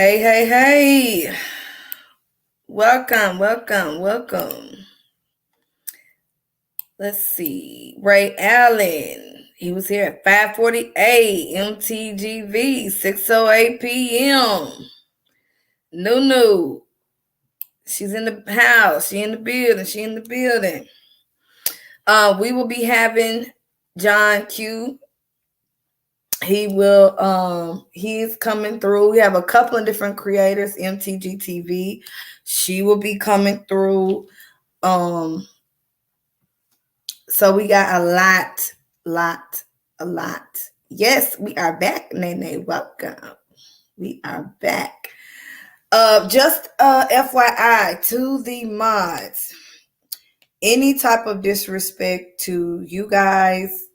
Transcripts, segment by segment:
Hey, hey, hey. Welcome, welcome, welcome. Let's see. Ray Allen. He was here at 5:48 MTGV, 6:08 p.m. Nunu. She's in the house. She in the building. She in the building. We will be having John Q. He's coming through. We have a couple of different creators, MTGTV. She will be coming through. So we got a lot. Yes, we are back, Nene. Welcome. We are back. Just FYI to the mods. Any type of disrespect to you guys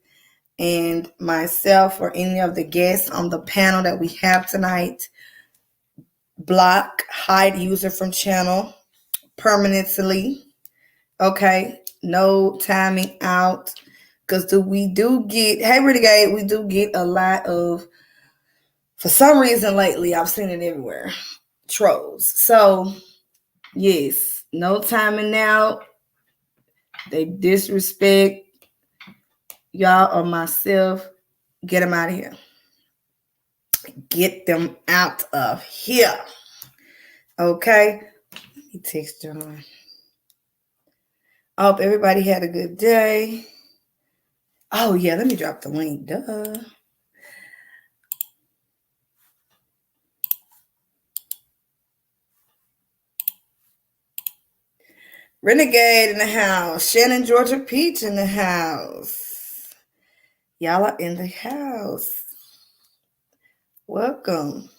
and myself or any of the guests on the panel that we have tonight, block, hide user from channel permanently. Okay, no timing out. Because we do get, hey Renegade, we do get a lot of, for some reason lately, I've seen it everywhere, trolls. So, yes, no timing out. They disrespect y'all or myself. Get them out of here. Get them out of here. Okay? Let me text John. I hope everybody had a good day. Oh, yeah, let me drop the link. Duh. Renegade in the house. Shannon Georgia Peach in the house. Y'all are in the house. Welcome.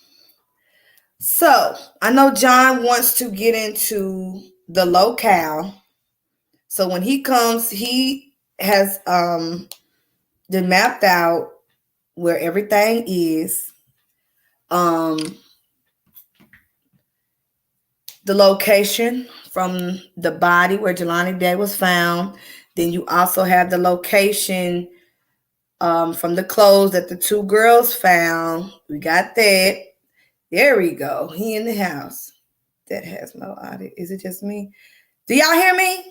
So, I know John wants to get into the locale. So when he comes, he has mapped out where everything is. The location from the body where Jelani Day was found. Then you also have the location from the clothes that the two girls found. We got that. There we go. He in the house. That has no audio. Is it just me? Do y'all hear me?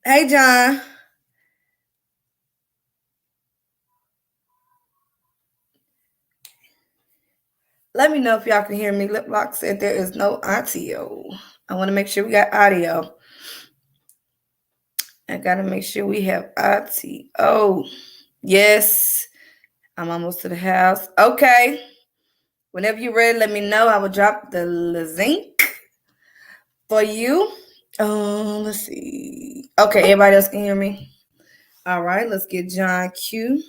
Hey, John. Let me know if y'all can hear me. Liplock said there is no audio. I want to make sure we got audio. I got to make sure we have audio. Oh, yes. I'm almost to the house. Okay. Whenever you're ready, let me know. I will drop the link for you. Let's see. Okay, everybody else can hear me. All right, let's get John Q.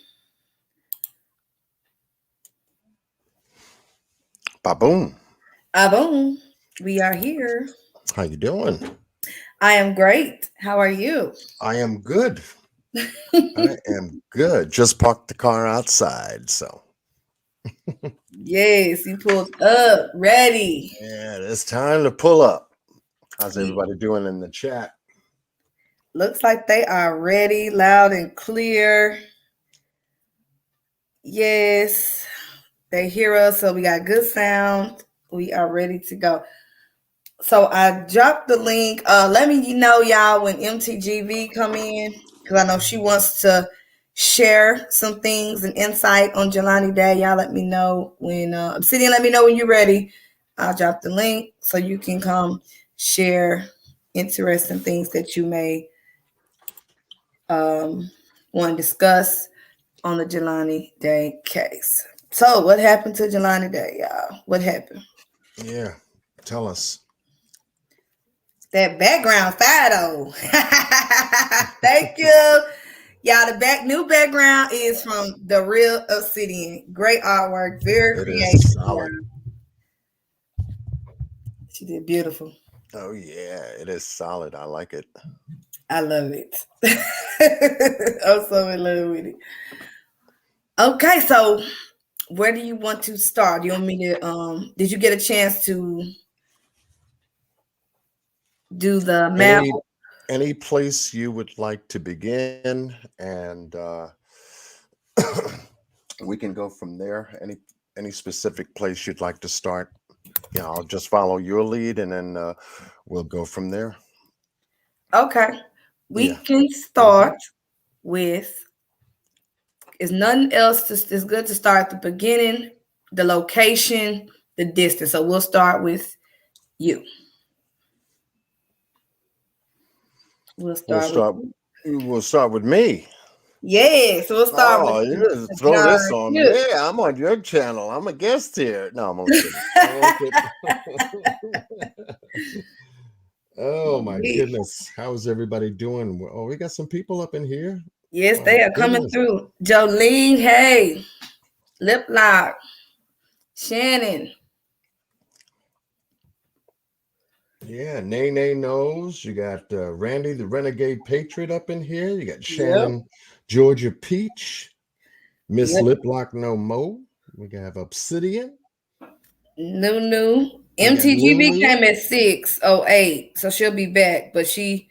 Ba-boom. Boom. We are here. How you doing? I am great. How are you? I am good. I am good. Just parked the car outside, so. Yes, you pulled up, ready. Yeah, it's time to pull up. How's everybody doing in the chat? Looks like they are ready, loud and clear. Yes, they hear us, so we got good sound. We are ready to go. So I dropped the link. Let me know, y'all, when MTGV come in, because I know she wants to share some things and insight on Jelani Day. Y'all let me know when Obsidian, let me know when you're ready. I'll drop the link so you can come share interesting things that you may want to discuss on the Jelani Day case. So what happened to Jelani Day, y'all? What happened? Yeah, tell us. That background photo. Thank you. Y'all, the new background is from the real Obsidian. Great artwork, very creative. Solid. She did beautiful. Oh yeah, it is solid. I like it. I love it. I'm so in love with it. Okay, so where do you want to start? Do you want me to did you get a chance to do the map? Any place you would like to begin, and we can go from there. Any specific place you'd like to start? I'll just follow your lead, and then we'll go from there. Okay. We Yeah. can start with, it's nothing else. It's good to start the beginning, the location, the distance. So we'll start with you. We'll We'll start with start. you. We'll start with me. Yes, we'll start with Oh, you you. just To throw guard this on me. you. Yeah, I'm on your channel. I'm a guest here. No, I'm only kidding. I'm only kidding. Oh my goodness. How's everybody doing? Oh, we got some people up in here. Yes, My they are coming goodness. through. Jolene, hey. Lip lock. Shannon. Yeah, Nene knows. You got Randy, the Renegade Patriot, up in here. You got Yep. Shannon, Georgia Peach, Miss Yep. Liplock No Mo. We have Obsidian. New. We got MTGB Nunu. came at 6:08, so she'll be back. But she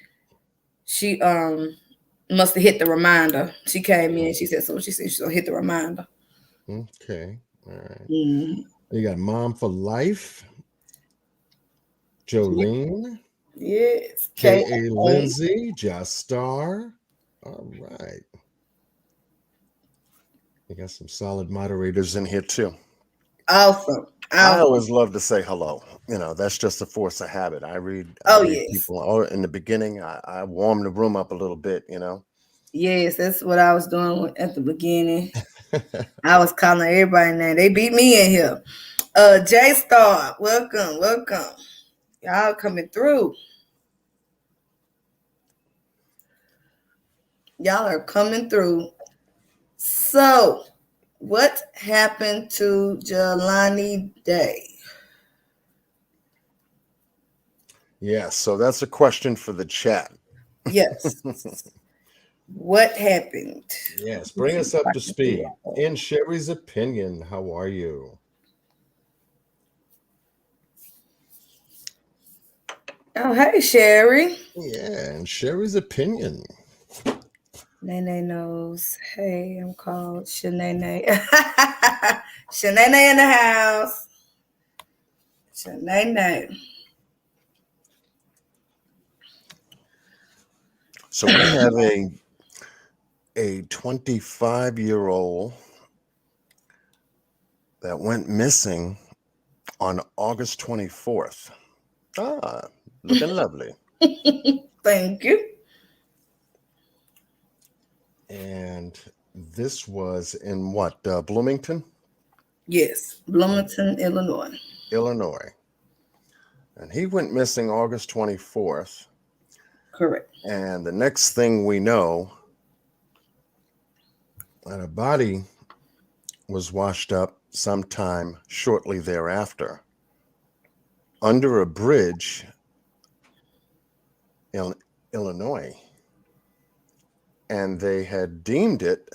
must have hit the reminder. She came in. She said so. She said she's gonna hit the reminder. Okay. All right. Mm. You got Mom for Life, Jolene, Yes. K.A. KA. Lindsay, Jastar. All right. We got some solid moderators in here too. Awesome. I Awesome. always love to say hello. That's just a force of habit. I Oh read yes. people in the beginning. I warm the room up a little bit. Yes, that's what I was doing at the beginning. I was calling everybody name. They beat me in here. J Star, welcome. Y'all coming through. Y'all are coming through. So, what happened to Jelani Day? Yeah, so that's a question for the chat. Yes. What happened? Yes, bring us up to speed. In Sherry's opinion, how are you? Oh, hey, Sherry. Yeah, in Sherry's opinion. Nene knows. Hey, I'm called Shanae. Shanae in the house. Shanae. So we have a 25-year-old that went missing on August 24th. Ah, looking lovely. Thank you. And this was in what, Bloomington, Yes, Bloomington, Illinois. Illinois. And he went missing August 24th. Correct. And the next thing we know, that a body was washed up sometime shortly thereafter under a bridge in Illinois. And they had deemed it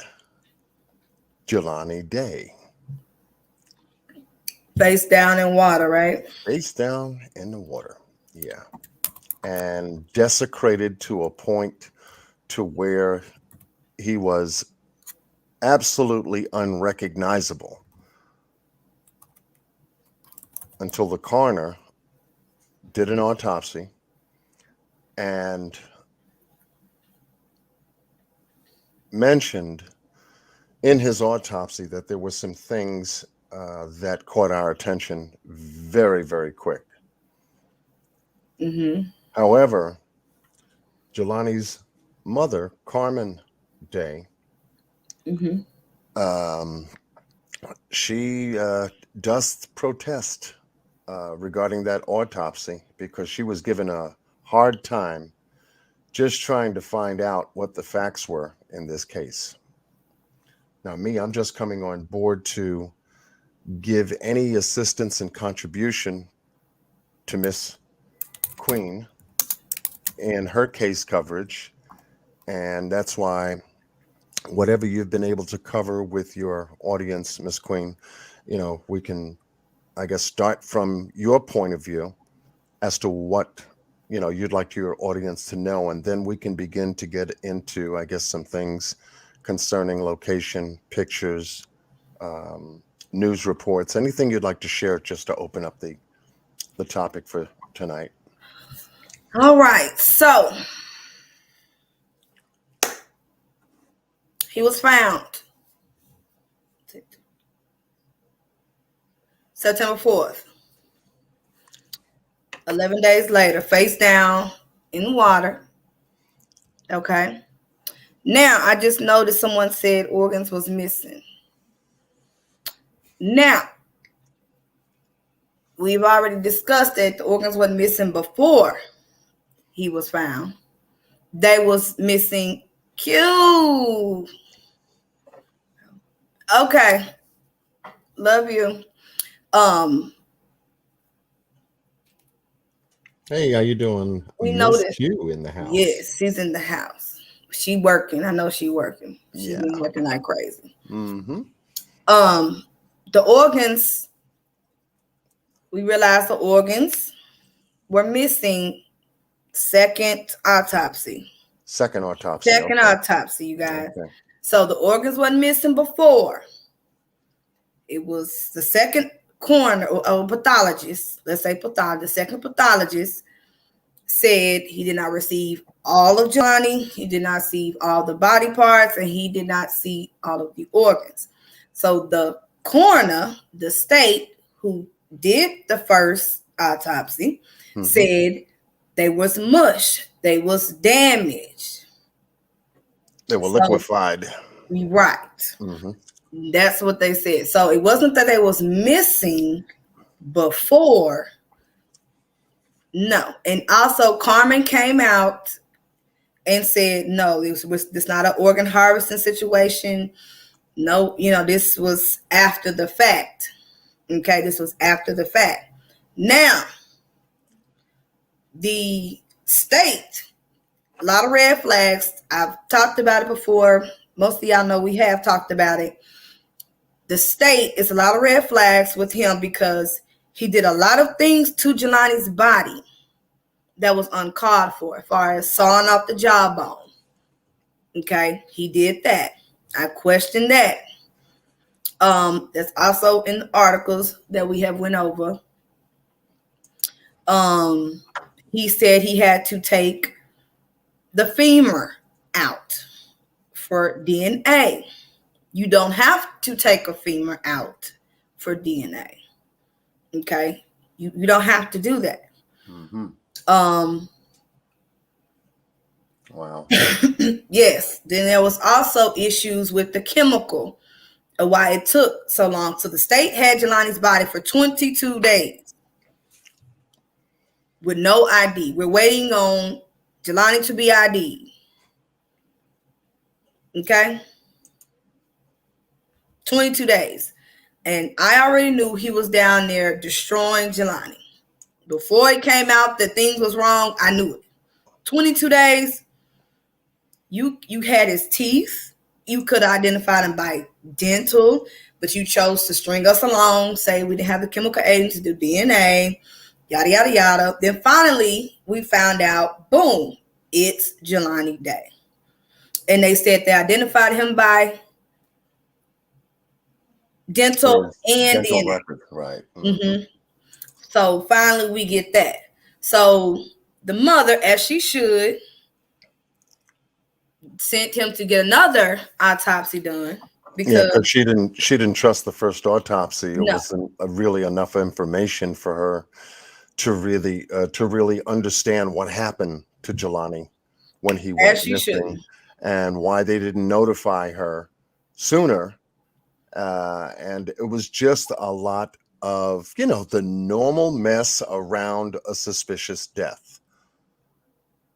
Jelani Day. Face down in water, right? Face down in the water. Yeah. And desecrated to a point to where he was absolutely unrecognizable until the coroner did an autopsy and mentioned in his autopsy that there were some things that caught our attention very, very quick. Mm-hmm. However, Jelani's mother, Carmen Day, Mm-hmm. um, she does protest regarding that autopsy because she was given a hard time just trying to find out what the facts were in this case. Now, me, I'm just coming on board to give any assistance and contribution to Miss Queen in her case coverage. And that's why whatever you've been able to cover with your audience, Miss Queen, we can, I guess, start from your point of view as to what you'd like your audience to know, and then we can begin to get into, I guess, some things concerning location, pictures, news reports, anything you'd like to share, just to open up the the topic for tonight. All right. So he was found September 4th. 11 days later, face down in the water. Okay. Now, I just noticed someone said organs was missing. Now, we've already discussed that the organs wasn't missing before he was found. They was missing Q. Okay. Love you. Um, Hey, how you doing? we Miss noticed. Q in the house. Yes, she's in the house. She working. I know she working. She's Yeah. been working like crazy. Mm-hmm. The organs, we realized the organs were missing second autopsy. Second autopsy. Second Okay. autopsy, you guys. Okay. So the organs wasn't missing before. It was the second coroner or pathologist, let's say pathologist, the second pathologist said he did not receive all of Jelani, he did not see all the body parts, and he did not see all of the organs. So the coroner, the state who did the first autopsy, said they was mush, they was damaged. They were liquefied. Right. Mm-hmm. That's what they said. So it wasn't that they was missing before. No. And also Carmen came out and said, no, this not an organ harvesting situation. No, this was after the fact. Okay, this was after the fact. Now, the state, a lot of red flags. I've talked about it before. Most of y'all know we have talked about it. The state is a lot of red flags with him because he did a lot of things to Jelani's body that was uncalled for, as far as sawing off the jawbone. Okay, he did that. I question that. That's also in the articles that we have went over. He said he had to take the femur out for DNA. You don't have to take a femur out for DNA. Okay, you don't have to do that. Mm-hmm. Wow. Yes. Then there was also issues with the chemical of why it took so long. So the state had Jelani's body for 22 days with no ID. We're waiting on Jelani to be ID'd. Okay? 22 days. And I already knew he was down there destroying Jelani. Before it came out that things was wrong, I knew it. 22 days, you had his teeth. You could identify them by dental, but you chose to string us along, say we didn't have the chemical agents to do DNA, yada, yada, yada. Then finally, we found out, boom, it's Jelani Day. And they said they identified him by dental and dental DNA. record, right. Mm-hmm. So finally, we get that. So the mother, as she should, sent him to get another autopsy done because she didn't trust the first autopsy. It no, wasn't really enough information for her to really understand what happened to Jelani when he went as she missing should. and why they didn't notify her sooner. And it was just a lot of the normal mess around a suspicious death.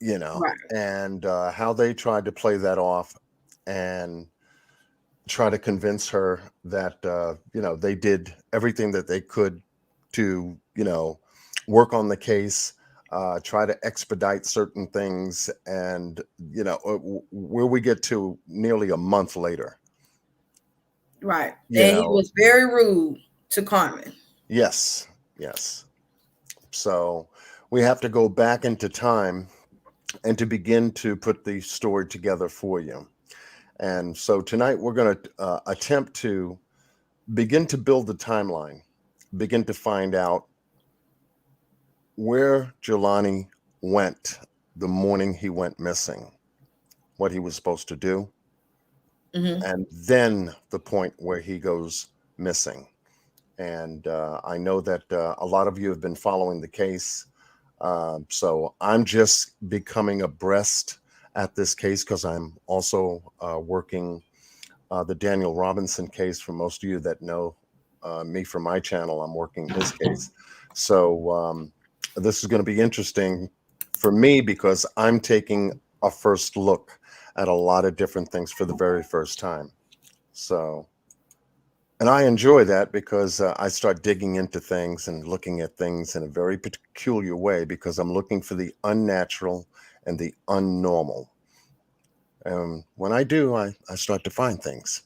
Right. And how they tried to play that off and try to convince her that they did everything that they could to work on the case, try to expedite certain things, and where we get to nearly a month later. Right. And he was very rude to Carmen. Yes. So we have to go back into time and to begin to put the story together for you. And so tonight we're going to attempt to begin to build the timeline, begin to find out where Jelani went the morning he went missing, what he was supposed to do, Mm-hmm. and then the point where he goes missing. And I know that a lot of you have been following the case. So I'm just becoming abreast at this case because I'm also working the Daniel Robinson case. For most of you that know me from my channel, I'm working his case. So this is going to be interesting for me because I'm taking a first look at a lot of different things for the very first time. So, and I enjoy that because I start digging into things and looking at things in a very peculiar way because I'm looking for the unnatural and the unnormal. And when I do, I start to find things.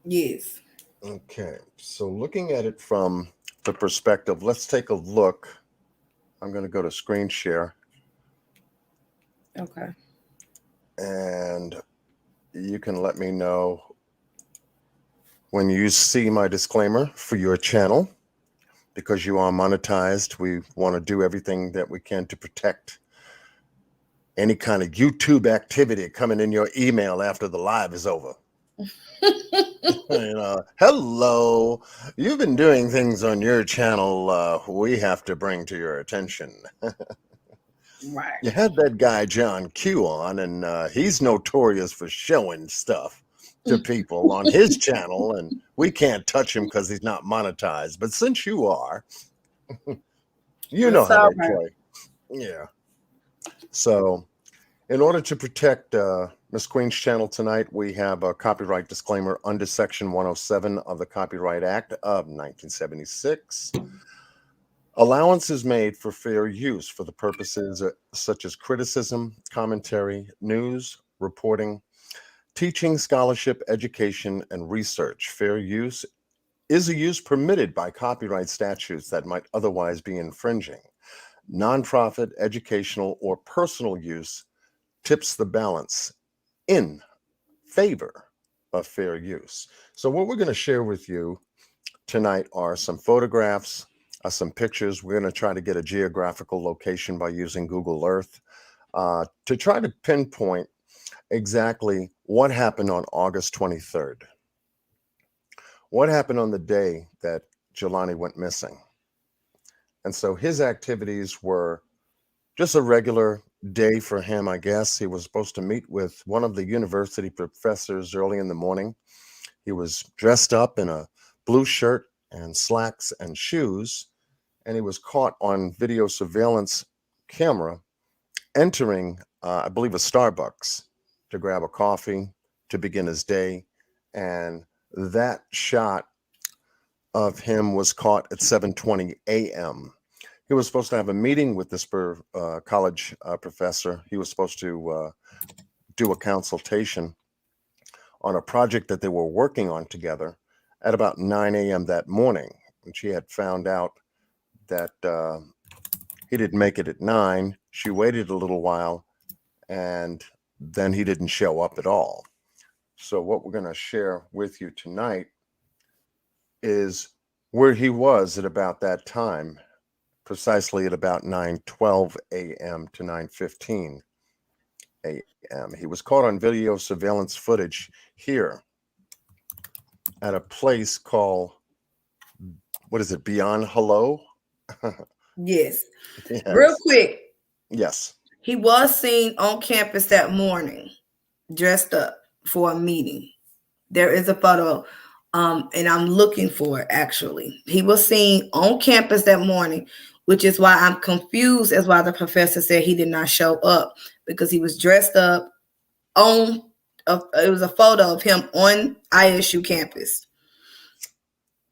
Yes. Okay, so looking at it from the perspective, let's take a look. I'm going to go to screen share Okay. and you can let me know when you see my disclaimer for your channel. Because you are monetized, we want to do everything that we can to protect any kind of YouTube activity coming in your email after the live is over. Hello, you've been doing things on your channel we have to bring to your attention. Right. You had that guy John Q on, and he's notorious for showing stuff to people on his channel, and we can't touch him because he's not monetized. But since you are, you know It's how all they right. play. Yeah. So, in order to protect Miss Queen's channel tonight, we have a copyright disclaimer under Section 107 of the Copyright Act of 1976. Allowance is made for fair use for the purposes such as criticism, commentary, news, reporting, teaching, scholarship, education, and research. Fair use is a use permitted by copyright statutes that might otherwise be infringing. Nonprofit, educational, or personal use tips the balance in favor of fair use. So, what we're going to share with you tonight are some photographs, some pictures. We're going to try to get a geographical location by using Google Earth to try to pinpoint exactly what happened on August 23rd. What happened on the day that Jelani went missing? And so his activities were just a regular day for him, I guess. He was supposed to meet with one of the university professors early in the morning. He was dressed up in a blue shirt and slacks and shoes, and he was caught on video surveillance camera entering, I believe, a Starbucks to grab a coffee to begin his day. And that shot of him was caught at 7:20 a.m. He was supposed to have a meeting with this college professor. He was supposed to do a consultation on a project that they were working on together at about 9 a.m. that morning. And she had found out that he didn't make it at 9. She waited a little while, and then he didn't show up at all. So what we're going to share with you tonight is where he was at about that time, precisely at about 9:12 a.m. to 9:15 a.m. He was caught on video surveillance footage here at a place called, what is it, Beyond Hello? Yes. Real Yes. quick, Yes. he was seen on campus that morning, dressed up for a meeting. There is a photo, and I'm looking for it actually. He was seen on campus that morning, which is why I'm confused as why the professor said he did not show up because he was dressed up on it was a photo of him on ISU campus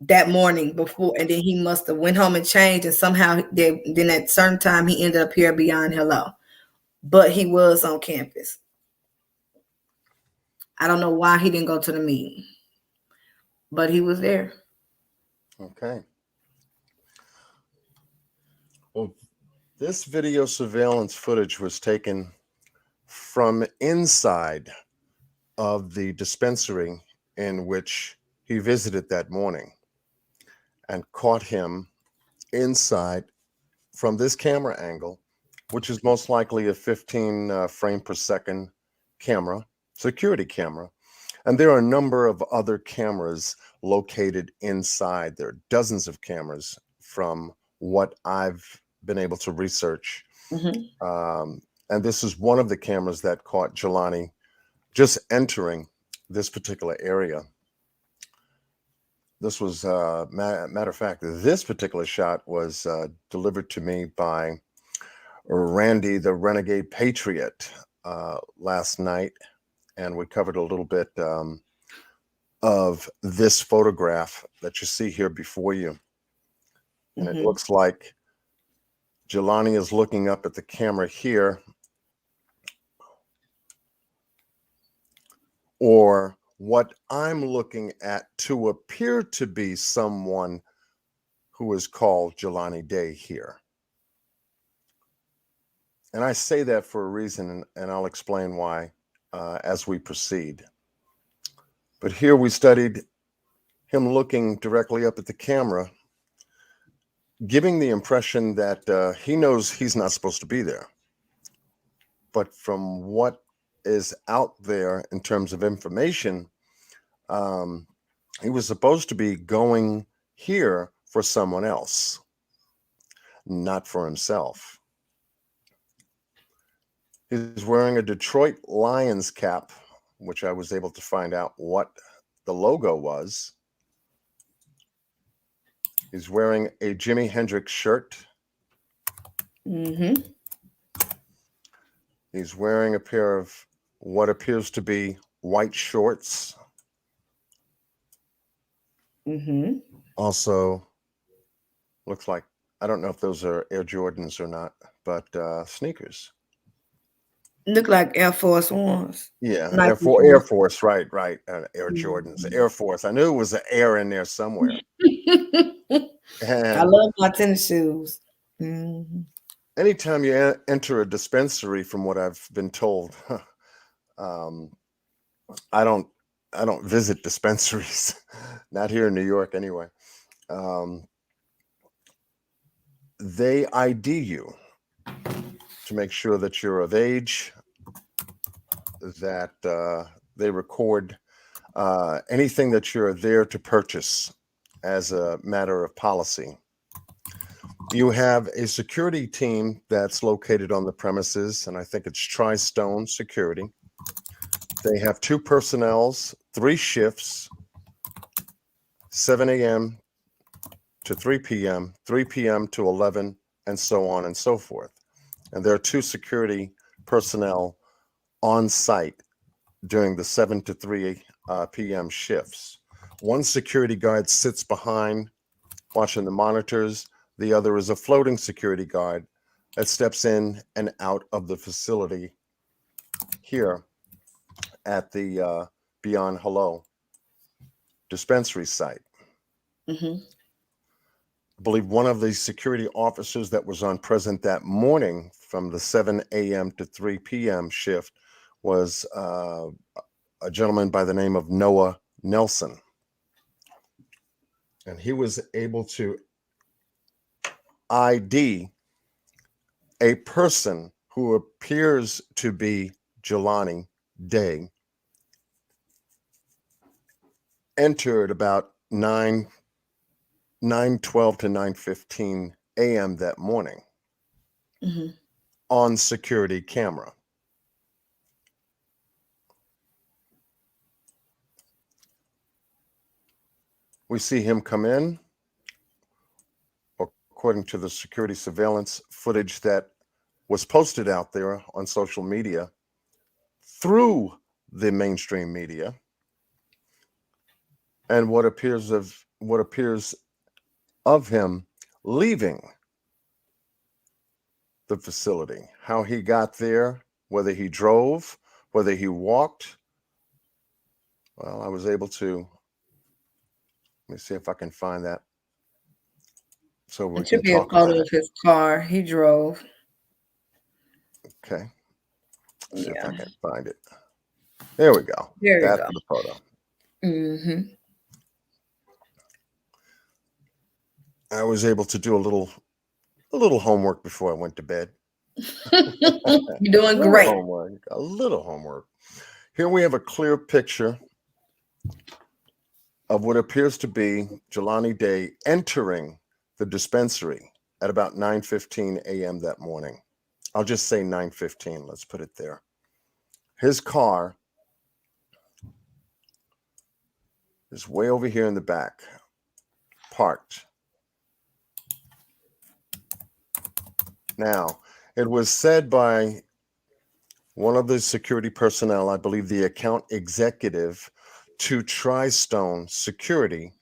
that morning before, and then he must have went home and changed, and somehow then at certain time he ended up here beyond hello, but he was on campus. I don't know why he didn't go to the meeting, but he was there. Okay. Well, this video surveillance footage was taken from inside of the dispensary in which he visited that morning. and caught him inside from this camera angle, which is most likely a 15 frame per second camera, security camera. And there are a number of other cameras located inside. There are dozens of cameras from what I've been able to research. Mm-hmm. And this is one of the cameras that caught Jelani just entering this particular area. This was, matter of fact, this particular shot was delivered to me by Randy, the Renegade Patriot, last night. And we covered a little bit of this photograph that you see here before you. And it Mm-hmm. looks like Jelani is looking up at the camera here, or what I'm looking at to appear to be someone who is called Jelani Day here. And I say that for a reason, and I'll explain why as we proceed. But here we studied him looking directly up at the camera, giving the impression that he knows he's not supposed to be there. But from what is out there in terms of information, he was supposed to be going here for someone else, not for himself. He's wearing a Detroit Lions cap, which I was able to find out what the logo was. He's wearing a Jimi Hendrix shirt. Mm-hmm. He's wearing a pair of what appears to be white shorts. Mm-hmm. Also, looks like, I don't know if those are Air Jordans or not, but sneakers. Look like Air Force Ones. Yeah, Nike Air Force. Force, right. Air Jordans, Mhm. Air Force. I knew it was an air in there somewhere. I And love my tennis shoes. Mhm. anytime you enter a dispensary, from what I've been told, um, I don't, I don't visit dispensaries, not here in New York anyway. Um, they ID you to make sure that you're of age, that they record anything that you're there to purchase as a matter of policy. You have a security team that's located on the premises, and I think it's Tri-Stone Security. They have 2 personnels, 3 shifts, 7 a.m. to 3 p.m., 3 p.m. to 11, and so on and so forth. And there are 2 security personnel on site during the 7 to 3 p.m. shifts. One security guard sits behind watching the monitors. The other is a floating security guard that steps in and out of the facility here at the Beyond Hello dispensary site. Mhm. I believe one of the security officers that was on present that morning from the 7 a.m. to 3 p.m. shift was a gentleman by the name of Noah Nelson. And he was able to ID a person who appears to be Jelani Day, entered about 9:12 to 9:15 a.m. that morning Mhm. on security camera. We see him come in, according to the security surveillance footage that was posted out there on social media through the mainstream media, and what appears of him leaving the facility. How he got there, whether he drove, whether he walked. Well, I was able to, let me see if I can find that so we It should can be a talk photo about of it. his car. He drove. Okay, let's see if Yeah. I can find it. There we go. There you That's go. the photo. Mhm. I was able to do a little homework before I went to bed. You're A doing little great. homework. A little homework. Here we have a clear picture of what appears to be Jelani Day entering the dispensary at about 9:15 a.m. that morning. I'll just say 9:15. Let's put it there. His car is way over here in the back, parked. Now, it was said by one of the security personnel, I believe the account executive to Tristone Security,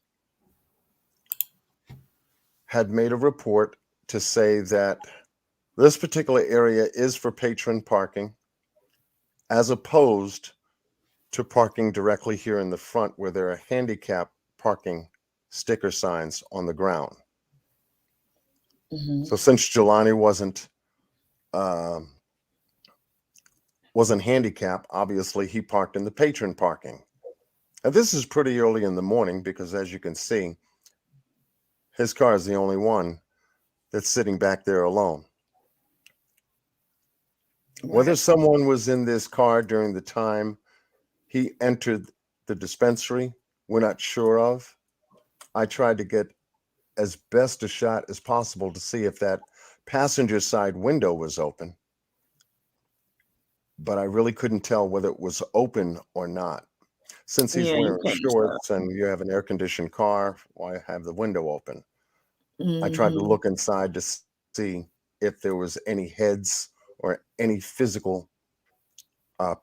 had made a report to say that this particular area is for patron parking, as opposed to parking directly here in the front where there are handicap parking sticker signs on the ground. Mm-hmm. So since Jelani um, wasn't handicapped, obviously he parked in the patron parking. And this is pretty early in the morning because, as you can see, his car is the only one that's sitting back there alone. Whether Right. someone was in this car during the time he entered the dispensary, we're not sure of. I tried to get as best a shot as possible to see if that passenger side window was open, but I really couldn't tell whether it was open or not. Since he's Yeah, you wearing can't tell. shorts and you have an air conditioned car, why have the window open? I tried to Mm-hmm. look inside to see if there was any heads or any physical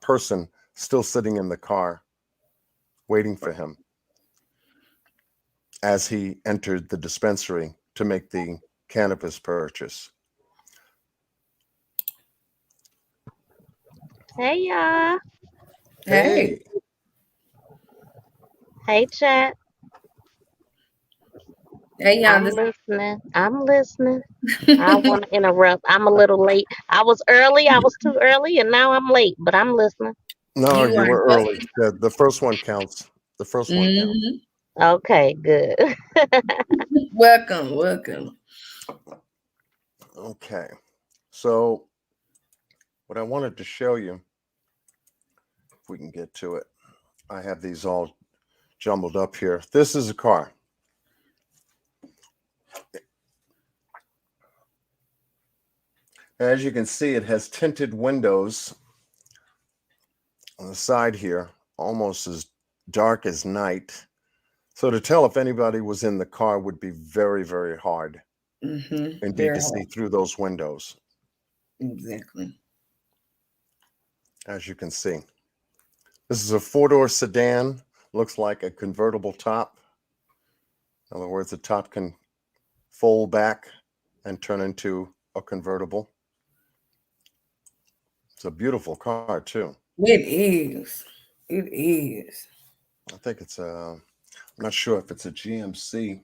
person still sitting in the car waiting for him as he entered the dispensary to make the cannabis purchase. Hey y'all. Hey, Hey, Hey chat. hey, y'all. I'm listening. I'm listening. I want to interrupt. I'm a little late. I was early. I was too early, and now I'm late. But I'm listening. no, You you are were early. welcome. The first one counts. The first one counts. Mm-hmm. Okay, good. Welcome, welcome. Okay. So, what I wanted to show you, if we can get to it, I have these all jumbled up here. This is a car. As you can see, it has tinted windows on the side here, almost as dark as night. So to tell if anybody was in the car would be very, very hard Mm-hmm. indeed Very to see hard. through those windows, Exactly. as you can see. This is a four-door sedan, looks like a convertible top. In other words, the top can fold back and turn into a convertible. It's a beautiful car, too. It is. It is. I think I'm not sure if it's a GMC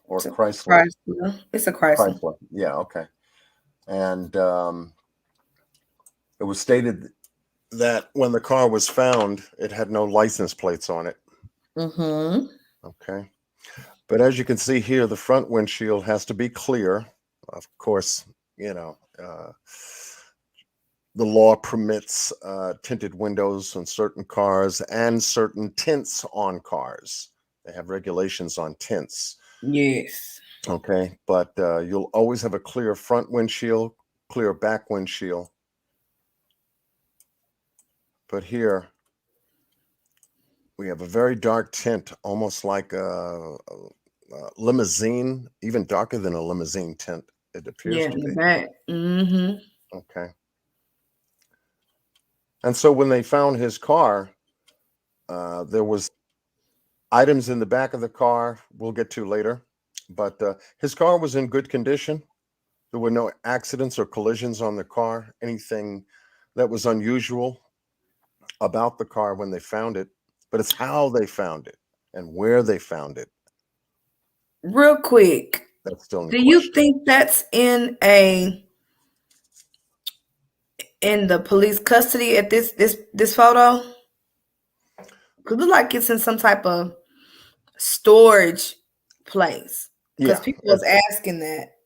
or It's a Chrysler. Chrysler. It's a Chrysler. Chrysler, yeah, okay. And it was stated that when the car was found, it had no license plates on it. Mm-hmm. Okay. But as you can see here, the front windshield has to be clear. Of course, you know, the law permits tinted windows on certain cars and certain tints on cars. They have regulations on tints. Yes. Okay. But you'll always have a clear front windshield, clear back windshield. But here, we have a very dark tint, almost like a limousine, even darker than a limousine tint, it appears Yeah, to in the be. back. Mm-hmm. Okay. And so when they found his car, there was items in the back of the car we'll get to later, but his car was in good condition. There were no accidents or collisions on the car, anything that was unusual about the car when they found it, but it's how they found it and where they found it Real quick, that's still in do you question. think that's in the police custody at this photo? Could look like it's in some type of storage place. Because Yeah, people was asking that.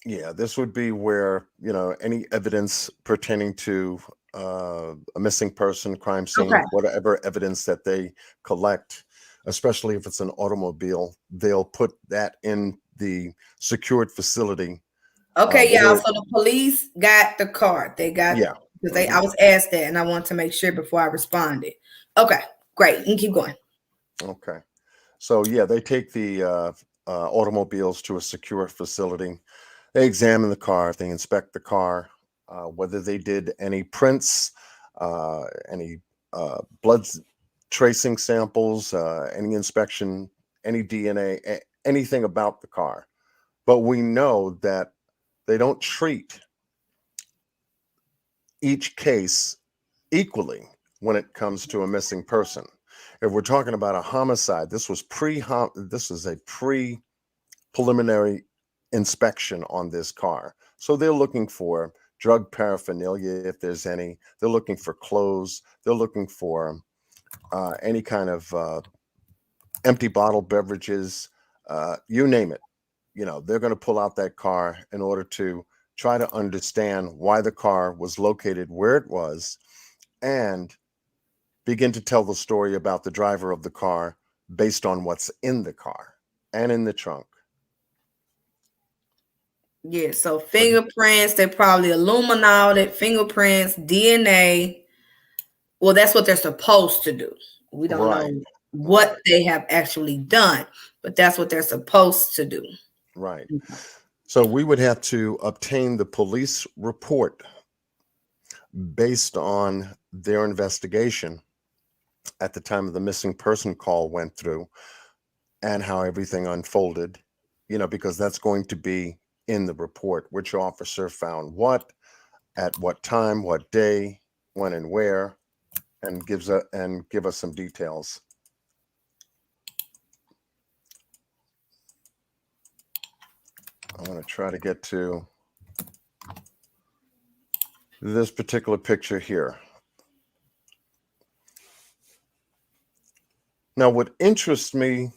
yeah, this would be where, any evidence pertaining to a missing person, crime Okay. scene, whatever evidence that they collect, especially if it's an automobile, they'll put that in the secured facility. Okay, y'all. Whether, So the police got the car. They got yeah. because I Hmm. was asked that, and I want to make sure before I responded. Okay, great. You can keep going. Okay. So, yeah, they take the automobiles to a secure facility. They examine the car, they inspect the car, whether they did any prints, any blood tracing samples, any inspection, any DNA, anything about the car. But we know that they don't treat each case equally when it comes to a missing person. If we're talking about a homicide, this was a preliminary inspection on this car. So they're looking for drug paraphernalia, if there's any. They're looking for clothes. They're looking for any kind of empty bottle beverages, you name it. They're going to pull out that car in order to try to understand why the car was located where it was and begin to tell the story about the driver of the car based on what's in the car and in the trunk. Yeah. So So, fingerprints. They probably illuminated fingerprints, DNA. Well, that's what they're supposed to do. We don't know right, what right. they have actually done, but that's what they're supposed to do. Right. So we would have to obtain the police report based on their investigation at the time of the missing person call went through and how everything unfolded, because that's going to be in the report, which officer found what, at what time, what day, when and where, and give us some details. I want to try to get to this particular picture here. Now, what interests me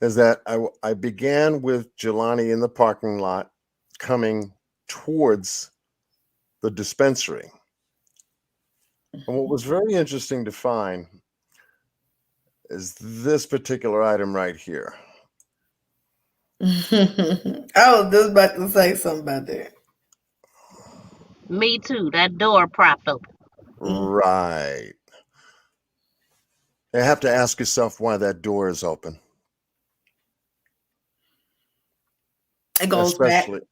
is that I began with Jelani in the parking lot coming towards the dispensary. And what was very interesting to find is this particular item right here. I was just about to say something about that. Me too. That door propped open. Mm. Right. You have to ask yourself why that door is open, It goes back. especially Go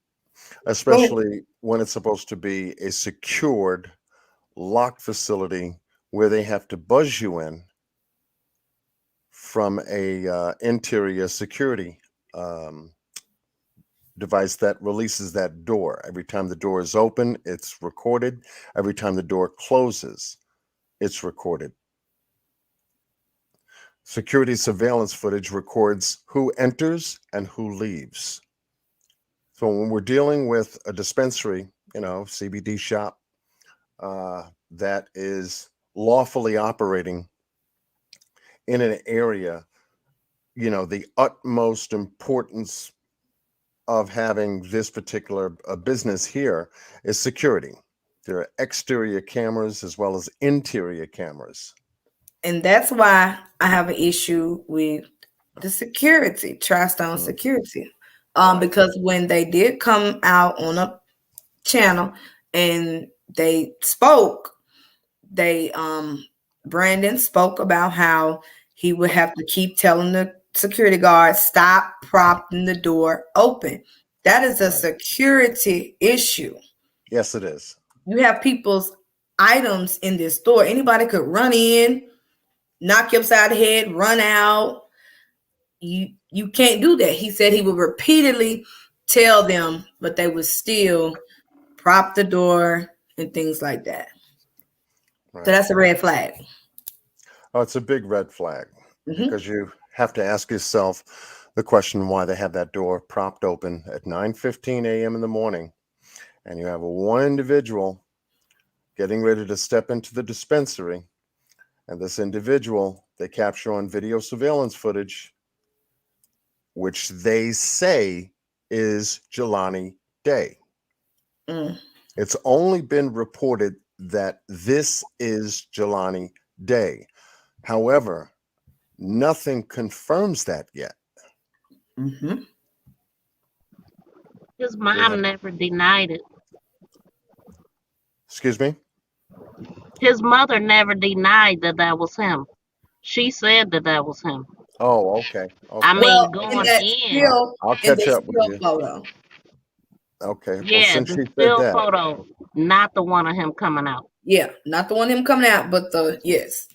ahead. especially when it's supposed to be a secured, locked facility where they have to buzz you in from a interior security um, device that releases that door. Every time the door is open, it's recorded. Every time the door closes, it's recorded. Security surveillance footage records who enters and who leaves. So when we're dealing with a dispensary, CBD shop that is lawfully operating in an area, the utmost importance of having this particular business here is security. There are exterior cameras as well as interior cameras. And that's why I have an issue with the security, Tri-Stone Mm, Security. right, Because when they did come out on a channel and they spoke, they Brandon spoke about how he would have to keep telling the security guard stop propping the door open. That is a right. security issue. Yes, it is. You have people's items in this store. Anybody could run in, knock you upside the head, run out. You can't do that. He said he would repeatedly tell them, but they would still prop the door and things like that. So Right. that's a red flag. Oh, it's a big red flag Hmm. because you have to ask yourself the question why they have that door propped open at 9:15 a.m. in the morning, and you have one individual getting ready to step into the dispensary, and this individual they capture on video surveillance footage which they say is Jelani Day. Mm. It's only been reported that this is Jelani Day. However, nothing confirms that yet. Mm-hmm. His We have, mom never denied it. excuse me? His mother never denied that that was him. She said that that was him. Oh, okay. I Okay. Well, mean, in going that in, still, I'll in catch the up with still you. photo. Okay. Well, yeah, since the she said still that, photo, not the one of him coming out. Yeah, not the one him coming out, but the yes,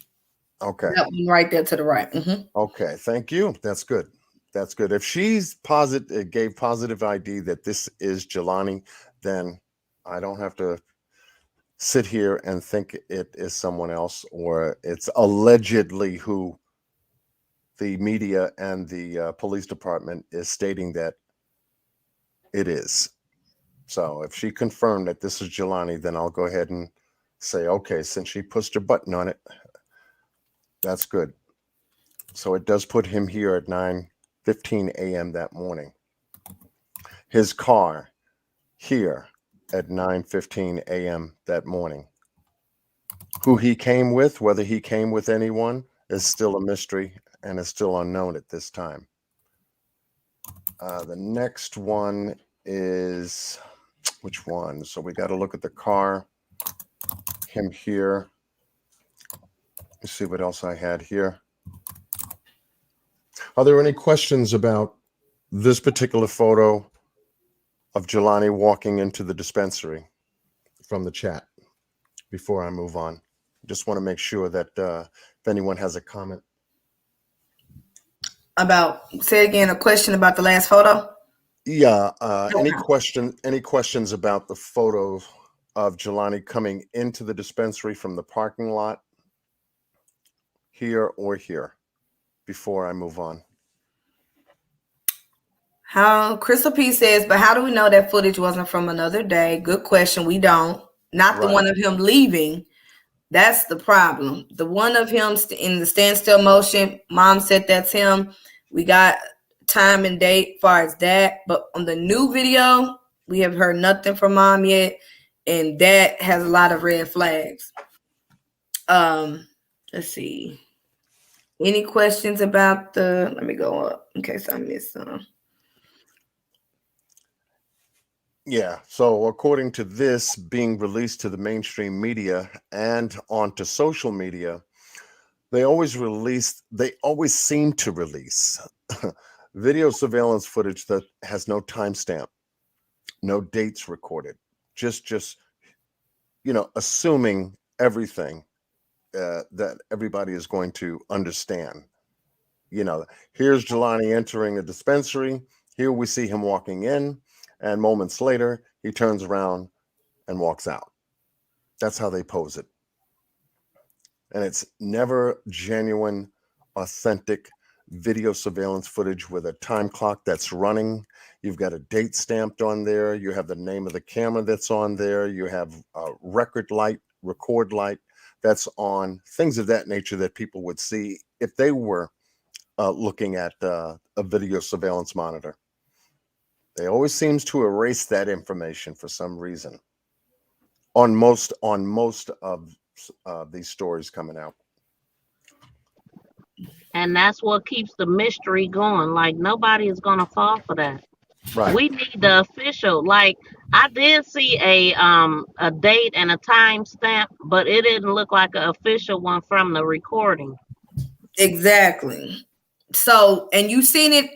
okay. that one right there to the right. Mm-hmm. Okay. Thank you. That's good. That's good. If she's positive, gave positive ID that this is Jelani, then I don't have to sit here and think it is someone else or it's allegedly who the media and the police department is stating that it is. So if she confirmed that this is Jelani, then I'll go ahead and say, okay, since she pushed her button on it, that's good. So it does put him here at 9:15 a.m. that morning. His car here at 9:15 a.m. that morning. Who he came with, whether he came with anyone, is still a mystery and is still unknown at this time. The next one is which one? So we got to look at the car, him here. Let's see what else I had here. Are there any questions about this particular photo of Jelani walking into the dispensary from the chat before I move on? Just want to make sure that if anyone has a comment. Say again, a question about the last photo. Yeah. No, Any no. questions about the photo of Jelani coming into the dispensary from the parking lot here or here before I move on? How Crystal P says, but how do we know that footage wasn't from another day? Good question. We don't. Not the Right. one of him leaving. That's the problem. The one of him in the standstill motion, mom said that's him. We got time and date far as that. But on the new video, we have heard nothing from mom yet. And that has a lot of red flags. Let's see. Any questions about let me go up in case I missed some. Yeah. So according to this being released to the mainstream media and onto social media, they always seem to release video surveillance footage that has no timestamp, no dates recorded, just assuming everything that everybody is going to understand. Here's Jelani entering a dispensary. Here we see him walking in, and moments later he turns around and walks out. That's how they pose it. And it's never genuine, authentic video surveillance footage with a time clock that's running. You've got a date stamped on there. You have the name of the camera that's on there. You have a record light, record light that's on, things of that nature that people would see if they were looking at a video surveillance monitor. They always seems to erase that information for some reason on most of these stories coming out. And that's what keeps the mystery going. Like, nobody is going to fall for that. Right. We need the official. Like, I did see a date and a time stamp, but it didn't look like an official one from the recording. Exactly. So, and you seen it,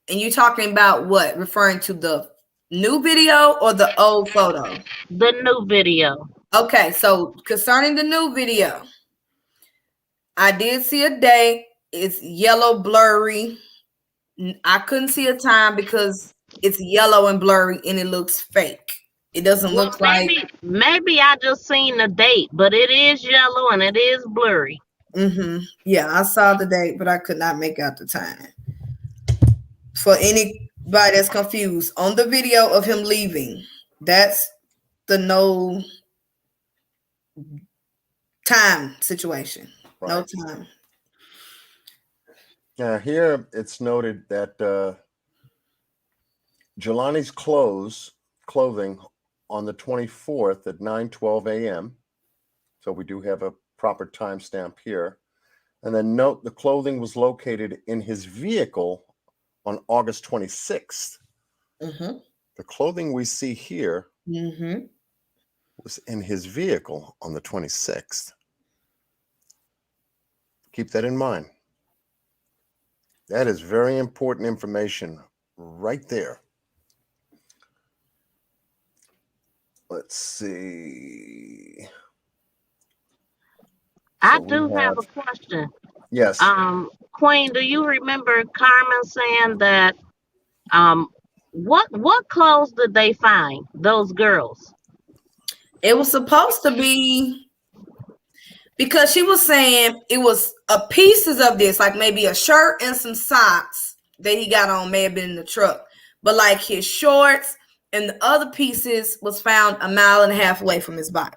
and you talking about what? Referring to the new video or the old photo? The new video. Okay, so concerning the new video, I did see a date. It's yellow blurry. I couldn't see a time because it's yellow and blurry and it looks fake. It doesn't Well, look like. maybe I just seen the date, but it is yellow and it is blurry. Yeah, I saw the date, but I could not make out the time. For anybody that's confused, on the video of him leaving, that's the no time situation. Right. No time. Here it's noted that Jelani's clothing on the 24th at 9:12 a.m. So we do have a proper timestamp here. And then note the clothing was located in his vehicle on August 26th. Mm-hmm. The clothing we see here Mm-hmm. was in his vehicle on the 26th. Keep that in mind. That is very important information right there. Let's see. I So we do have have, a question. yes, Queen, do you remember Carmen saying that what clothes did they find, those girls? It was supposed to be, because she was saying it was pieces of this, like maybe a shirt and some socks that he got on may have been in the truck. But like his shorts and the other pieces was found a mile and a half away from his body.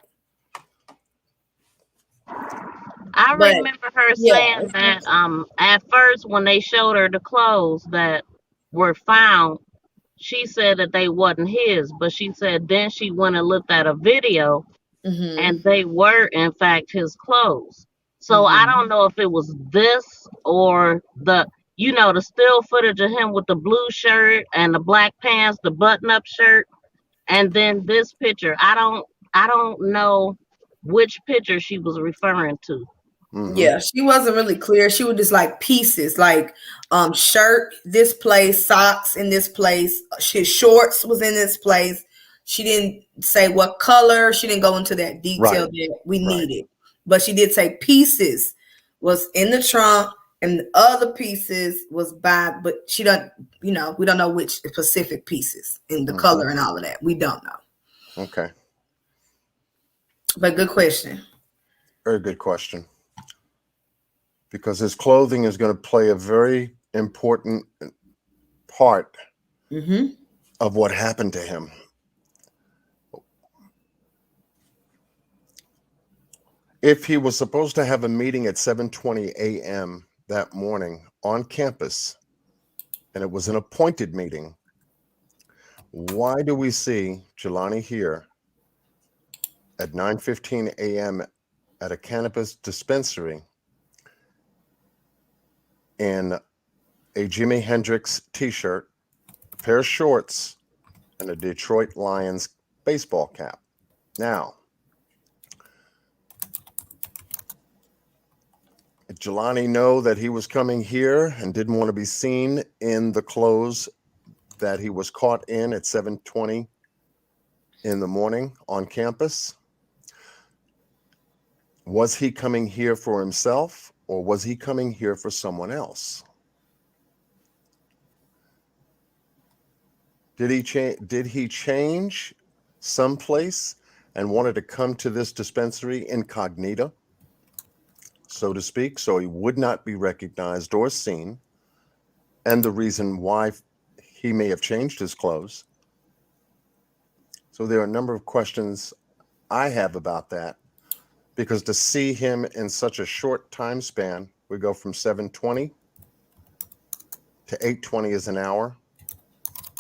I But remember her yeah, saying that at first when they showed her the clothes that were found, she said that they wasn't his, but she said then she went and looked at a video mm-hmm, and they were in fact his clothes. So I mm-hmm. don't know if it was this or the still footage of him with the blue shirt and the black pants, the button up shirt, and then this picture. I don't know which picture she was referring to. mm-hmm, Yeah, she wasn't really clear. She was just like pieces, like shirt this place, socks in this place, his shorts was in this place. She didn't say what color. She didn't go into that detail right, that we right. needed. But she did say pieces was in the trunk and the other pieces was by, but she don't, we don't know which specific pieces in the Mm-hmm. color and all of that. We don't know. Okay, But good question. very good question. Because his clothing is going to play a very important part Mm-hmm. of what happened to him. If he was supposed to have a meeting at 7:20 a.m. that morning on campus, and it was an appointed meeting, why do we see Jelani here at 9:15 a.m. at a cannabis dispensary in a Jimi Hendrix t-shirt, a pair of shorts, and a Detroit Lions baseball cap? Now, did Jelani know that he was coming here and didn't want to be seen in the clothes that he was caught in at 7:20 in the morning on campus? Was he coming here for himself, or was he coming here for someone else? Did he change someplace and wanted to come to this dispensary incognito, so to speak, so he would not be recognized or seen? And the reason why he may have changed his clothes. So there are a number of questions I have about that, because to see him in such a short time span, we go from 7:20 to 8:20 is an hour,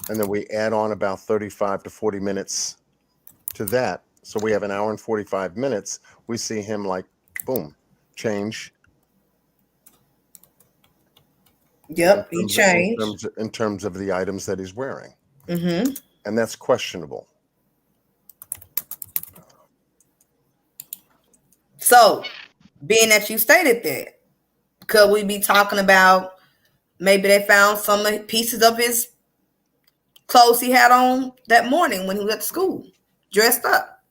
and then we add on about 35 to 40 minutes to that. So we have an hour and 45 minutes. We see him like, boom, change Yep, he changed. in terms of the items that he's wearing. Mm-hmm. And that's questionable. So, being that you stated that, could we be talking about maybe they found some pieces of his clothes he had on that morning when he went to school, dressed up?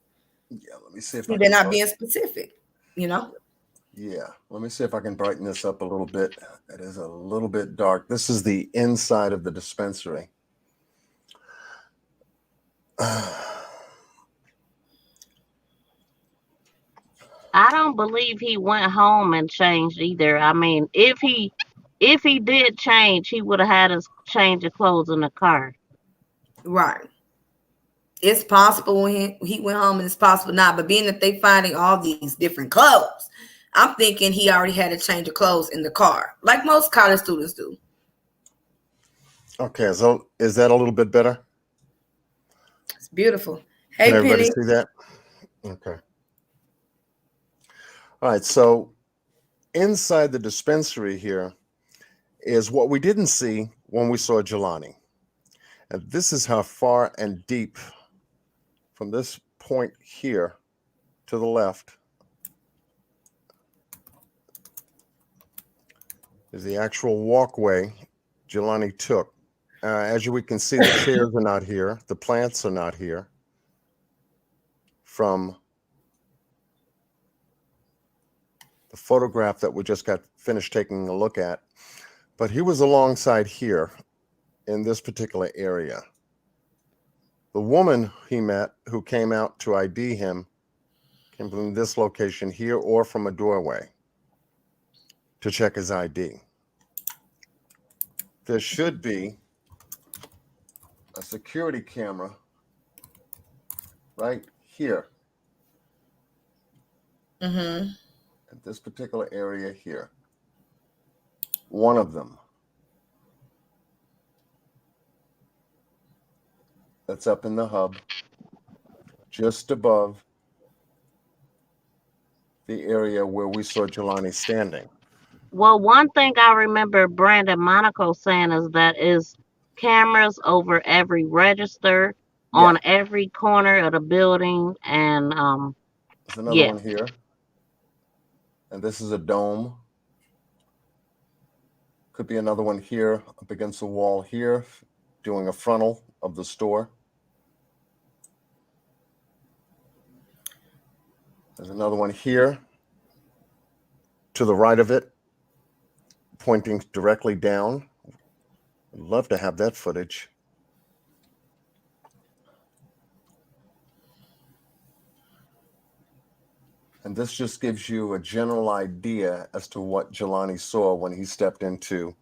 Yeah, let me see if I They're can. not being specific, you know? Yeah, let me see if I can brighten this up a little bit. It is a little bit dark. This is the inside of the dispensary. I don't believe he went home and changed either. I mean, if he did change, he would have had us change of clothes in the car. Right. It's possible when he went home, and it's possible not. But being that they finding all these different clothes, I'm thinking he already had a change of clothes in the car, like most college students do. Okay, so is that a little bit better? It's beautiful. Can Hey, everybody Penny. see that? Okay. All right, so inside the dispensary here is what we didn't see when we saw Jelani. And this is how far and deep from this point here to the left is the actual walkway Jelani took. As we can see, the chairs are not here. The plants are not here. From the photograph that we just got finished taking a look at, but he was alongside here in this particular area. The woman he met who came out to ID him came from this location here or from a doorway to check his ID. There should be a security camera right here Mm-hmm. at this particular area here. One of them. That's up in the hub, just above the area where we saw Jelani standing. Well, one thing I remember Brandon Monaco saying is that is cameras over every register Yeah, on every corner of the building, and there's another yeah. one here. And this is a dome. Could be another one here up against the wall here, doing a frontal of the store. There's another one here to the right of it, pointing directly down. I'd love to have that footage. And this just gives you a general idea as to what Jelani saw when he stepped into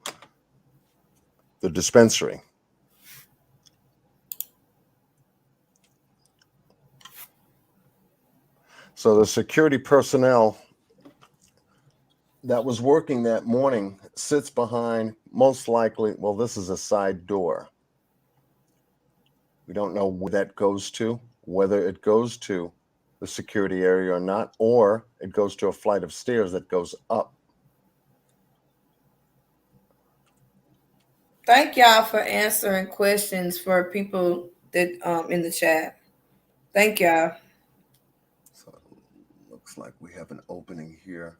the dispensary. So the security personnel that was working that morning sits behind, most likely, well, this is a side door. We don't know where that goes to, whether it goes to the security area or not, or it goes to a flight of stairs that goes up. Thank y'all for answering questions for people that in the chat. Thank y'all. So it looks like we have an opening here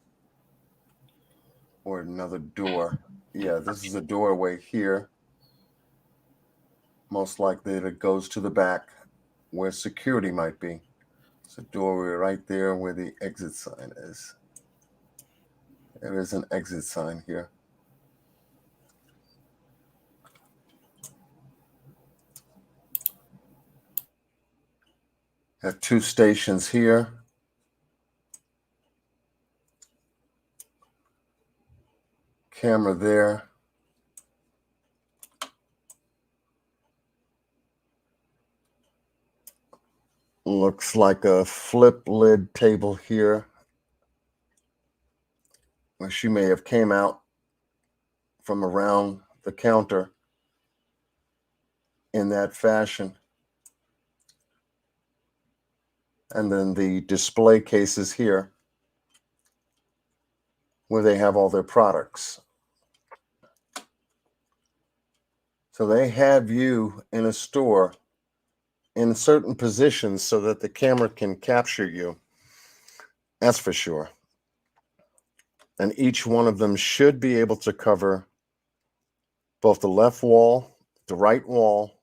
or another door. Yeah, this is a doorway here. Most likely it goes to the back where security might be. It's a doorway right there where the exit sign is. There is an exit sign here. Have two stations here. Camera there. Looks like a flip lid table here, where she may have came out from around the counter in that fashion. And then the display cases here, where they have all their products. So they have you in a store in certain positions so that the camera can capture you. That's for sure. And each one of them should be able to cover both the left wall, the right wall,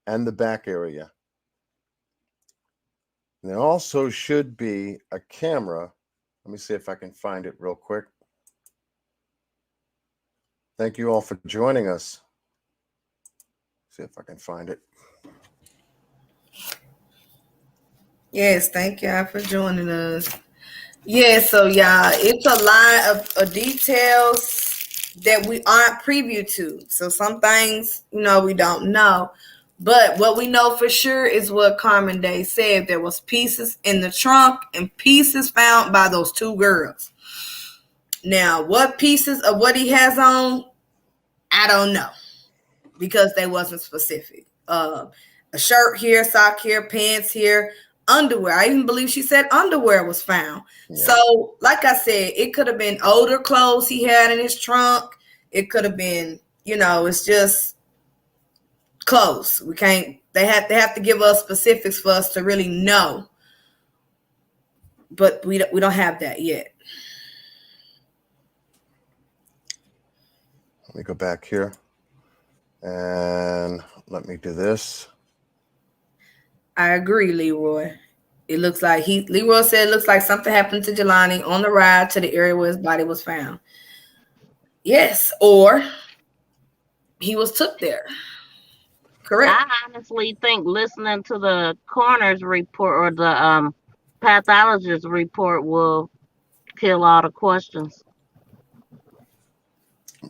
and the back area. And there also should be a camera. Let me see if I can find it real quick. Thank you all for joining us. See if I can find it. Yes, thank y'all for joining us. Yeah, so y'all, it's a lot of details that we aren't privy to. So some things, we don't know. But what we know for sure is what Carmen Day said. There was pieces in the trunk and pieces found by those two girls. Now, what pieces of what he has on, I don't know. because they wasn't specific. A shirt here, sock here, pants here, underwear. I even believe she said underwear was found. Yeah. So, like I said, it could have been older clothes he had in his trunk. It could have been, it's just clothes. We can't. They have to give us specifics for us to really know. But we don't have that yet. Let me go back here and let me do this. I agree, Leroy. It looks like Leroy said it looks like something happened to Jelani on the ride to the area where his body was found. Yes, or he was took there. Correct. I honestly think listening to the coroner's report or the pathologist's report will kill all the questions.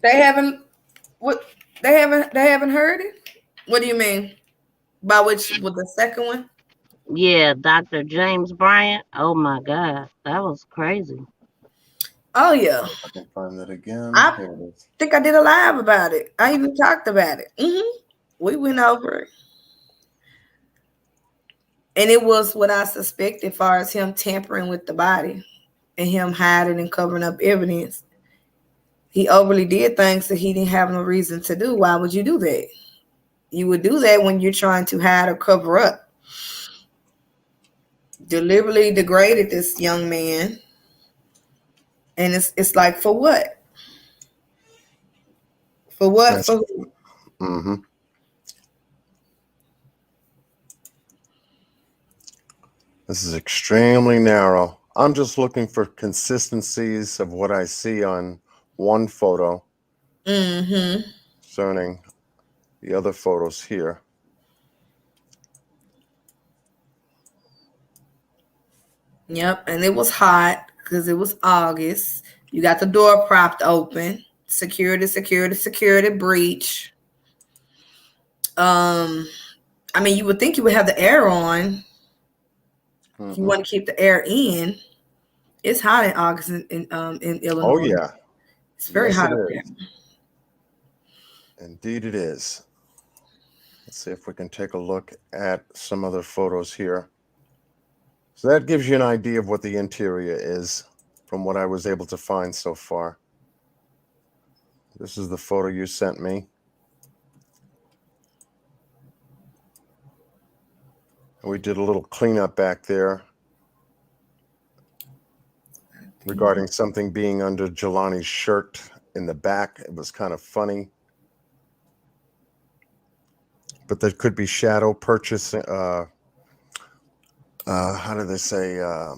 They haven't heard it? What do you mean? By with the second one? Yeah, Dr. James Bryant. Oh my God, that was crazy. Oh yeah. I can find that again. I Here it is. think I did a live about it. I even talked about it. We went over it. And it was what I suspect as far as him tampering with the body and him hiding and covering up evidence. He overly did things that he didn't have no reason to do. Why would you do that? You would do that when you're trying to hide or cover up. Deliberately degraded this young man. And it's like, for what? For what? That's, for who? Mm-hmm. This is extremely narrow. I'm just looking for consistencies of what I see on one photo concerning the other photos here. Yep, and it was hot because it was August. You got the door propped open. Security breach. I mean, you would think you would have the air on. If you want to keep the air in. It's hot in August in Illinois. Oh yeah, it's very hot up there. Indeed, it is. Let's see if we can take a look at some other photos here. So that gives you an idea of what the interior is from what I was able to find so far. This is the photo you sent me. And we did a little cleanup back there regarding something being under Jelani's shirt in the back. It was kind of funny. But there could be shadow purchase. How do they say? Of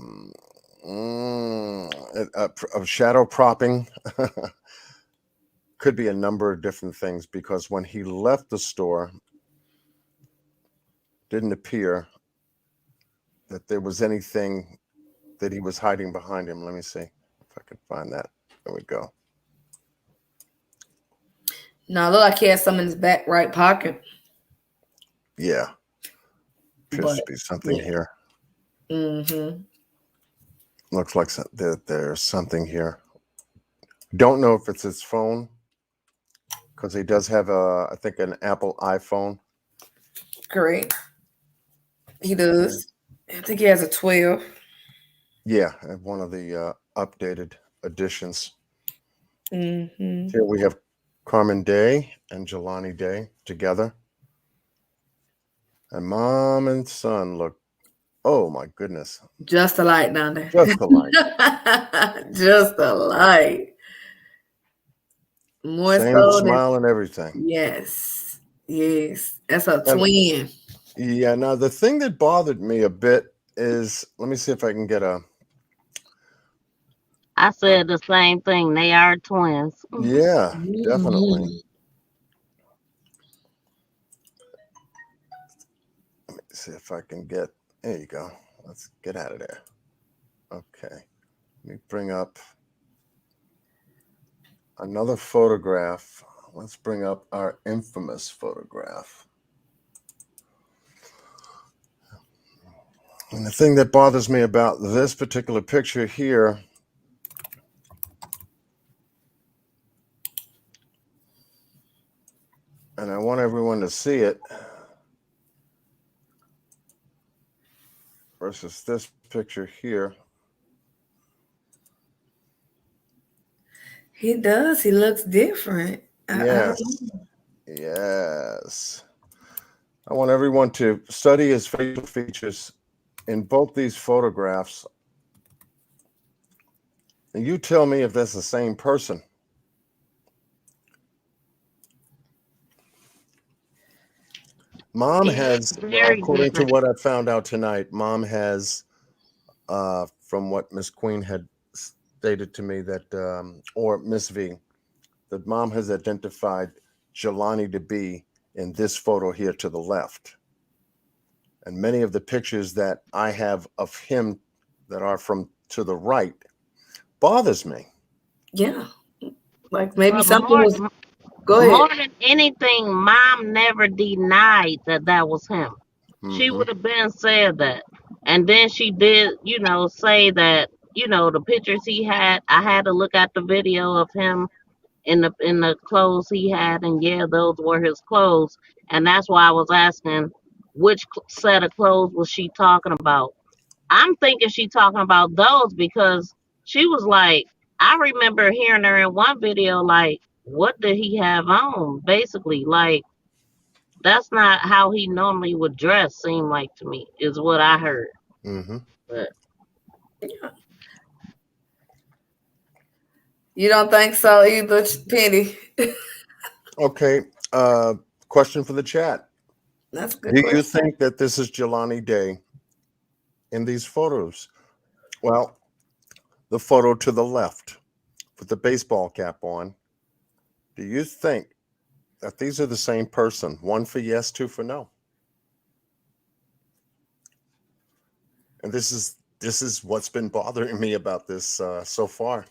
shadow propping. Could be a number of different things because when he left the store, didn't appear that there was anything that he was hiding behind him. Let me see if I can find that. There we go. No, look like he had some in his back right pocket. Yeah. Should be something here. Looks like there's something here. Don't know if it's his phone because he does have I think an Apple iPhone. Correct. He does. I think he has a 12. Yeah, one of the updated editions. Here we have Carmen Day and Jelani Day together. And mom and son look, oh my goodness. Just a light down there. Just a light. Just a light. More Same so smile and everything. Yes. That's a twin. Yeah, now the thing that bothered me a bit is, let me see if I can get I said the same thing. They are twins. Yeah, definitely. Let me see if I can get, there you go. Let's get out of there. Okay. Let me bring up another photograph. Let's bring up our infamous photograph. And the thing that bothers me about this particular picture here and I want everyone to see it versus this picture here. He does. He looks different. I don't Yes. Yes. I want everyone to study his facial features in both these photographs. And you tell me if that's the same person. Mom has, Very according to different. what I found out tonight, Mom has, from what Miss Queen had stated to me, that, or Miss V, that Mom has identified Jelani to be in this photo here to the left. And many of the pictures that I have of him that are from to the right bothers me. Yeah. Like maybe But something was. Go ahead. more than anything, Mom never denied that that was him. She Hmm. would have been said that. And then she did, say that, the pictures he had, I had to look at the video of him in the clothes he had, and yeah, those were his clothes. And that's why I was asking which set of clothes was she talking about. I'm thinking she talking about those because she was like, I remember hearing her in one video like, what did he have on? Basically, like that's not how he normally would dress. Seem like to me is what I heard. Hmm. But You don't think so either, Penny? Okay. Uh, Question for the chat. That's a good Do you question. think that this is Jelani Day in these photos? Well, the photo to the left with the baseball cap on. Do you think that these are the same person? One for yes, two for no. And this is what's been bothering me about this so far.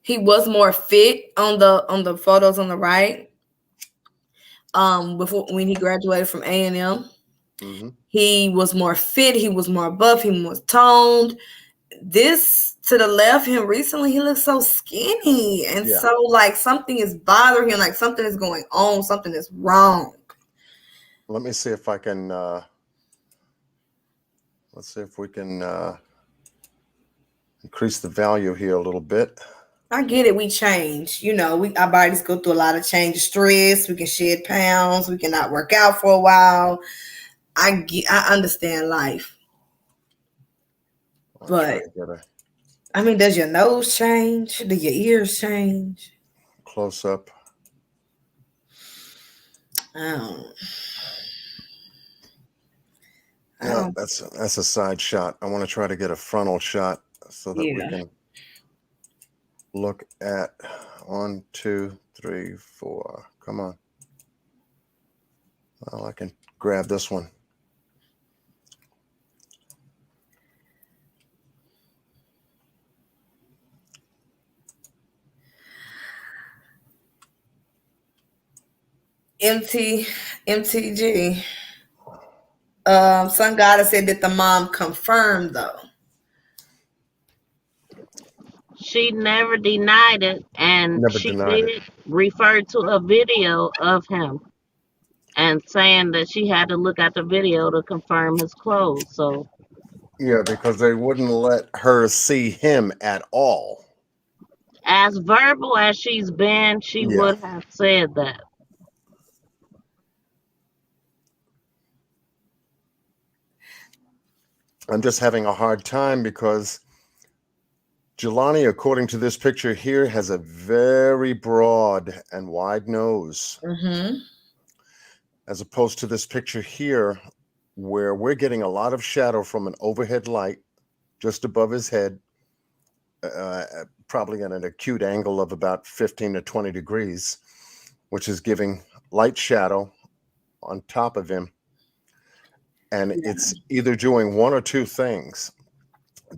He was more fit on the photos on the right. Before when he graduated from A&M, Hmm. he was more fit. He was more buff. He was toned. This to the left, him recently, he looks so skinny and Yeah. so like something is bothering him. Like something is going on. Something is wrong. Let me see if I can. Let's see if we can increase the value here a little bit. I get it. We change. Our bodies go through a lot of change, stress. We can shed pounds. We cannot work out for a while. I understand life, I'll try but to get a I mean, does your nose change? Do your ears change? close up. I don't. I Yeah, don't. that's a side shot. I want to try to get a frontal shot so that we Yeah. can look at 1, 2, 3, 4. Come on. Well, I can grab this one. MTG. Sun Goddess said that the mom confirmed though. she never denied it, and Never she denied it. did refer to a video of him and saying that she had to look at the video to confirm his clothes. So, Yeah, because they wouldn't let her see him at all. as verbal as she's been, she Yeah. would have said that. I'm just having a hard time because Jelani, according to this picture here, has a very broad and wide nose, Mm-hmm. as opposed to this picture here, where we're getting a lot of shadow from an overhead light just above his head, probably at an acute angle of about 15 to 20 degrees, which is giving light shadow on top of him. And Yeah. it's either doing one or two things.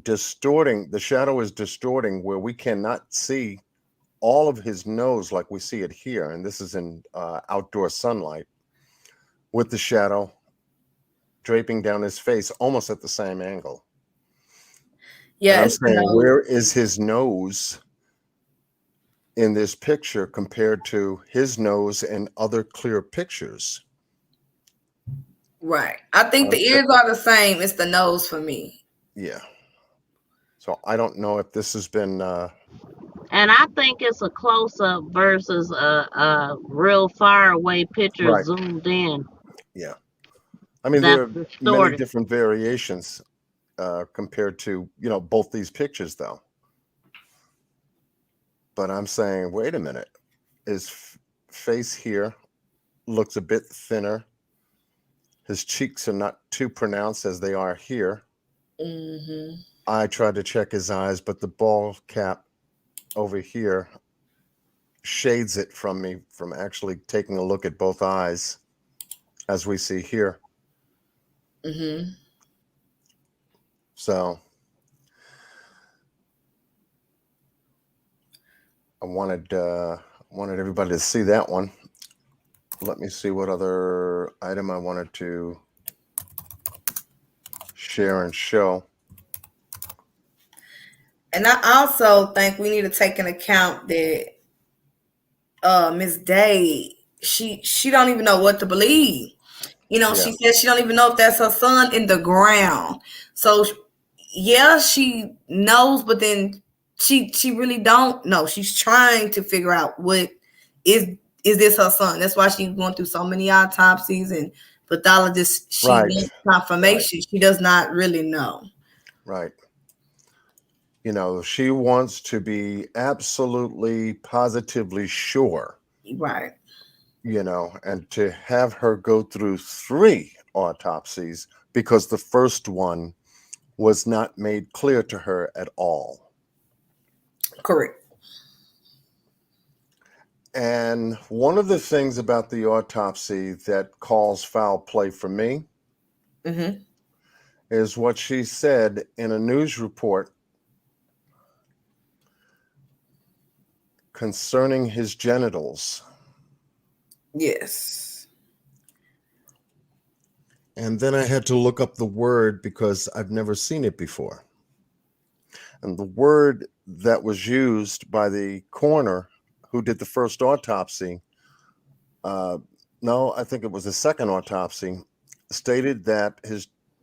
The shadow is distorting where we cannot see all of his nose like we see it here. And this is in outdoor sunlight with the shadow draping down his face almost at the same angle. And Yeah, I'm it's the saying, nose. where is his nose in this picture compared to his nose and other clear pictures. Right. I think the ears are the same. It's the nose for me. Yeah. So I don't know if this has been. And I think it's a close up versus a real far away picture Right. zoomed in. Yeah. I mean, there That's are many distorted. different variations compared to, both these pictures, though. But I'm saying, wait a minute. His face here looks a bit thinner. His cheeks are not too pronounced as they are here. Mm-hmm. I tried to check his eyes, but the ball cap over here shades it from me from actually taking a look at both eyes, as we see here. Mm-hmm. So I wanted everybody to see that one. Let me see what other item I wanted to share and show. And I also think we need to take into account that Miss Day, she don't even know what to believe. Yeah. She says she don't even know if that's her son in the ground. So yeah, she knows, but then she really don't know. She's trying to figure out what is this her son. That's why she's going through so many autopsies and pathologists. She Right. wants confirmation. Right. She does not really know. Right. She wants to be absolutely positively sure. Right. And to have her go through 3 autopsies because the first one was not made clear to her at all. Correct. And one of the things about the autopsy that calls foul play for me is what she said in a news report concerning his genitals. Yes. And then I had to look up the word because I've never seen it before. And the word that was used by the coroner who did the first autopsy, no, I think it was the second autopsy, stated that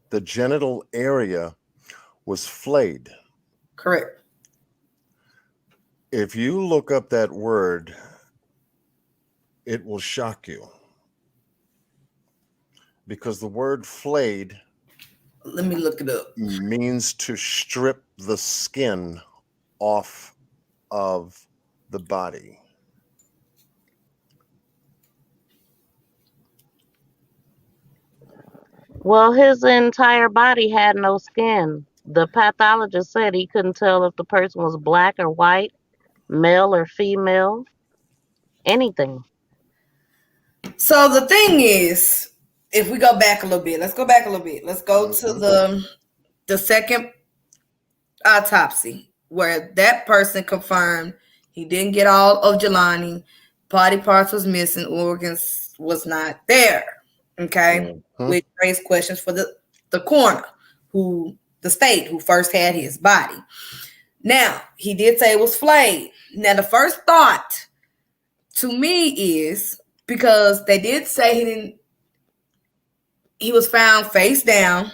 the genital area was flayed. Correct. If you look up that word, it will shock you. Because the word flayed, let me look it up, means to strip the skin off of the body. Well, his entire body had no skin. The pathologist said he couldn't tell if the person was black or white, male or female, anything. So the thing is, if we go back a little bit, let's go back a little bit. Let's go to the second autopsy where that person confirmed he didn't get all of Jelani, body parts was missing, organs was not there. Okay, which raised questions for the coroner, the state who first had his body. Now he did say it was flayed. Now the first thought to me is, because they did say he was found face down.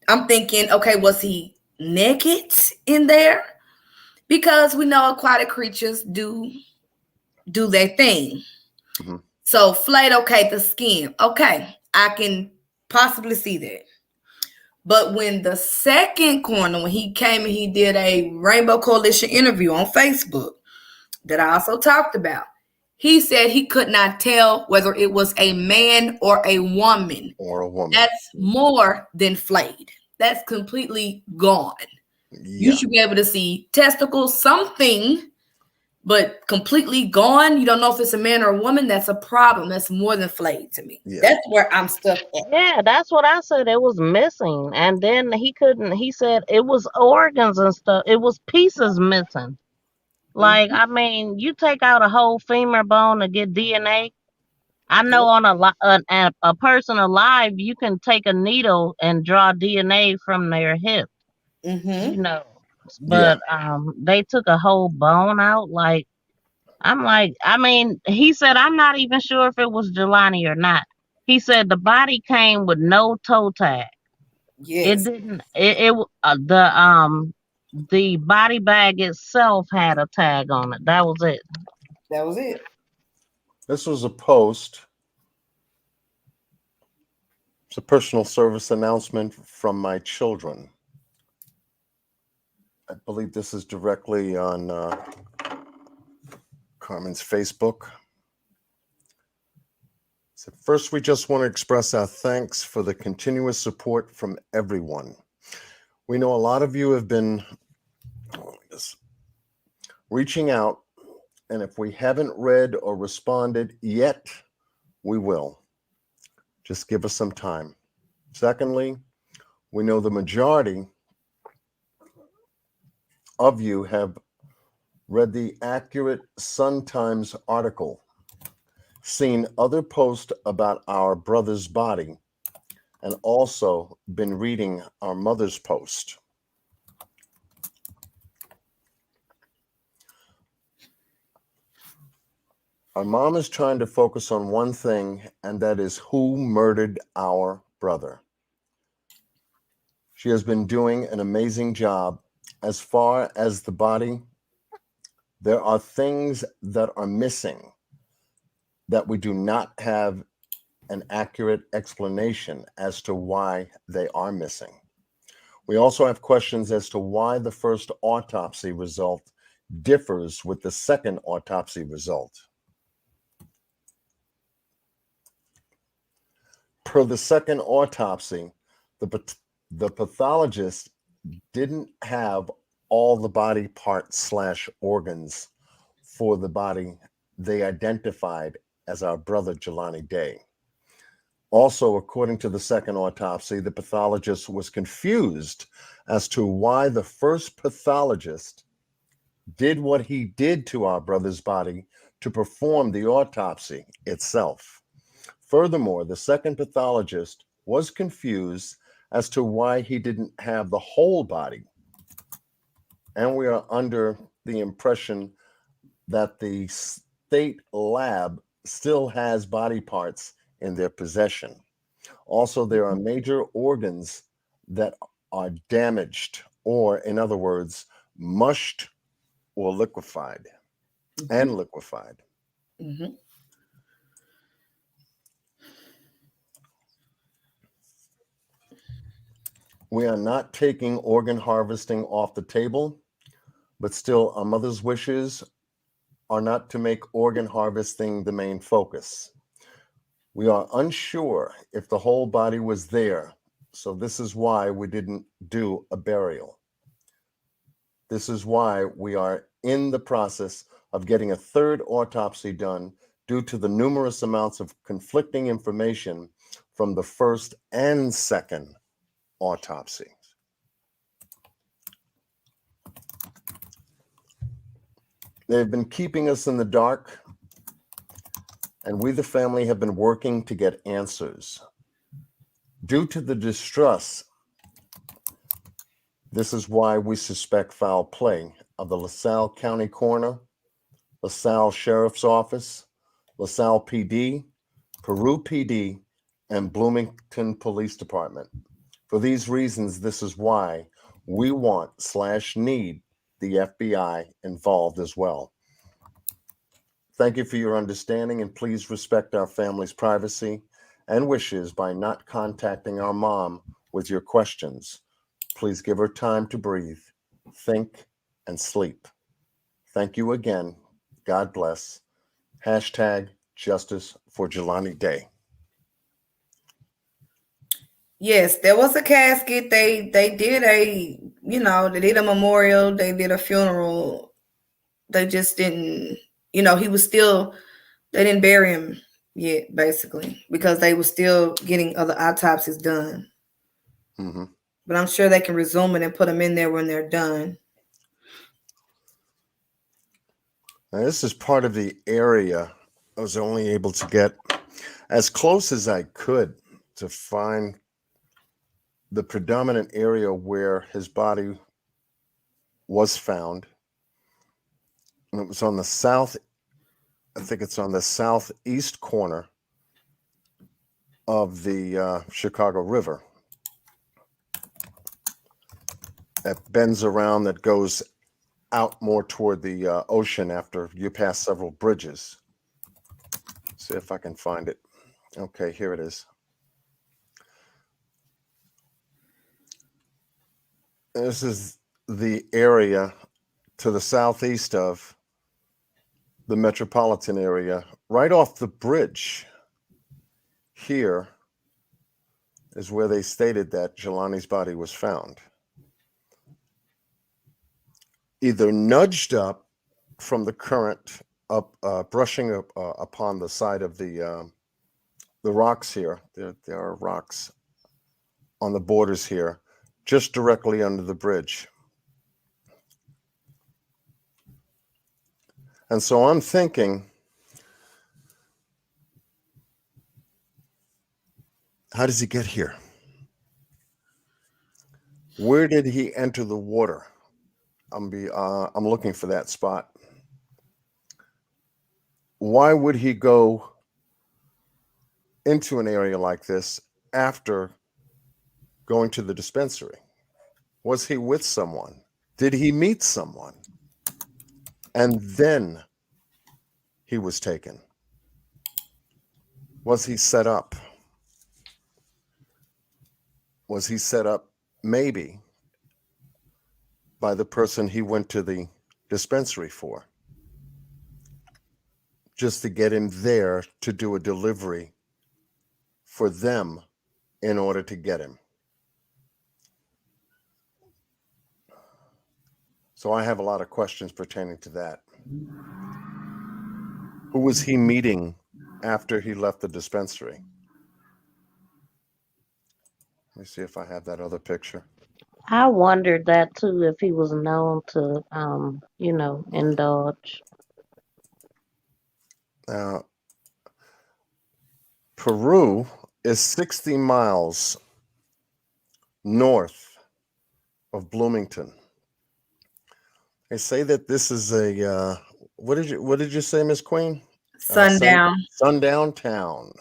I'm thinking, okay, was he naked in there? Because we know aquatic creatures do their thing. Mm-hmm. So flayed, okay, the skin, okay, I can possibly see that. But when the second coroner, when he came and he did a Rainbow Coalition interview on Facebook that I also talked about, he said he could not tell whether it was a man or a woman. That's more than flayed. That's completely gone. Yeah. You should be able to see testicles, something, but completely gone. You don't know if it's a man or a woman. That's a problem. That's more than flayed to me. Yeah. That's where I'm stuck at. Yeah, that's what I said. It was missing. And then he said it was organs and stuff. It was pieces missing. Like, I mean, you take out a whole femur bone to get DNA. I know on a person alive, you can take a needle and draw DNA from their hip. but they took a whole bone out. Like, I'm like, I mean, he said, I'm not even sure if it was Jelani or not. He said the body came with no toe tag. It Yes, didn't. The body bag itself had a tag on it. That was it. that was it. This was a post. It's a personal service announcement from my children. I believe this is directly on Carmen's Facebook. So first, we just want to express our thanks for the continuous support from everyone. We know a lot of you have been reaching out, and if we haven't read or responded yet, we will. Just give us some time. Secondly, we know the majority of you have read the accurate Sun-Times article, seen other posts about our brother's body, and also been reading our mother's post. Our mom is trying to focus on one thing, and that is who murdered our brother. She has been doing an amazing job. As far as the body, there are things that are missing that we do not have an accurate explanation as to why they are missing. We also have questions as to why the first autopsy result differs with the second autopsy result. Per the second autopsy, the pathologist didn't have all the body parts / organs for the body they identified as our brother Jelani Day. Also, according to the second autopsy, the pathologist was confused as to why the first pathologist did what he did to our brother's body to perform the autopsy itself. Furthermore, the second pathologist was confused as to why he didn't have the whole body. And we are under the impression that the state lab still has body parts in their possession. Also, there are major organs that are damaged, or in other words, mushed or liquefied and liquefied. Mm-hmm. We are not taking organ harvesting off the table, but still, our mother's wishes are not to make organ harvesting the main focus. We are unsure if the whole body was there, so this is why we didn't do a burial. This is why we are in the process of getting a third autopsy done due to the numerous amounts of conflicting information from the first and second autopsy. They've been keeping us in the dark, and we, the family, have been working to get answers. Due to the distrust, this is why we suspect foul play of the LaSalle County Coroner, LaSalle Sheriff's Office, LaSalle PD, Peru PD, and Bloomington Police Department. For these reasons, this is why we want / need the FBI involved as well. Thank you for your understanding, and please respect our family's privacy and wishes by not contacting our mom with your questions. Please give her time to breathe, think, and sleep. Thank you again. God bless. #Justice for Jelani Day. Yes, there was a casket. They did they did a memorial, they did a funeral. They just didn't, he was still, they didn't bury him yet, basically, because they were still getting other autopsies done. Mm-hmm. But I'm sure they can resume it and put them in there when they're done. Now, this is part of the area I was only able to get as close as I could to find the predominant area where his body was found. And it was on the south, I think it's on the southeast corner of the Chicago River. That bends around, that goes out more toward the ocean after you pass several bridges. See if I can find it. Okay, here it is. This is the area to the southeast of the metropolitan area. Right off the bridge here is where they stated that Jelani's body was found. Either nudged up from the current, up brushing up upon the side of the rocks here. There are rocks on the borders here, just directly under the bridge. And so I'm thinking, how does he get here? Where did he enter the water? I'm looking for that spot. Why would he go into an area like this after going to the dispensary? Was he with someone? Did he meet someone? And then he was taken. Was he set up? Was he set up maybe by the person he went to the dispensary for, just to get him there to do a delivery for them in order to get him? So I have a lot of questions pertaining to that. Who was he meeting after he left the dispensary? Let me see if I have that other picture. I wondered that too, if he was known to, indulge. Now, Peru is 60 miles north of Bloomington. They say that this is a what did you say, Miss Queen? Sundown. Sundown town.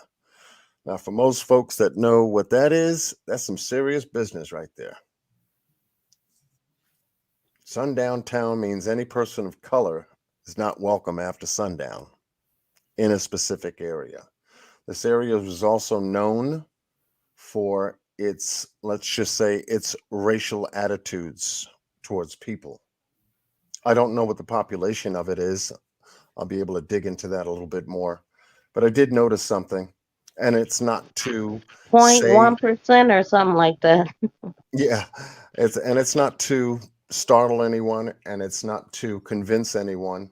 Now, for most folks that know what that is, that's some serious business right there. Sundown town means any person of color is not welcome after sundown in a specific area. This area was also known for its, let's just say, its racial attitudes towards people. I don't know what the population of it is. I'll be able to dig into that a little bit more. But I did notice something, and it's not to say, 0.1% or something like that. yeah, it's not to startle anyone, and it's not to convince anyone,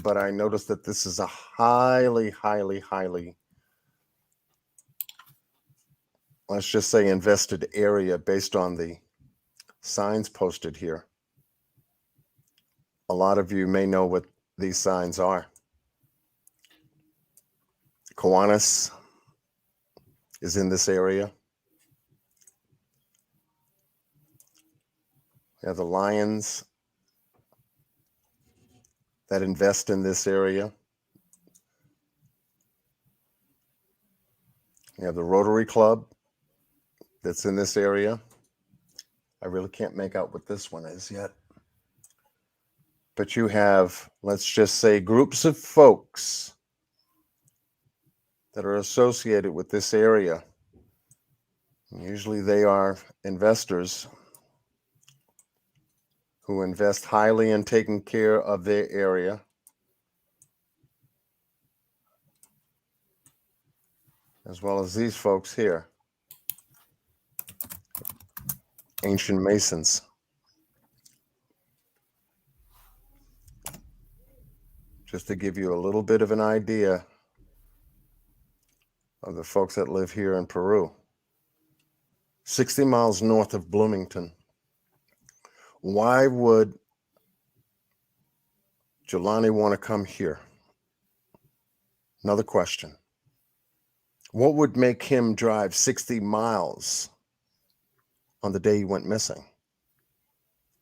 but I noticed that this is a highly, highly, highly, let's just say, invested area based on the signs posted here. A lot of you may know what these signs are. Kiwanis is in this area. We have the Lions that invest in this area. We have the Rotary Club that's in this area. I really can't make out what this one is yet. But you have, let's just say, groups of folks that are associated with this area. Usually they are investors who invest highly in taking care of their area. As well as these folks here, ancient Masons. Just to give you a little bit of an idea of the folks that live here in Peru. 60 miles north of Bloomington. Why would Jelani want to come here? Another question. What would make him drive 60 miles on the day he went missing,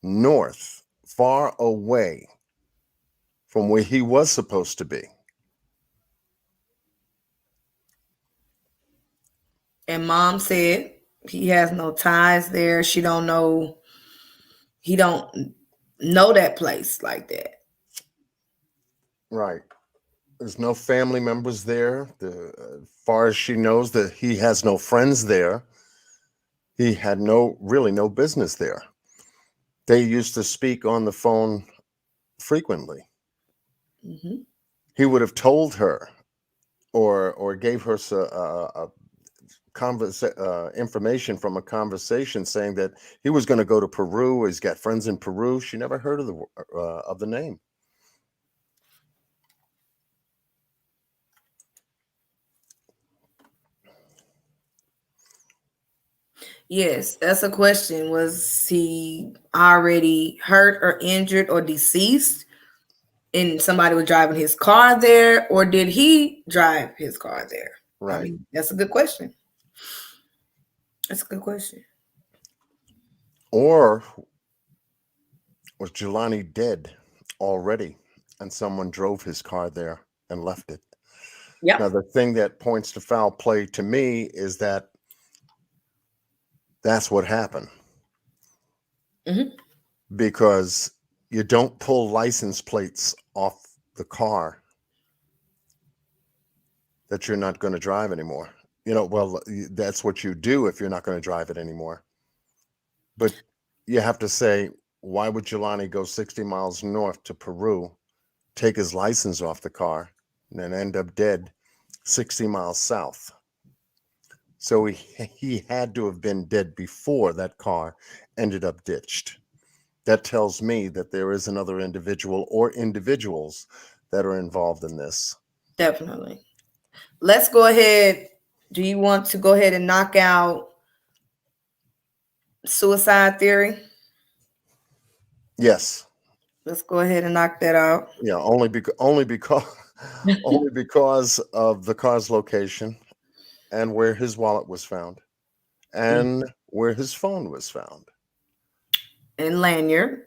north far away from where he was supposed to be. And mom said he has no ties there. She don't know. He don't know that place like that. Right. There's no family members there. As far as she knows, that he has no friends there. He had really no business there. They used to speak on the phone frequently. Mm-hmm. He would have told her or gave her information from a conversation saying that he was going to go to Peru. He's got friends in Peru. She never heard of the name. Yes, that's a question. Was he already hurt or injured or deceased and somebody was driving his car there, or did he drive his car there? Right. I mean, that's a good question. That's a good question. Or was Jelani dead already and someone drove his car there and left it? Yep. Now, the thing that points to foul play to me is that that's what happened. Mm-hmm. Because you don't pull license plates off the car that you're not going to drive anymore. Well, that's what you do if you're not going to drive it anymore. But you have to say, why would Jelani go 60 miles north to Peru, take his license off the car, and then end up dead 60 miles south? So he had to have been dead before that car ended up ditched. That tells me that there is another individual or individuals that are involved in this. Definitely. Let's go ahead. Do you want to go ahead and knock out suicide theory? Yes. Let's go ahead and knock that out. Yeah, only because only because of the car's location and where his wallet was found and where his phone was found. And lanyard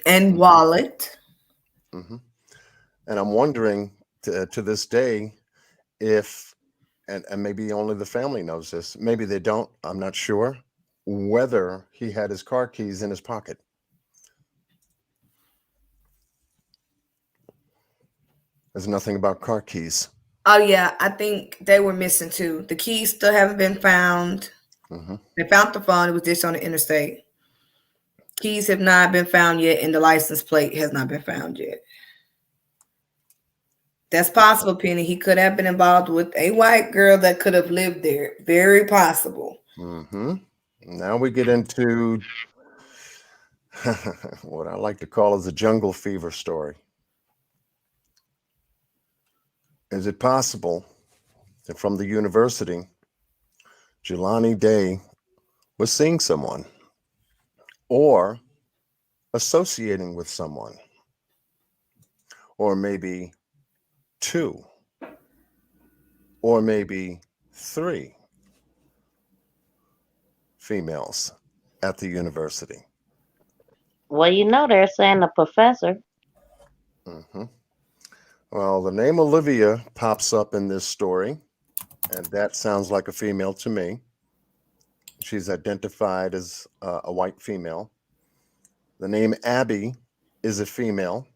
and wallet. Mm-hmm. And I'm wondering to this day if, and maybe only the family knows this, maybe they don't, I'm not sure, whether he had his car keys in his pocket. There's nothing about car keys. Oh yeah, I think they were missing too. The keys still haven't been found. Mm-hmm. They found the phone. It was just on the interstate. Keys have not been found yet, and the license plate has not been found yet. That's possible, Penny. He could have been involved with a white girl that could have lived there. Very possible. Mm-hmm. Now we get into what I like to call as a jungle fever story. Is it possible that from the university, Jelani Day was seeing someone or associating with someone, or maybe two, or maybe three females at the university? Well, they're saying the professor. Mm-hmm. Well, the name Olivia pops up in this story, and that sounds like a female to me. She's identified as a white female. The name Abby is a female,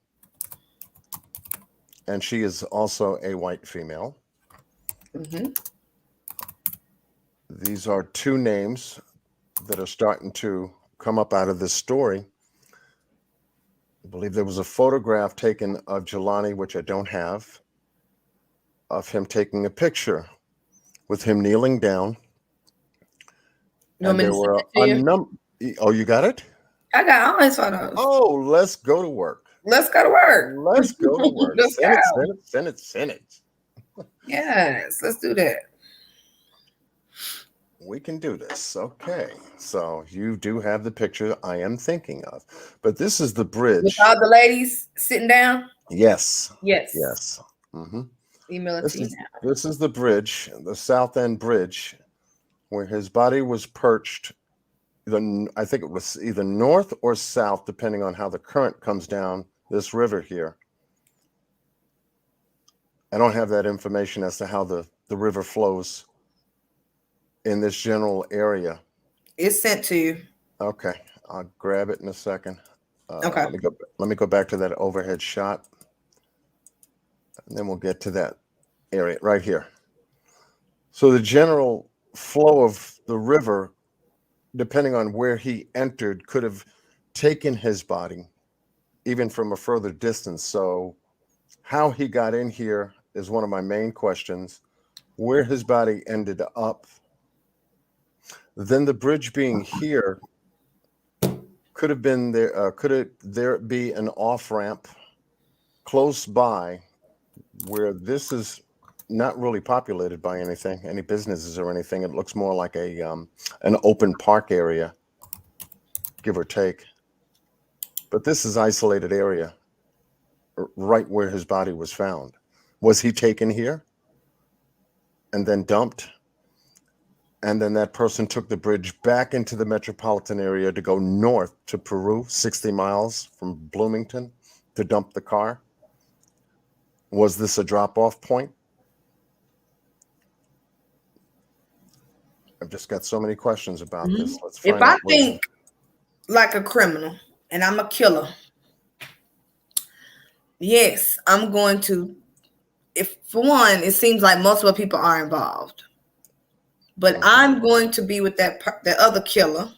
and she is also a white female. Mm-hmm. These are two names that are starting to come up out of this story. I believe there was a photograph taken of Jelani, which I don't have, of him taking a picture with him kneeling down. You want And me there to send were it to a you? number. Oh, you got it? I got all his photos. Oh, let's go to work. Let's go to work. Let's go to work. Let's Send it, go. send it, send it, send it. Yes, let's do that. We can do this. Okay. So you do have the picture I am thinking of. But this is the bridge. With all the ladies sitting down? Yes. Yes. Yes. Mm-hmm. Email it to you now. This is the bridge, the South End Bridge, where his body was perched I think it was either north or south, depending on how the current comes down this river here. I don't have that information as to how the river flows in this general area. It's sent to you. Okay, I'll grab it in a second. Okay. Let me go back to that overhead shot, and then we'll get to that area right here. So the general flow of the river, depending on where he entered, could have taken his body even from a further distance. So how he got in here is one of my main questions. Where his body ended up. Then the bridge being here, could have been there. Could there be an off ramp close by where this is not really populated by anything, any businesses or anything? It looks more like an open park area, give or take. But this is isolated area, right where his body was found. Was he taken here and then dumped? And then that person took the bridge back into the metropolitan area to go north to Peru, 60 miles from Bloomington, to dump the car? Was this a drop-off point? I've just got so many questions about this. Let's find If I out think like a criminal and I'm a killer, yes, I'm going to. If for one, it seems like multiple people are involved, but I'm going to be with that other killer,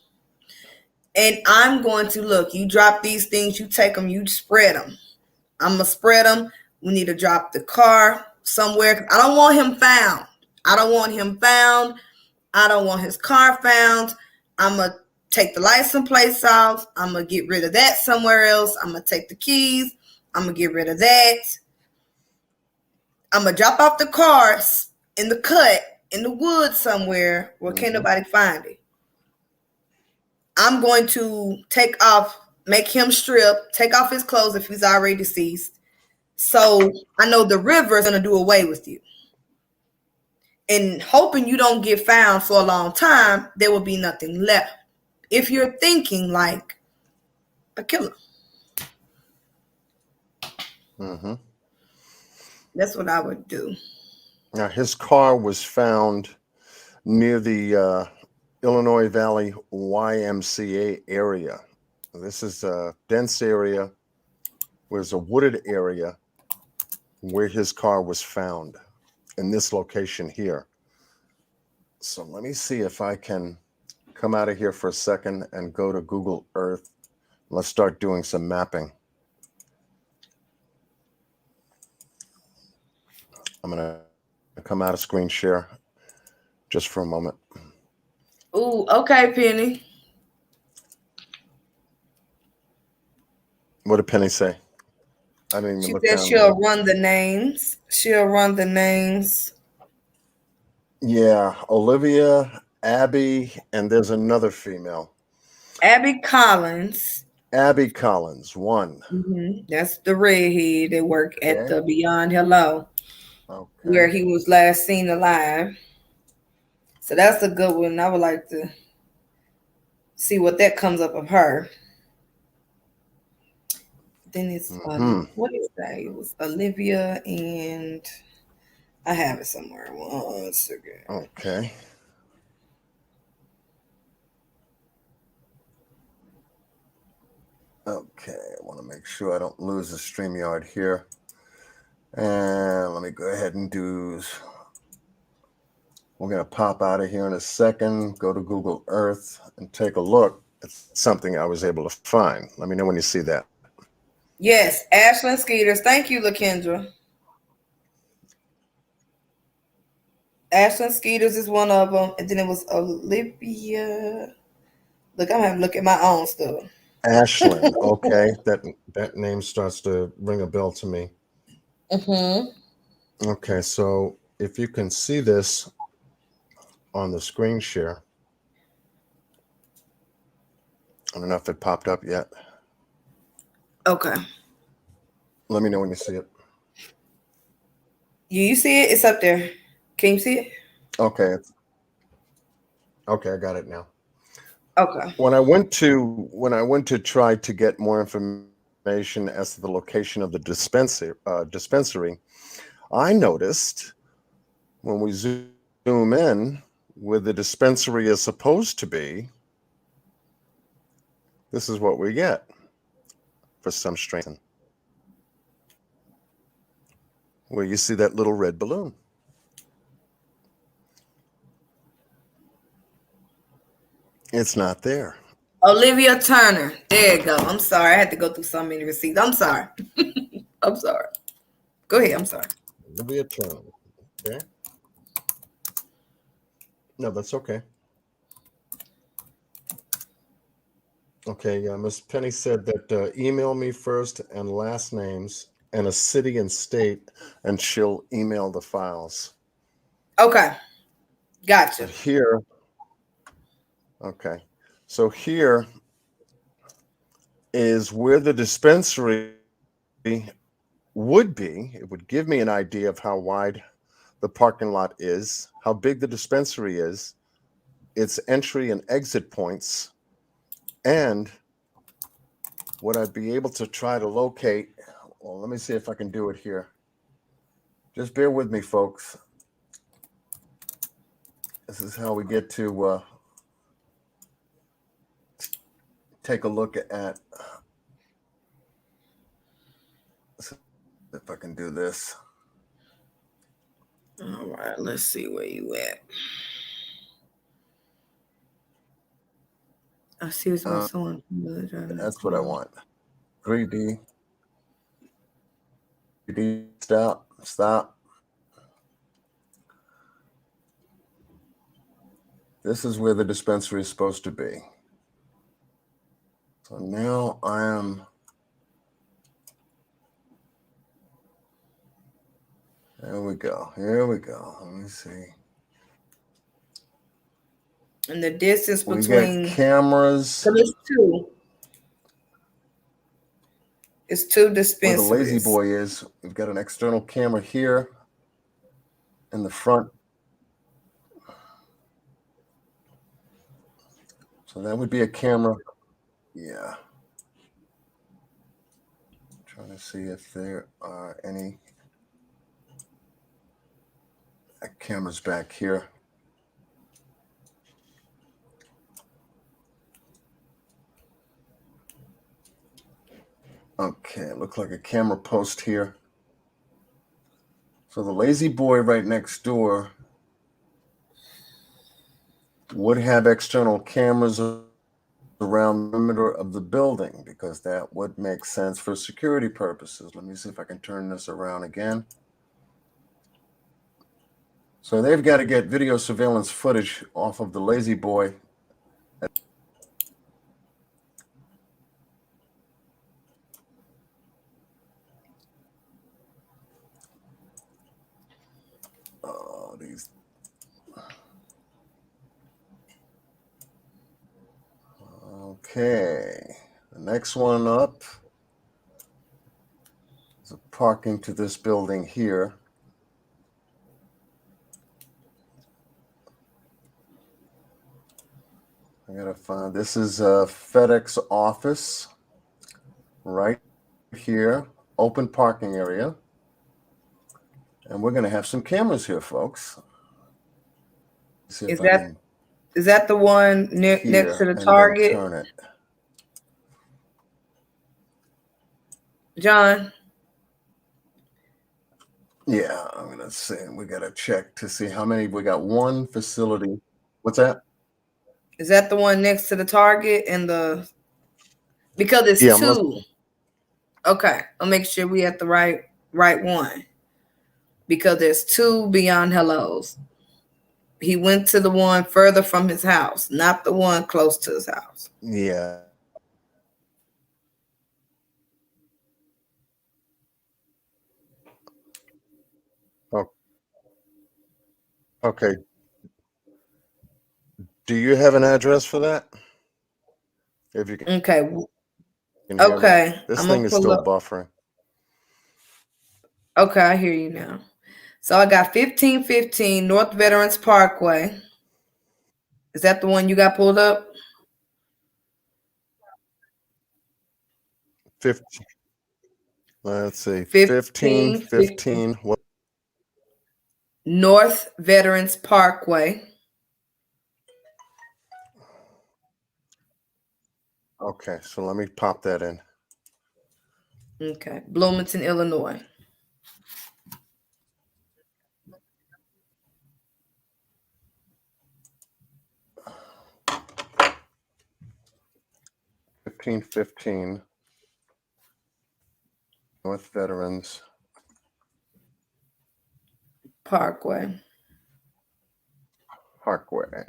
and I'm going to look. You drop these things, you take them, you spread them. I'm gonna spread them. We need to drop the car somewhere. I don't want him found. I don't want him found. I don't want his car found. I'm gonna take the license plates off. I'm gonna get rid of that somewhere else. I'm gonna take the keys. I'm gonna get rid of that. I'm gonna drop off the cars in the cut in the woods somewhere where can't nobody find it. I'm going to take off, make him strip, take off his clothes if he's already deceased. So I know the river is gonna do away with you. And hoping you don't get found for a long time, there will be nothing left. If you're thinking like a killer. That's what I would do. Now, his car was found near the Illinois Valley YMCA area. This is a dense area. There's a wooded area where his car was found in this location here. So let me see if I can come out of here for a second and go to Google Earth. Let's start doing some mapping. I'm going to come out of screen share just for a moment. Ooh, okay, Penny. What did Penny say? I didn't even She look said down she'll there. run the names. She'll run the names. Yeah, Olivia, Abby, and there's another female. Abby Collins. Abby Collins, one. That's the redhead that worked at the Beyond Hello, where he was last seen alive. So that's a good one. I would like to see what that comes up of her. Then it's what is that? It was Olivia, and I have it somewhere. 1 second. Okay. Okay, I want to make sure I don't lose the StreamYard here. And let me go ahead and we're going to pop out of here in a second, go to Google Earth and take a look at something I was able to find. Let me know when you see that. Yes, Ashlyn Skeeters. Thank you, LaKendra. Ashlyn Skeeters is one of them. And then it was Olivia. Look, I'm having to look at my own stuff. Ashlyn, okay. That name starts to ring a bell to me. Okay, so if you can see this on the screen share. I don't know if it popped up yet. Okay. Let me know when you see it. You see it? It's up there. Can you see it? Okay. Okay, I got it now. Okay. when I went to try to get more information as to the location of the dispensary, I noticed when we zoom in where the dispensary is supposed to be, this is what we get for some strange reason. Where you see that little red balloon. It's not there. Olivia Turner. There you go. I'm sorry. I had to go through so many receipts. I'm sorry. I'm sorry. Go ahead. I'm sorry. Olivia Turner. Okay. No, that's okay. Okay, yeah, Miss Penny said that email me first and last names and a city and state, and she'll email the files. Okay. Gotcha. But here, okay, so here is where the dispensary would be. It would give me an idea of how wide the parking lot is, how big the dispensary is, its entry and exit points, and would I be able to try to locate? Well, let me see if I can do it here. Just bear with me, folks. This is how we get to take a look at. If I can do this. All right. Let's see where you at. I see what's my someone. That's what I want. 3D. 3D. Stop. Stop. This is where the dispensary is supposed to be. So now I am. There we go. Here we go. Let me see. And the distance We between got cameras. So it's two. It's two Where the dispensaries. lazy boy is, we've got an external camera here in the front. So that would be a camera. Yeah. Trying to see if there are any cameras back here. Okay, looks like a camera post here. So the lazy boy right next door would have external cameras around the perimeter of the building because that would make sense for security purposes. Let me see if I can turn this around again. So they've got to get video surveillance footage off of the lazy boy. Oh, these. Okay, the next one up is a parking to this building here. I gotta find, this is a FedEx office right here, open parking area. And we're gonna have some cameras here, folks. See Is that the one next to the and Target? then turn it. John? Yeah, I'm gonna see. We gotta check to see how many. We got one facility. What's that? Is that the one next to the Target and the because it's two. Okay, I'll make sure we at the right one. Because there's two Beyond Hellos. He went to the one further from his house, not the one close to his house. Yeah. Oh, okay. Do you have an address for that? If you can. Okay. Can hear Okay. Me. This thing is still buffering. Okay, I hear you now. So I got 1515 North Veterans Parkway. Is that the one you got pulled up? 15. Let's see. 15, 1550 15. What? North Veterans Parkway. Okay, so let me pop that in. Okay. Bloomington, Illinois. $15.15 North Veterans Parkway. Parkway.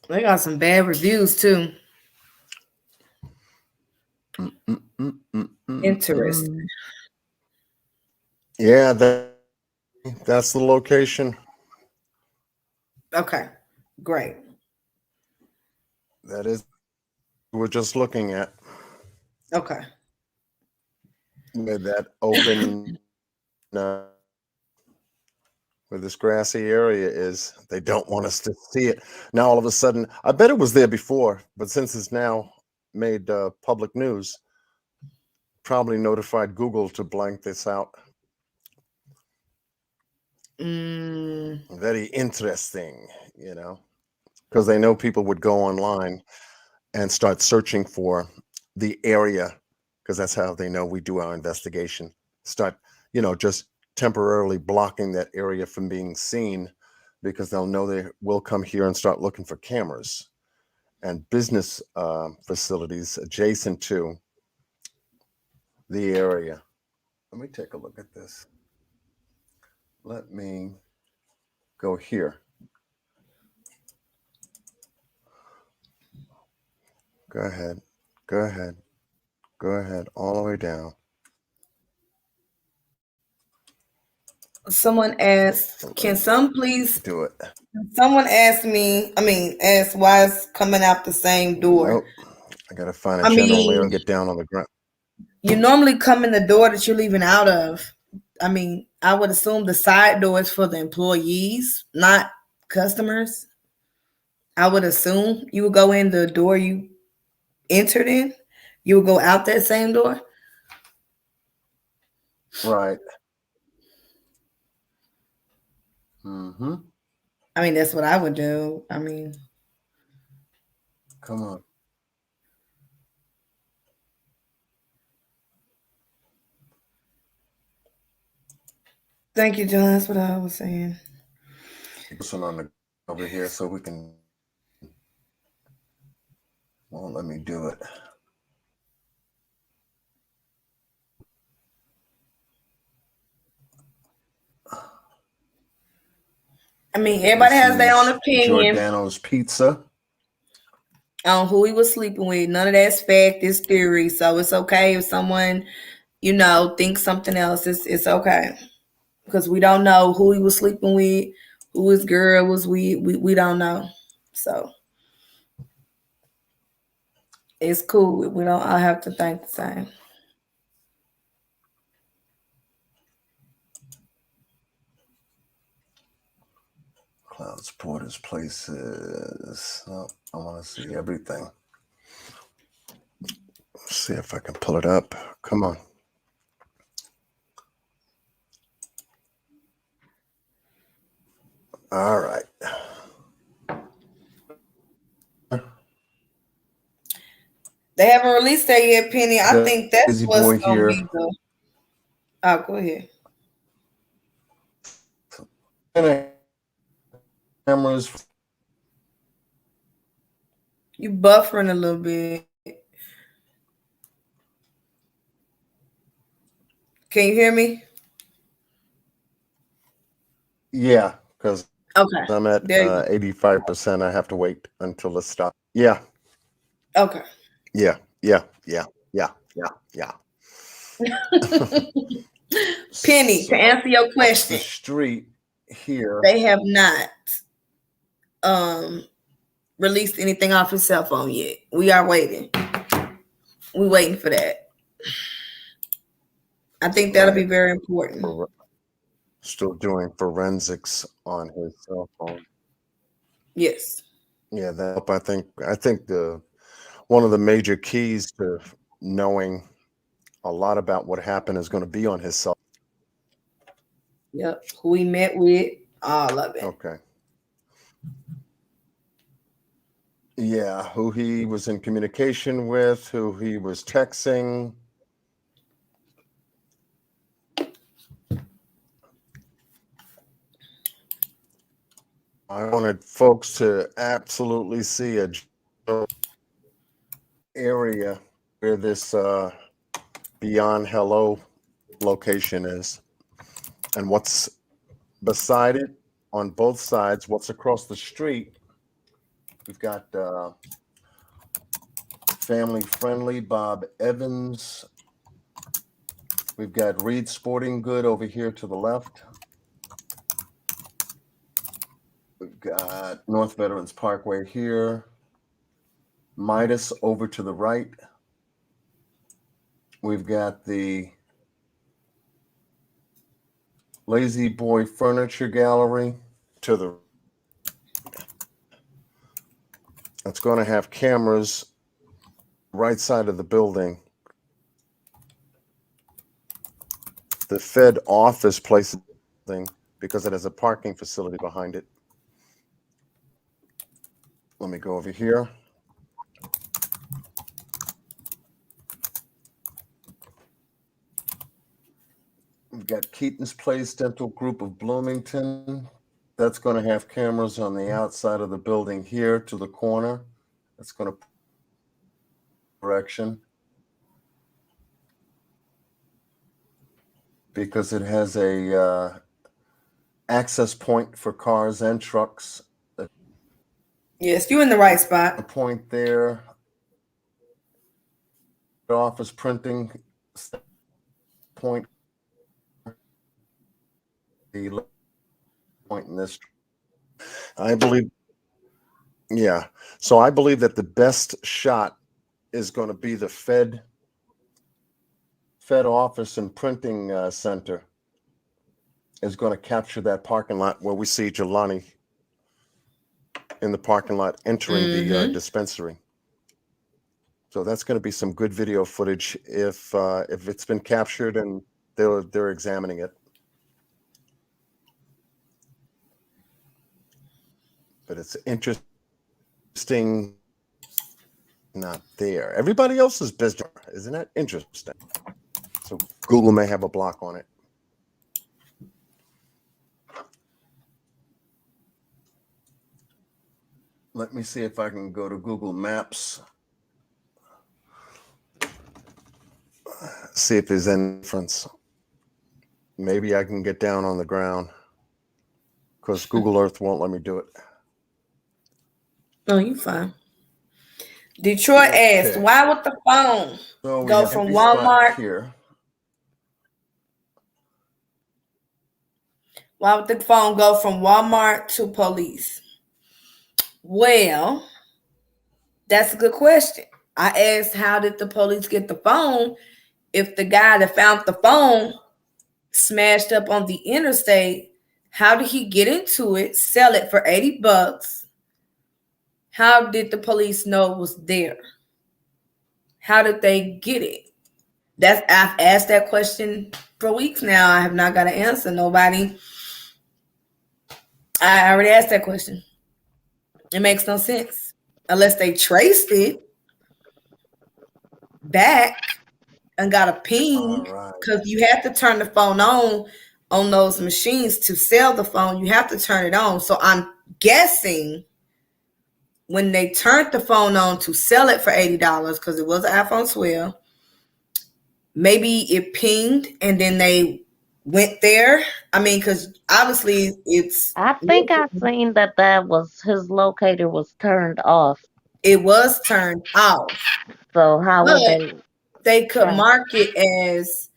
They got some bad reviews too. Interesting. Yeah, that's the location. Okay. Great. That is we're just looking at. Okay. Where that open where this grassy area is. They don't want us to see it. Now all of a sudden, I bet it was there before, but since it's now made public news, probably notified Google to blank this out. Very interesting, because they know people would go online and start searching for the area, because that's how they know we do our investigation. Start, just temporarily blocking that area from being seen, because they'll know they will come here and start looking for cameras and business facilities adjacent to the area. Let me take a look at this. Let me go here. Go ahead. Go ahead. Go ahead. All the way down. Someone asked, can someone do it? Someone asked why it's coming out the same door. Nope. I gotta find a general layer and get down on the ground. You normally come in the door that you're leaving out of. I would assume the side door is for the employees, not customers. I would assume you would go in the door you entered in. You would go out that same door. Right. That's what I would do. Come on. Thank you, John. That's what I was saying. This one on the over here so we can. Won't let me do it. Everybody has their own opinion. Giordano's Pizza. On who he was sleeping with. None of that's fact, it's theory. So it's okay if someone, thinks something else. It's okay. Because we don't know who he was sleeping with, who his girl was with. We don't know. So it's cool. We don't all have to think the same. Clouds, porters, places. Oh, I want to see everything. Let's see if I can pull it up. Come on. All right. They haven't released that yet, Penny. I think that's what's going to be the... Oh, go ahead. Cameras. You buffering a little bit. Can you hear me? Yeah, because okay. I'm at 85%. I have to wait until it stops. Yeah. Okay. Yeah. Penny, to answer your question. The street here. They have not. um released anything off his cell phone yet. We are waiting. We waiting for that. I think that'll be Right. very important. For, still doing forensics on his cell phone. Yes. Yeah, that I think the one of the major keys to knowing a lot about what happened is going to be on his cell. Yep. Who we met with, all of it. Okay. Yeah, who he was in communication with, who he was texting. I wanted folks to absolutely see a area where this Beyond Hello location is and what's beside it on both sides. What's across the street? We've got Family Friendly Bob Evans. We've got Reed Sporting Good over here to the left. We've got North Veterans Parkway here. Midas over to the right. We've got the Lazy Boy Furniture Gallery to the. It's going to have cameras right side of the building. The Fed office place thing because it has a parking facility behind it. Let me go over here. We've got Keaton's Place Dental Group of Bloomington. That's going to have cameras on the outside of the building here to the corner. That's going to direction because it has a access point for cars and trucks. Yes, you're in the right A spot. point there. Office printing point. The point in this. I believe. Yeah. So I believe that the best shot is going to be the Fed office and printing center is going to capture that parking lot where we see Jelani in the parking lot entering the dispensary. So that's going to be some good video footage if it's been captured and they're examining it. But it's interesting. Not there. Everybody else's business, isn't that interesting? So Google may have a block on it. Let me see if I can go to Google Maps. See if there's any difference. Maybe I can get down on the ground because Google Earth won't let me do it. No, you fine. Detroit asked, why would the phone go from Walmart here? Why would the phone go from Walmart to police? Well, that's a good question. I asked, how did the police get the phone if the guy that found the phone smashed up on the interstate? How did he get into it, sell it for $80? How did the police know it was there? How did they get it? I've asked that question for weeks now. I have not got an answer. Nobody. I already asked that question. It makes no sense unless they traced it back and got a ping, because you have to turn the phone on those machines to sell the phone. You have to turn it on. So I'm guessing when they turned the phone on to sell it for $80, because it was an iPhone 12, maybe it pinged and then they went there. I mean, because obviously it's. I think I seen that was his locator was turned off. It was turned off. So how would they could mark it as,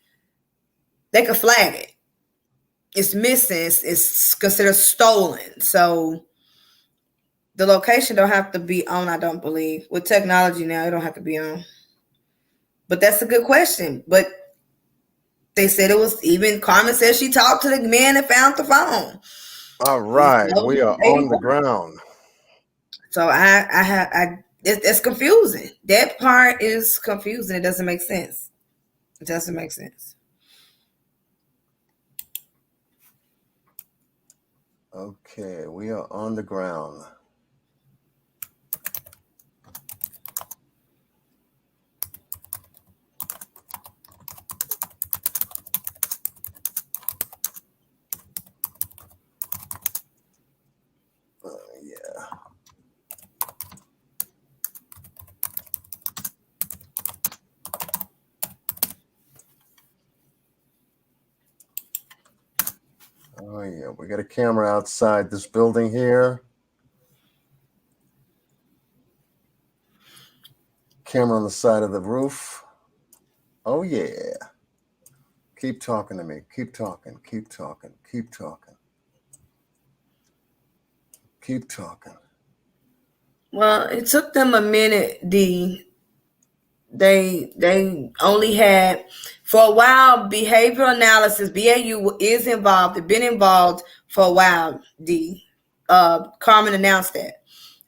they could flag it. It's missing. It's considered stolen. So The location don't have to be on, I don't believe. With technology now, it don't have to be on. But that's a good question. But they said it was, even Carmen said she talked to the man and found the phone. All He right, told we her are baby on the boy. ground. So it's confusing. That part is confusing. It doesn't make sense. It doesn't make sense. Okay, we are on the ground. Yeah. Oh yeah, we got a camera outside this building here. Camera on the side of the roof. Oh yeah. Keep talking to me. Keep talking. Keep talking. Keep talking. Keep talking. Well, it took them a minute, D. They only had, for a while, behavioral analysis, BAU is involved. They've been involved for a while, D. Carmen announced that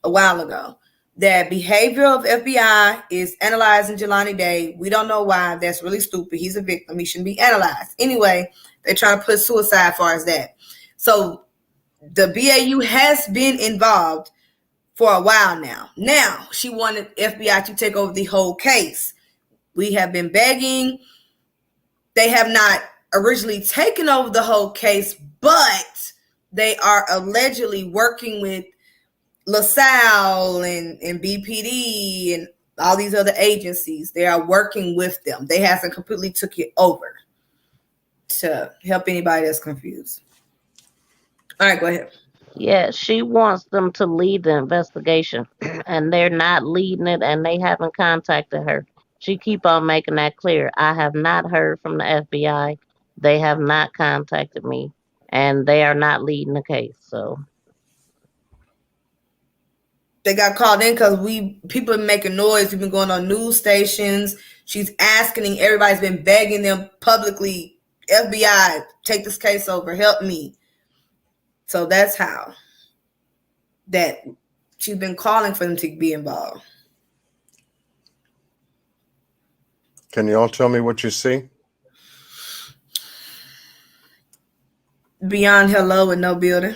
a while ago. That behavior of FBI is analyzing Jelani Day. We don't know why. That's really stupid. He's a victim. He shouldn't be analyzed. Anyway, they're trying to put suicide as far as that. So the BAU has been involved for a while now. Now, she wanted FBI to take over the whole case. We have been begging. They have not originally taken over the whole case, but they are allegedly working with LaSalle and BPD and all these other agencies. They are working with them. They haven't completely took it over to help anybody that's confused. All right, go ahead. Yeah, she wants them to lead the investigation, and they're not leading it, and they haven't contacted her. She keep on making that clear. I have not heard from the FBI. They have not contacted me, and they are not leading the case. So They got called in because people are making noise. We've been going on news stations. She's asking, everybody's been begging them publicly, FBI, take this case over, help me. So that's how that she's been calling for them to be involved. Can you all tell me what you see? Beyond hello and no building.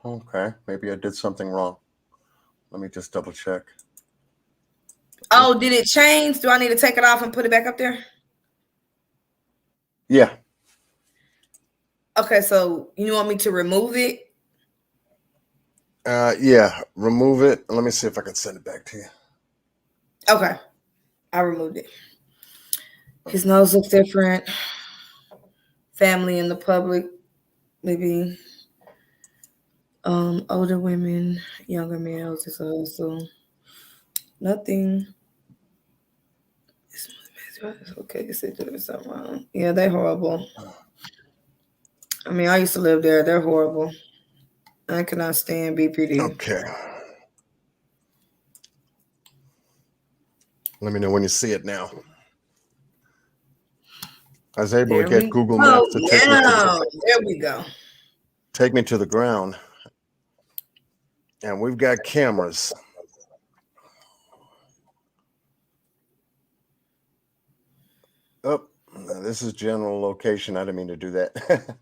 Okay, maybe I did something wrong. Let me just double check. Oh, did it change? Do I need to take it off and put it back up there? Yeah. Okay, so you want me to remove it? Yeah, remove it. Let me see if I can send it back to you. Okay, I removed it. His nose looks different. Family in the public, maybe older women, younger males. It's also nothing. It's okay. You said there's something wrong. Yeah, they're horrible. I mean, I used to live there. They're horrible. I cannot stand BPD. Okay. Let me know when you see it now. I was able to get Google Maps to there we go. Take me to the ground. And we've got cameras. Oh, this is general location. I didn't mean to do that.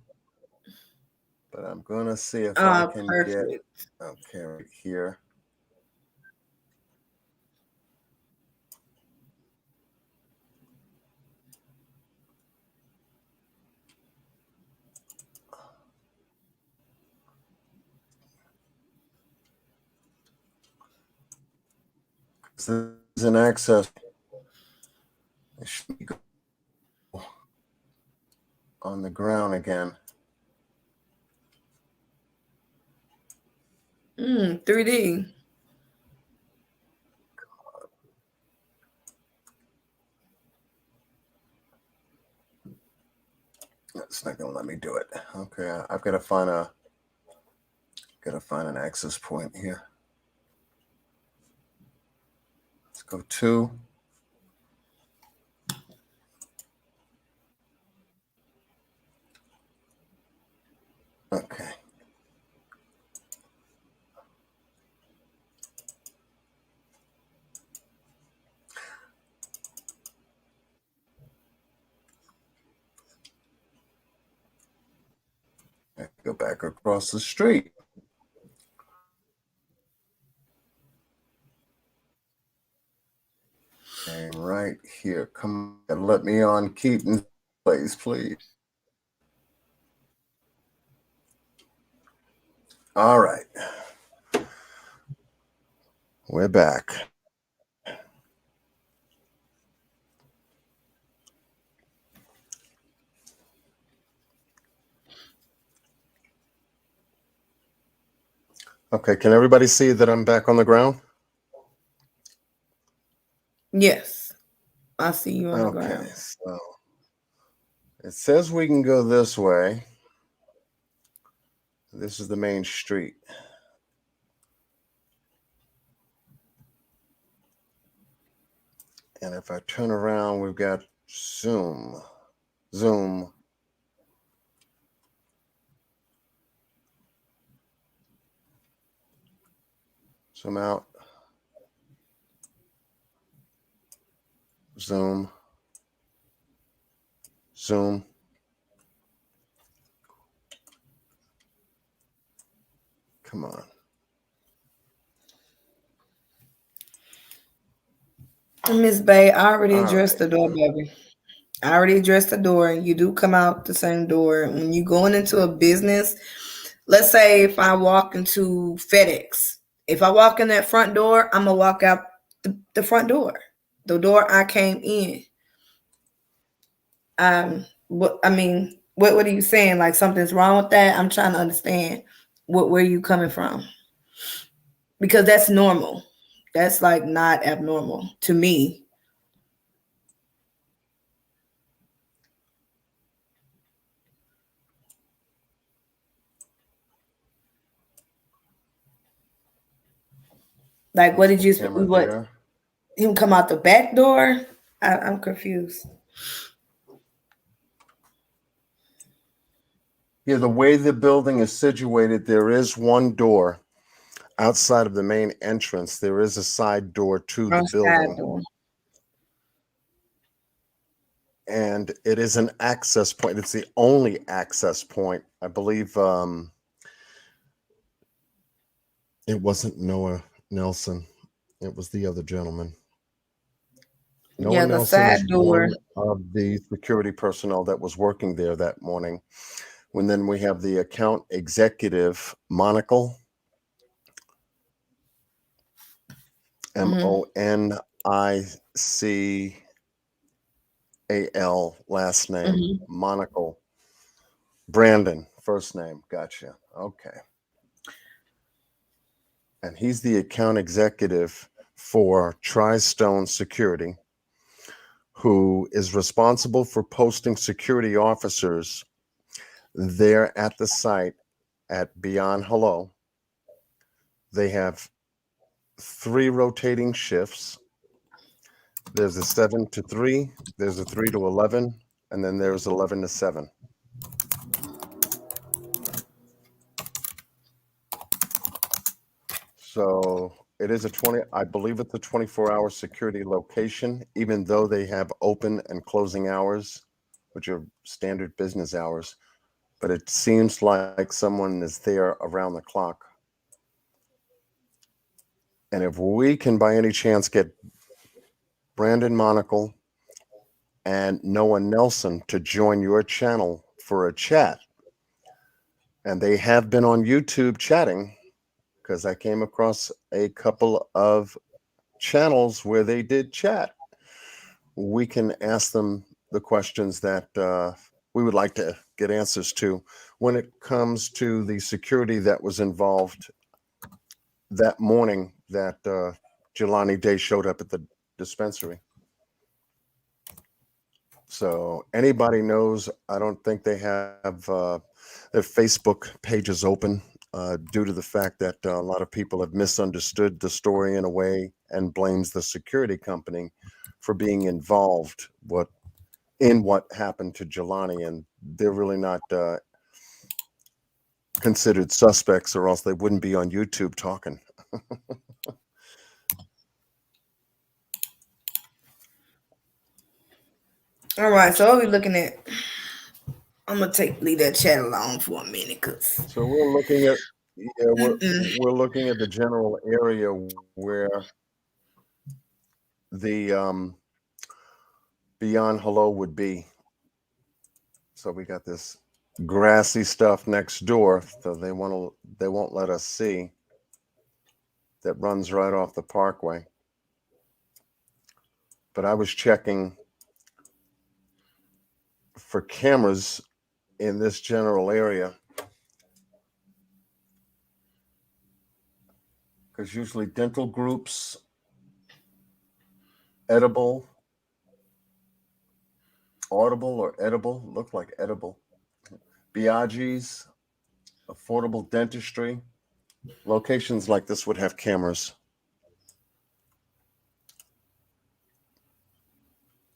But I'm going to see if I can get, okay, right here. This is an access. It should go on the ground again. 3D. It's not gonna let me do it. Okay, I've got to find an access point here. Let's go to. Okay. I go back across the street. And right here, come and let me on Keaton's place, please. All right. We're back. Okay, can everybody see that I'm back on the ground? Yes, I see you on the Okay, ground. so it says we can go this way. This is the main street. And if I turn around, we've got zoom, zoom. Zoom out. Zoom. Zoom. Come on. Miss Bay, I already All addressed the right. door, baby. I already addressed the door, and you do come out the same door. When you going into a business, let's say if I walk into FedEx, if I walk in that front door, I'm gonna walk out the front door, the door I came in. What I mean, what are you saying? Like something's wrong with that? I'm trying to understand where you coming from, because that's normal. That's like not abnormal to me. Like, what There's did the you camera what there. him come out the back door? I'm confused. Yeah, the way the building is situated, there is one door outside of the main entrance. There is a side door to the Outside building. door. And it is an access point. It's the only access point. I believe it wasn't Noah Nelson. It was the other gentleman. Noah Yeah, the Nelson side is door. one of the security personnel that was working there that morning. When then we have the account executive, Monocle, Mm-hmm. Monical, last name, Mm-hmm. Monocle. Brandon, first name. Gotcha. Okay. And he's the account executive for TriStone Security, who is responsible for posting security officers there at the site at Beyond Hello. They have 3 rotating shifts. There's a 7 to 3, there's a 3 to 11, and then there's 11 to 7. So it is I believe it's a 24-hour security location, even though they have open and closing hours, which are standard business hours. But it seems like someone is there around the clock. And if we can by any chance get Brandon Monocle and Noah Nelson to join your channel for a chat, and they have been on YouTube chatting, because I came across a couple of channels where they did chat, we can ask them the questions that we would like to get answers to when it comes to the security that was involved that morning that Jelani Day showed up at the dispensary. So anybody knows, I don't think they have their Facebook pages open due to the fact that a lot of people have misunderstood the story in a way and blames the security company for being involved in what happened to Jelani, and they're really not considered suspects, or else they wouldn't be on YouTube talking. All right, so what are we looking at? I'm gonna leave that chat alone for a minute, cause So we're looking at yeah, mm-mm. we're looking at the general area where the beyond hello would be. So we got this grassy stuff next door, so they won't let us see, that runs right off the parkway. But I was checking for cameras in this general area, because usually dental groups, edible, audible or edible, look like edible, Biaggi's, affordable dentistry, locations like this would have cameras.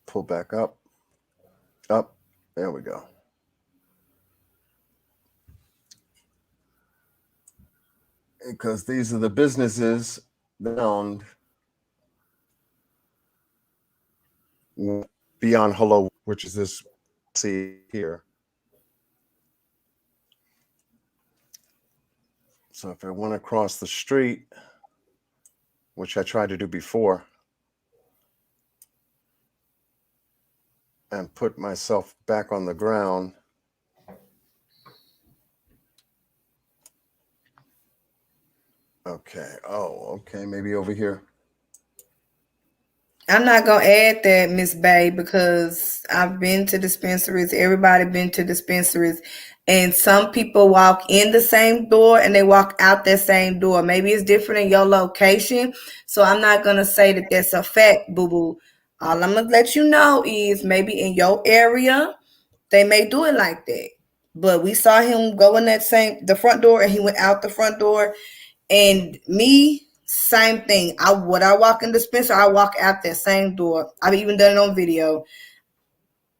Pull back up, up, there we go. Because these are the businesses found beyond hello, which is this see here. So if I went across the street, which I tried to do before, and put myself back on the ground, okay, oh, okay, maybe over here. I'm not gonna add that, Miss Bay, because I've been to dispensaries. Everybody been to dispensaries, and some people walk in the same door and they walk out that same door. Maybe it's different in your location, so I'm not gonna say that that's a fact, boo boo. All I'm gonna let you know is maybe in your area they may do it like that. But we saw him go in the front door, and he went out the front door. And me, same thing. I walk in the dispenser, I walk out that same door. I've even done it on video.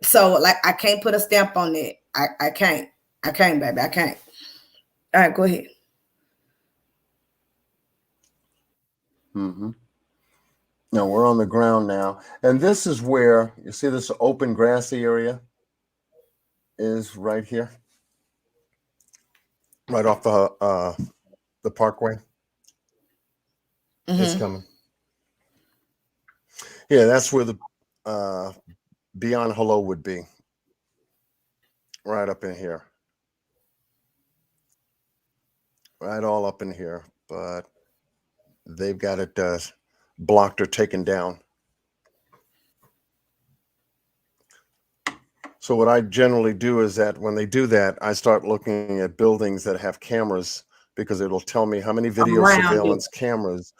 So like I can't put a stamp on it. I can't. I can't, baby. I can't. All right, go ahead. Mm-hmm. Now we're on the ground now, and this is where you see this open grassy area is right here, right off the parkway. It's Mm-hmm. coming. Yeah, that's where the uh, beyond hello would be, right up in here, right all up in here. But they've got it blocked or taken down. So what I generally do is that when they do that, I start looking at buildings that have cameras, because it'll tell me how many video Around it. surveillance cameras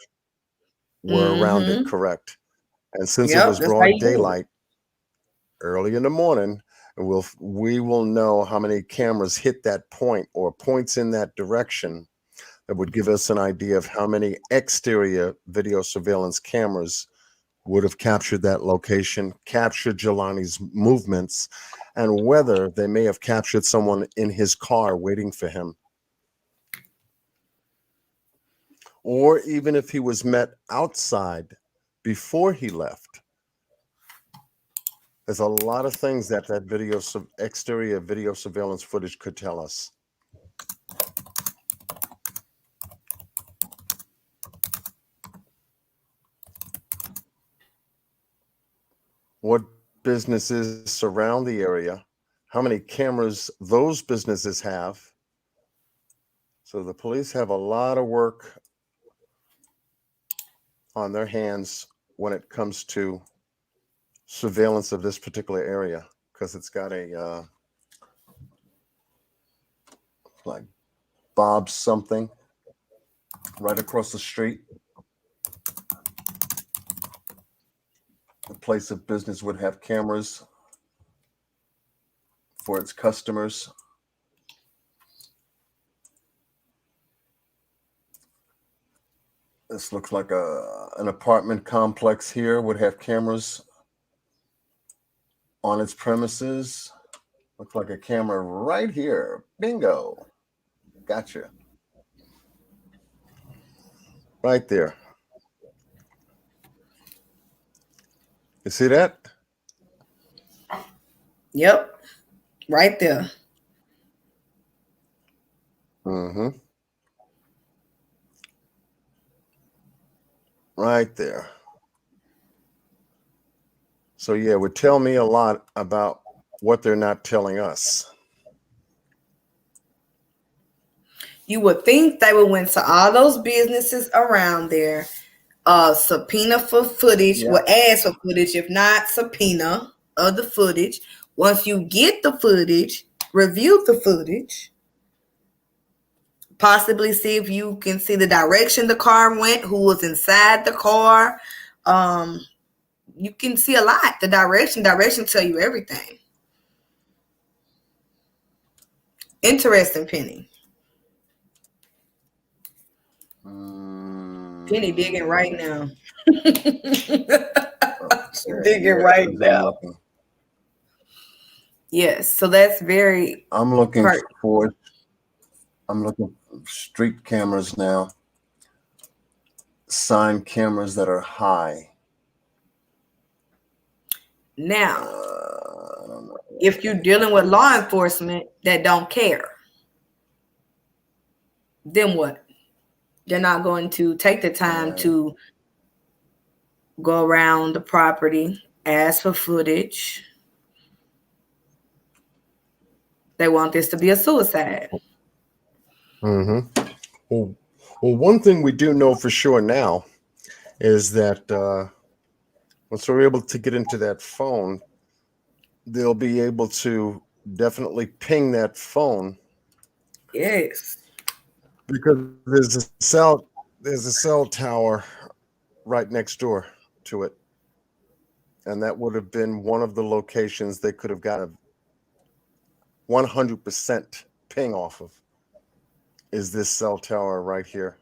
were around it, Mm-hmm. correct? And since it Yep, was that's how broad you do it. daylight early in the morning, we will know how many cameras hit that point or points in that direction. That would give us an idea of how many exterior video surveillance cameras would have captured that location, captured Jelani's movements, and whether they may have captured someone in his car waiting for him. Or even if he was met outside before he left. There's a lot of things that exterior video surveillance footage could tell us. What businesses surround the area, how many cameras those businesses have. So the police have a lot of work on their hands when it comes to surveillance of this particular area, because it's got a like Bob's something right across the street. The place of business would have cameras for its customers. This looks like an apartment complex here would have cameras on its premises. Looks like a camera right here. Bingo. Gotcha. Right there. You see that? Yep. Right there. Mm-hmm. Right there. So yeah, it would tell me a lot about what they're not telling us. You would think they would went to all those businesses around there, subpoena for footage, Yeah. will ask for footage, if not subpoena of the footage. Once you get the footage, review the footage, possibly see if you can see the direction the car went, who was inside the car. You can see a lot. The direction tell you everything. Interesting, Penny. Penny digging right now. Digging right now. Yes, so that's very. I'm looking for street cameras now. Sign cameras that are high. Now, if you're dealing with law enforcement that don't care, then what? They're not going to take the time to go around the property, ask for footage. They want this to be a suicide. Mm-hmm. Well, one thing we do know for sure now is that once we're able to get into that phone, they'll be able to definitely ping that phone. Yes. Because there's a cell tower right next door to it. And that would have been one of the locations they could have got a 100% ping off of, is this cell tower right here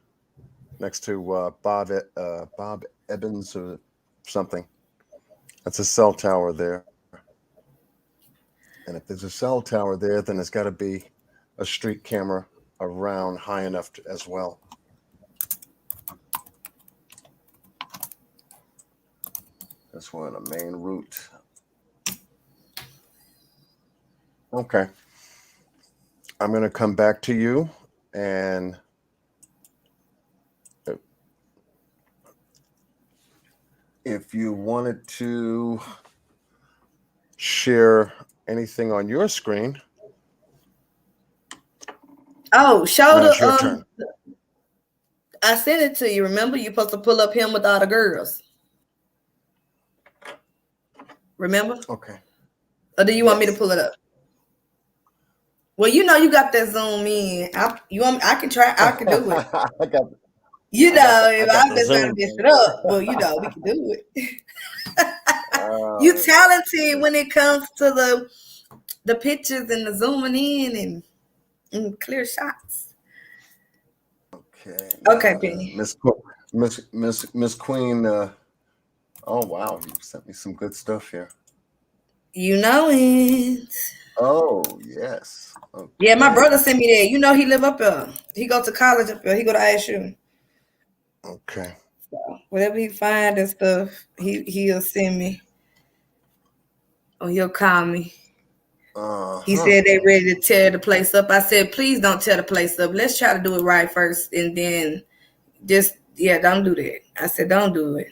next to Bob Evans or something. That's a cell tower there. And if there's a cell tower there, then there's got to be a street camera around high enough as well. That's one of the main route. Okay. I'm going to come back to you, and if you wanted to share anything on your screen. Oh, show the your turn. I sent it to you. Remember, you're supposed to pull up him with all the girls. Remember? Okay. Or do you want me to pull it up? Well, you know you got that zoom in. I can try. I can do it. I got. If I'm just trying to mess it up, well, we can do it. You talented when it comes to the pictures and the zooming in and clear shots. Okay. Okay, Penny. Miss Queen. Oh wow, you sent me some good stuff here. You know it. Oh yes. Okay. Yeah, my brother sent me that. You know he live up there. He go to college up there. He go to ISU. Okay. So whatever he find and stuff, he'll send me. Or he'll call me. He said they ready to tear the place up. I said, please don't tear the place up. Let's try to do it right first, and then don't do that. I said, don't do it.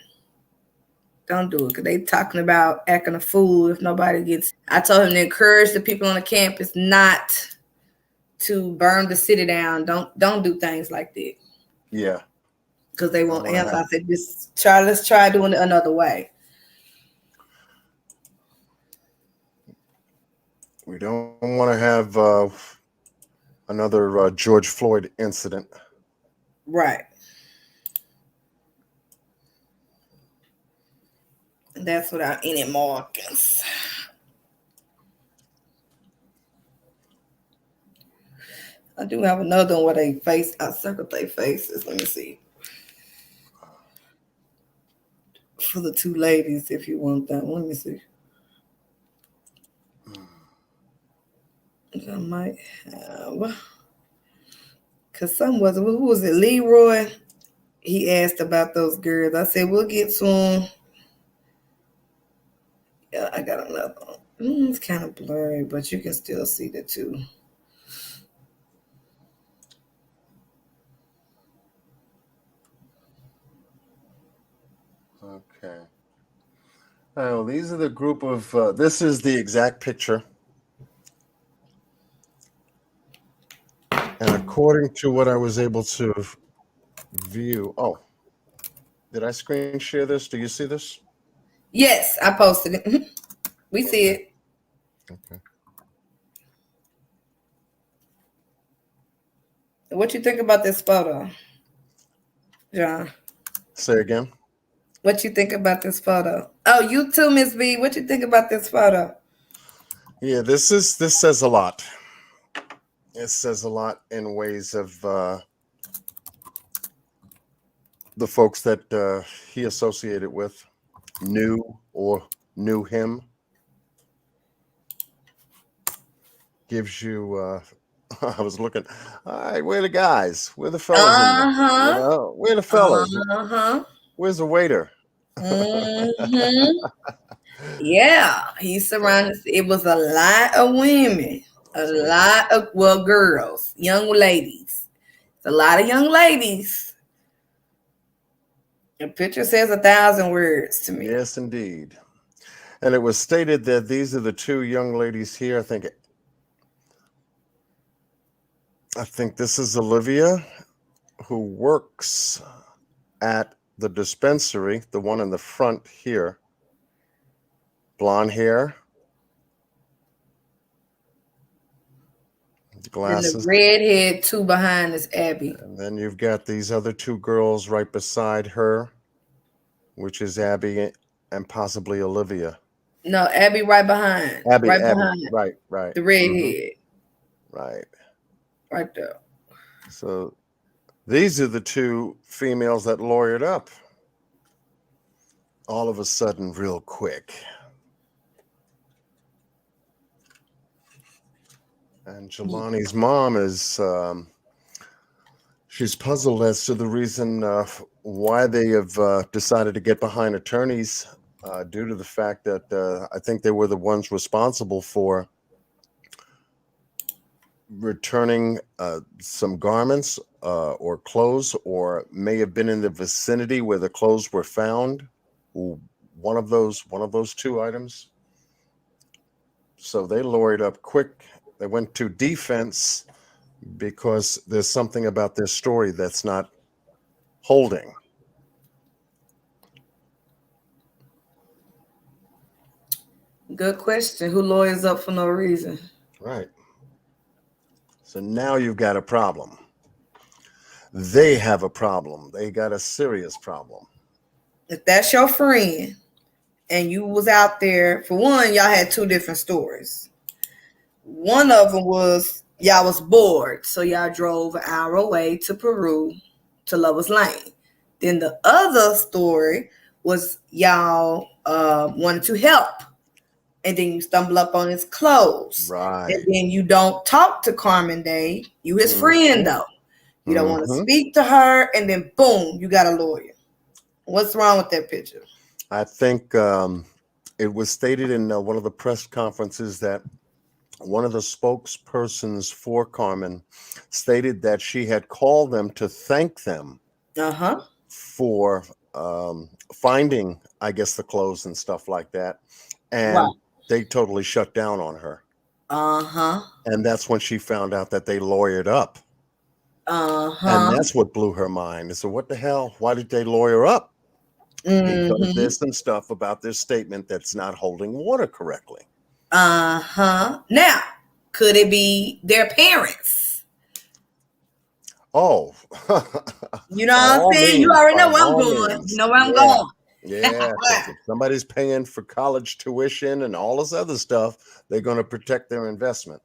Don't do it, because they talking about acting a fool if nobody gets. I told him to encourage the people on the campus not to burn the city down. Don't do things like that. Yeah. Because they won't answer. I said, let's try doing it another way. We don't want to have another George Floyd incident. Right. That's without any markings. I do have another one where they face. I circled their faces. Let me see. For the two ladies, if you want that. Let me see. I might have. Because some was, who was it? Leroy. He asked about those girls. I said, we'll get to them. Yeah, I got another one. It's kind of blurry, but you can still see the two. Okay. Oh, these are the group of. This is the exact picture. And according to what I was able to view. Oh, did I screen share this? Do you see this? Yes, I posted it. We see it. Okay. What you think about this photo, John? Say again. What you think about this photo? Oh, you too, Miss B. What you think about this photo? Yeah, this says a lot. It says a lot in ways of the folks that he associated with, knew or knew him. Gives you. I was looking. All right, where the guys? Where the fellas in there? You Uh-huh. know, where the fellas? Uh-huh. Where's the waiter? Mm-hmm. Yeah. He surrounded, it was a lot of women. A So lot of, well, girls, young ladies. It's a lot of young ladies. The picture says 1,000 words to me. yes, indeed. And it was stated that these are the two young ladies here. I think this is Olivia, who works at the dispensary, the one in the front here. Blonde hair, And the glasses. redhead two behind is Abby. And then you've got these other two girls right beside her, which is Abby and possibly Olivia. No, Abby right behind. Abby, Right Abby, behind right. the Mm-hmm. redhead. Right. Right there. So these are the two females that lawyered up all of a sudden, real quick. And Jelani's mom is, she's puzzled as to the reason why they have decided to get behind attorneys due to the fact that I think they were the ones responsible for returning some garments or clothes, or may have been in the vicinity where the clothes were found. One of those two items. So they lawyered up quick. They went to defense because there's something about this story that's not holding. Good question. Who lawyers up for no reason? Right. So now you've got a problem. They have a problem. They got a serious problem. If that's your friend and you was out there, for one, y'all had two different stories. One of them was y'all was bored, so y'all drove an hour away to Peru to Lover's Lane. Then the other story was y'all wanted to help, and then you stumble up on his clothes. Right. And then you don't talk to Carmen Day. You his friend though. You don't want to speak to her, and then boom, you got a lawyer. What's wrong with that picture? I think it was stated in one of the press conferences that one of the spokespersons for Carmen stated that she had called them to thank them for finding, I guess, the clothes and stuff like that. And they totally shut down on her. And that's when she found out that they lawyered up. And that's what blew her mind. So what the hell? Why did they lawyer up? Because there's some stuff about this statement that's not holding water correctly. Now, could it be their parents? Oh. You know what I'm saying? You already know where I'm going. You know where I'm going. Yeah. If somebody's paying for college tuition and all this other stuff, they're going to protect their investment.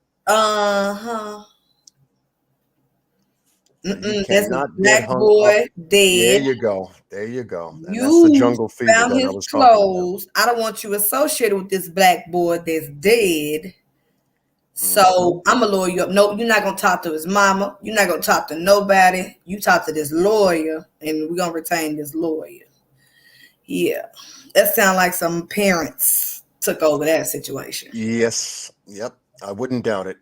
You That's a cannot get black hung up. boy There dead. you go. There you go. And that's the You jungle fever found that I his was talking about. clothes. I don't want you associated with this black boy that's dead. Hmm. So I'm gonna lawyer you up. No, you're not gonna talk to his mama. You're not gonna talk to nobody. You talk to this lawyer, and we're gonna retain this lawyer. Yeah, that sounds like some parents took over that situation. Yes. Yep. I wouldn't doubt it.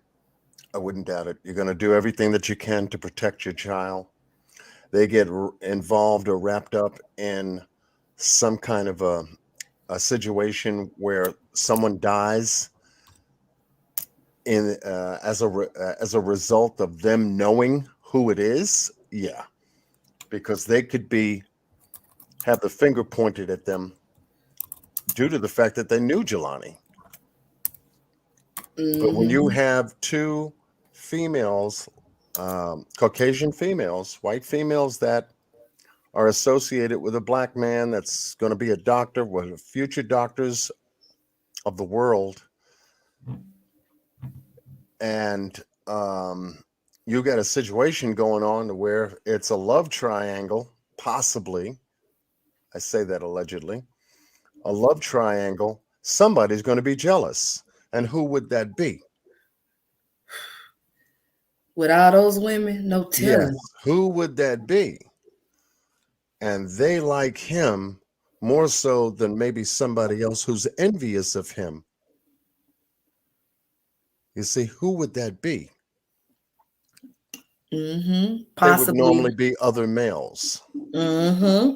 I wouldn't doubt it. You're going to do everything that you can to protect your child. They get involved or wrapped up in some kind of a situation where someone dies in as a result of them knowing who it is. Yeah, because they could be have the finger pointed at them due to the fact that they knew Jelani. But when you Hmm. have two females, Caucasian females, white females that are associated with a black man that's going to be a doctor, with future doctors of the world, and you got a situation going on where it's a love triangle, possibly. I say that allegedly, a love triangle. Somebody's going to be jealous, and who would that be? With all those women, no Yes, telling. who would that be? And they like him more so than maybe somebody else who's envious of him. You see, who would that be? They would normally Possibly. be other males. hmm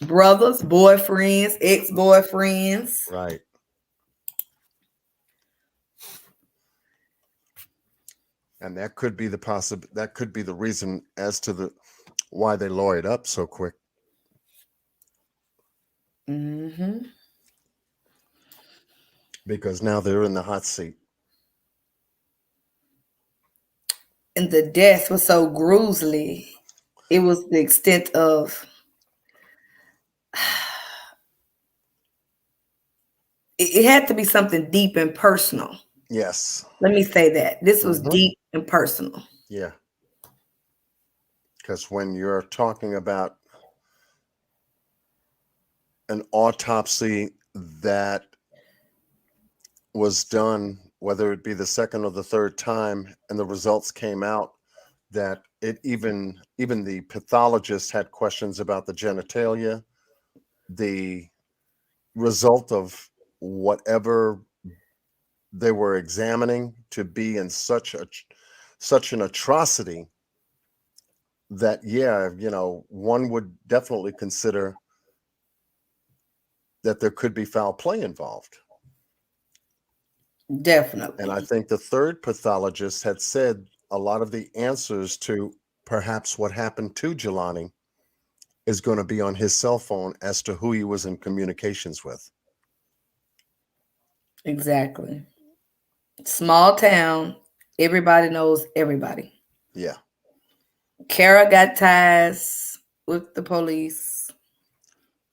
Brothers, boyfriends, ex-boyfriends. Right. And that could be that could be the reason as to the why they lawyered up so quick. hmm Because now they're in the hot seat. And the death was so gruesomely. It was the extent of it had to be something deep and personal. Yes. Let me say that. This was Hmm. deep and personal. Yeah. Because when you're talking about an autopsy that was done, whether it be the second or the third time, and the results came out that it even the pathologist had questions about the genitalia, the result of whatever they were examining to be in such an atrocity that yeah, one would definitely consider that there could be foul play involved. And I Definitely. think the third pathologist had said a lot of the answers to perhaps what happened to Jelani is going to be on his cell phone as to who he was in communications with. Exactly. Small town. Everybody knows everybody. Yeah. Kara got ties with the police,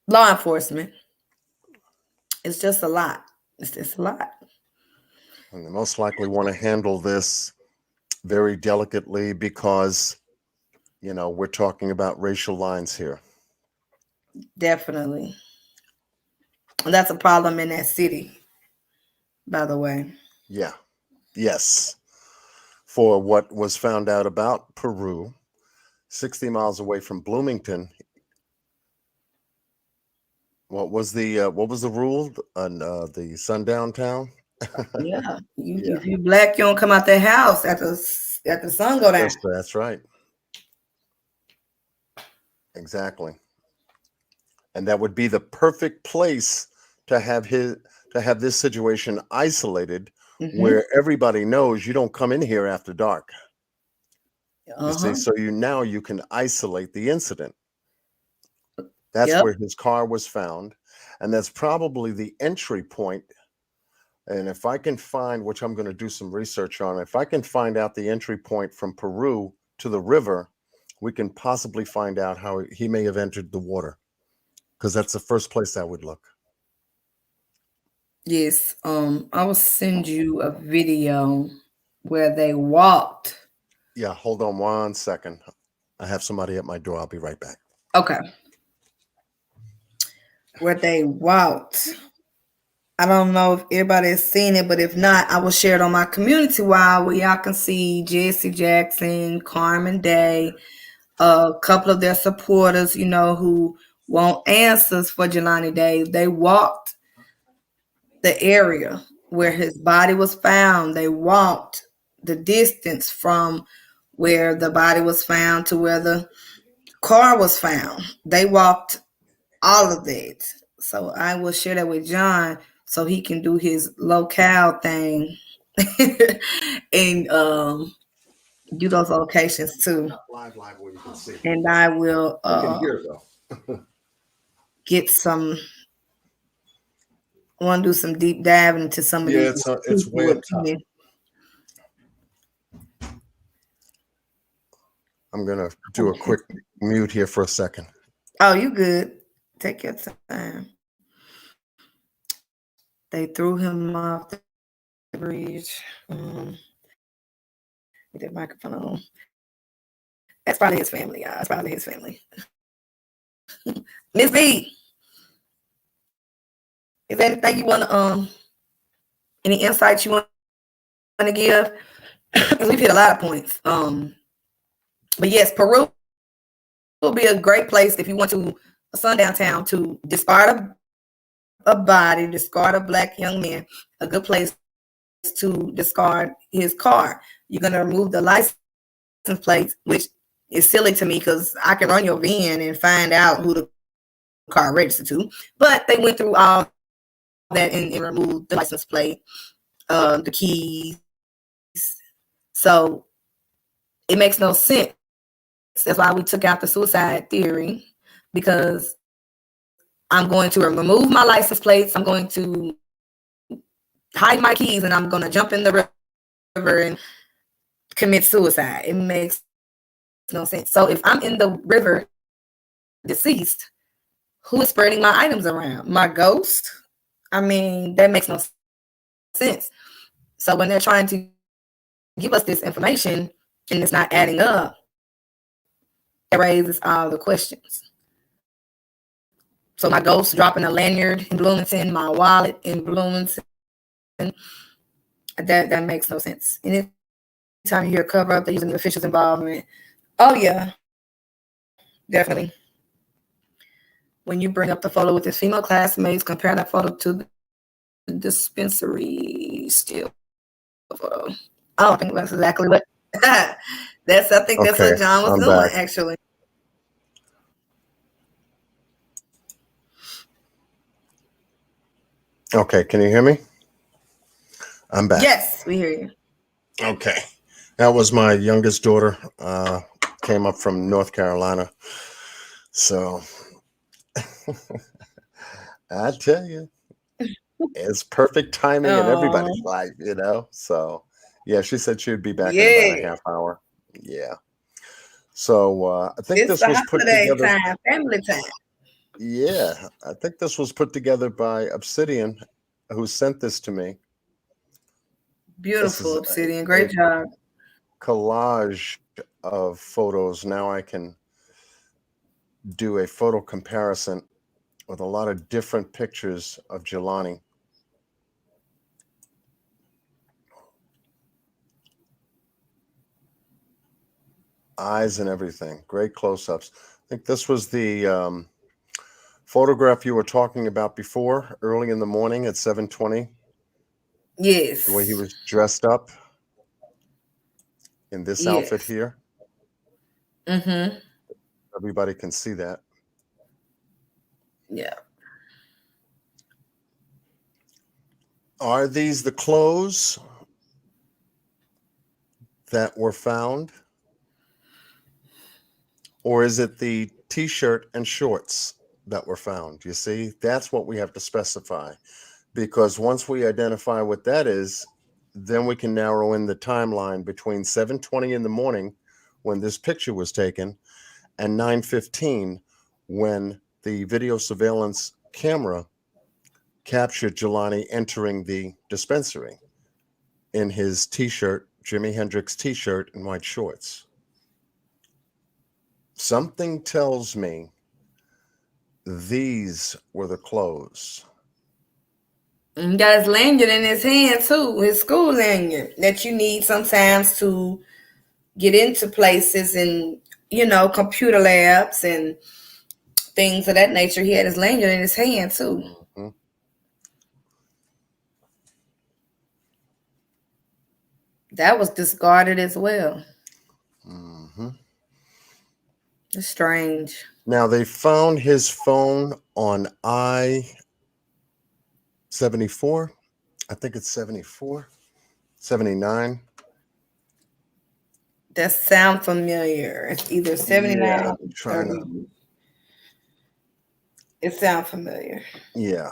law enforcement. It's just a lot. It's just a lot. And they most likely want to handle this very delicately because, we're talking about racial lines here. Definitely. And that's a problem in that city, by the way. Yeah. Yes. For what was found out about Peru, 60 miles away from Bloomington, what was the rule on the sundown town? Yeah. Yeah, If you black, you don't come out the house after the sun go down. that's right. Exactly. And that would be the perfect place to have this situation isolated Mm-hmm. where everybody knows you don't come in here after dark. You see, Uh-huh. so now you can isolate the incident. That's Yep. where his car was found, and that's probably the entry point. And if I can find, which I'm going to do some research on, if I can find out the entry point from Peru to the river, we can possibly find out how he may have entered the water, because that's the first place I would look. Yes. I will send you a video where they walked. Yeah, hold on one second. I have somebody at my door. I'll be right back. Okay. Where they walked. I don't know if everybody has seen it, but if not, I will share it on my community wall where y'all can see Jesse Jackson, Carmen Day, a couple of their supporters, who want answers for Jelani Day. They walked the area where his body was found. They walked the distance from where the body was found to where the car was found. They walked all of that. So I will share that with John so he can do his locale thing and do those locations too. Live where you can see. And I will You can hear though. get some. I want to do some deep diving into some of Yeah, these it's way up top. I'm gonna do a quick mute here for a second. Oh, you good? Take your time. They threw him off the bridge. With that microphone on. That's probably his family, y'all. That's probably his family. Miss B, is there anything you want to any insights you want to give? We've hit a lot of points. But yes, Peru will be a great place if you want to a sundown town to discard a body, discard a black young man. A good place to discard his car. You're gonna remove the license plates, which is silly to me because I can run your VIN and find out who the car registered to. But they went through all that and removed the license plate, the keys. So it makes no sense. That's why we took out the suicide theory, because I'm going to remove my license plates. I'm going to hide my keys, and I'm going to jump in the river and commit suicide. It makes no sense. So if I'm in the river deceased, who is spreading my items around? My ghost? I mean, that makes no sense. So when they're trying to give us this information and it's not adding up, it raises all the questions. So my ghost dropping a lanyard in Bloomington, my wallet in Bloomington, that makes no sense. Anytime you hear cover up, they're using the officials' involvement. Oh yeah, definitely. When you bring up the photo with his female classmates, compare that photo to the dispensary still photo. I don't think that's exactly what. I think that's what John was doing, back. Actually. Okay, can you hear me? I'm back. Yes, we hear you. Okay. That was my youngest daughter. Came up from North Carolina. So I tell you, it's perfect timing in everybody's life, So yeah, she said she would be back in about a half hour. Yeah. So I think this was put together. Time, family time. Yeah, I think this was put together by Obsidian, who sent this to me. Beautiful, Obsidian. Great job. Collage of photos. Now I can do a photo comparison with a lot of different pictures of Jelani. Eyes and everything. Great close-ups. I think this was the photograph you were talking about before, early in the morning at 7:20. Yes. The way he was dressed up in this outfit here. Mm-hmm. Everybody can see that. Yeah. Are these the clothes that were found? Or is it the t-shirt and shorts that were found? You see, that's what we have to specify. Because once we identify what that is, then we can narrow in the timeline between 7:20 in the morning when this picture was taken and 9:15 when the video surveillance camera captured Jelani entering the dispensary in his t-shirt, Jimi Hendrix t-shirt and white shorts. Something tells me these were the clothes. And he got his lanyard in his hand too, his school lanyard that you need sometimes to get into places and, computer labs and things of that nature. He had his lanyard in his hand too. Mm-hmm. That was discarded as well. Mm-hmm. It's strange. Now they found his phone on I-74. I think it's 74, 79. That sound familiar. It's either 79 Yeah, or I'm trying to. 30. It sounds familiar. Yeah,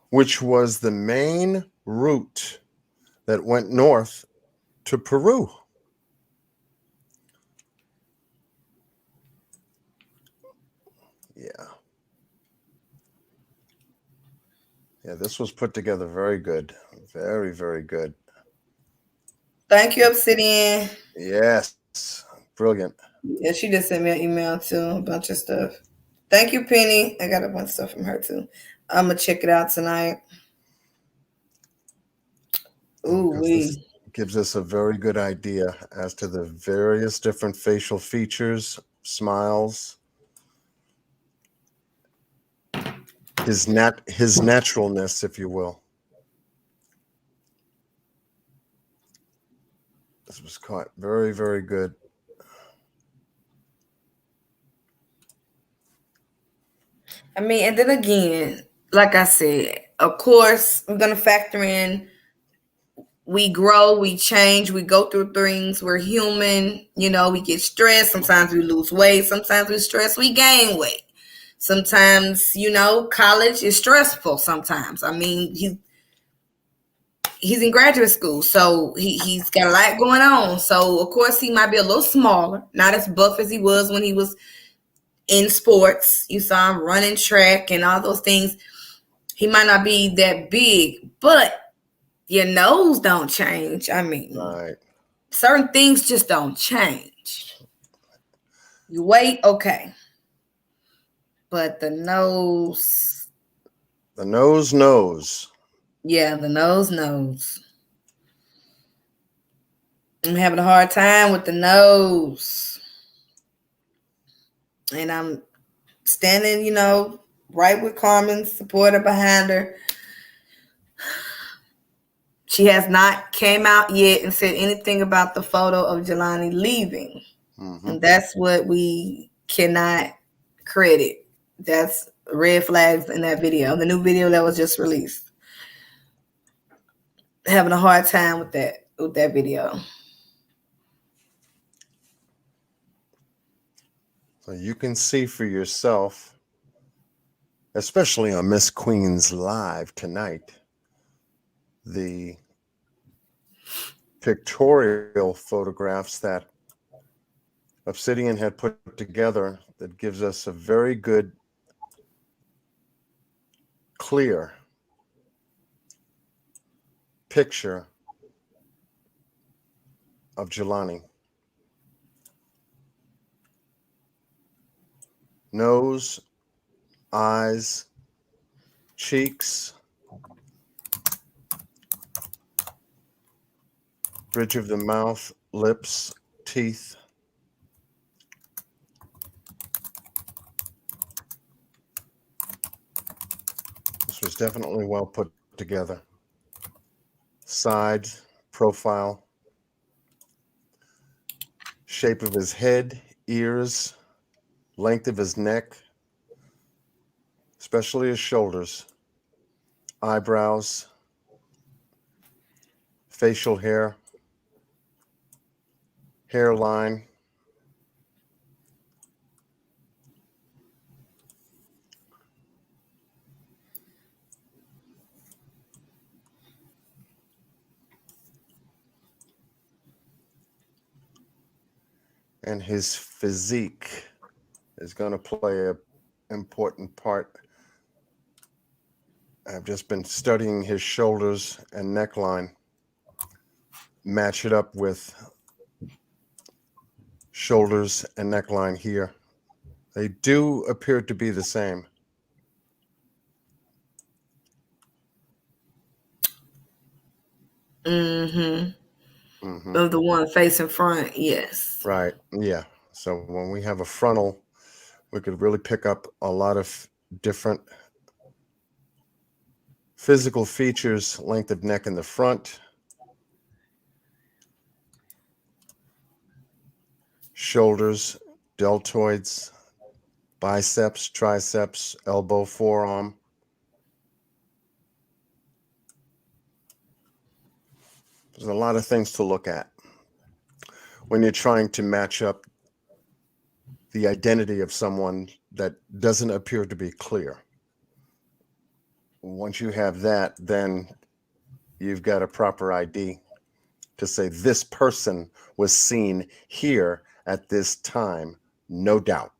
which was the main route that went north to Peru. Yeah. Yeah, this was put together very good. Very, very good. Thank you, Obsidian. Yes. Brilliant. Yeah, she just sent me an email too, a bunch of stuff. Thank you, Penny. I got a bunch of stuff from her too. I'm gonna check it out tonight. Ooh Because this wee. gives us a very good idea as to the various different facial features, smiles, his naturalness, if you will. This was caught very, very good. I mean, and then again, like I said, of course, we're gonna factor in we grow, we change, we go through things. We're human, we get stressed. Sometimes we lose weight. Sometimes we stress, we gain weight. Sometimes, college is stressful sometimes. I mean, he's in graduate school, so he's got a lot going on. So, of course, he might be a little smaller, not as buff as he was when he was in sports. You saw him running track and all those things. He might not be that big, but your nose don't change. I mean, Right. certain things just don't change. You wait, okay. But the nose. The nose knows. Yeah, the nose knows. I'm having a hard time with the nose. And I'm standing, right with Carmen, supporter behind her. She has not came out yet and said anything about the photo of Jelani leaving. Mm-hmm. And that's what we cannot credit. That's red flags in that video, the new video that was just released. Having a hard time with that video. So you can see for yourself, especially on Miss Queen's Live tonight, the pictorial photographs that Obsidian had put together that gives us a very good, clear picture of Jelani. Nose, eyes, cheeks, bridge of the mouth, lips, teeth. This was definitely well put together. Side, profile, shape of his head, ears, length of his neck, especially his shoulders, eyebrows, facial hair, hairline. And his physique is going to play an important part. I've just been studying his shoulders and neckline, match it up with shoulders and neckline here. They do appear to be the same. Mm-hmm. Hmm. Of the one facing front, yes. Right. Yeah. So when we have a frontal, we could really pick up a lot of different physical features, length of neck in the front, shoulders, deltoids, biceps, triceps, elbow, forearm. There's a lot of things to look at when you're trying to match up the identity of someone that doesn't appear to be clear. Once you have that, then you've got a proper ID to say this person was seen here at this time, no doubt.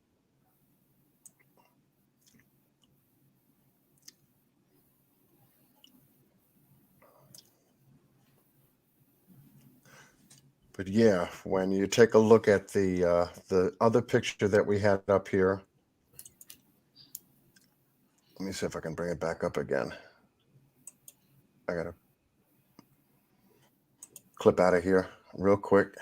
But yeah, when you take a look at the other picture that we had up here, let me see if I can bring it back up again. I gotta clip out of here real quick.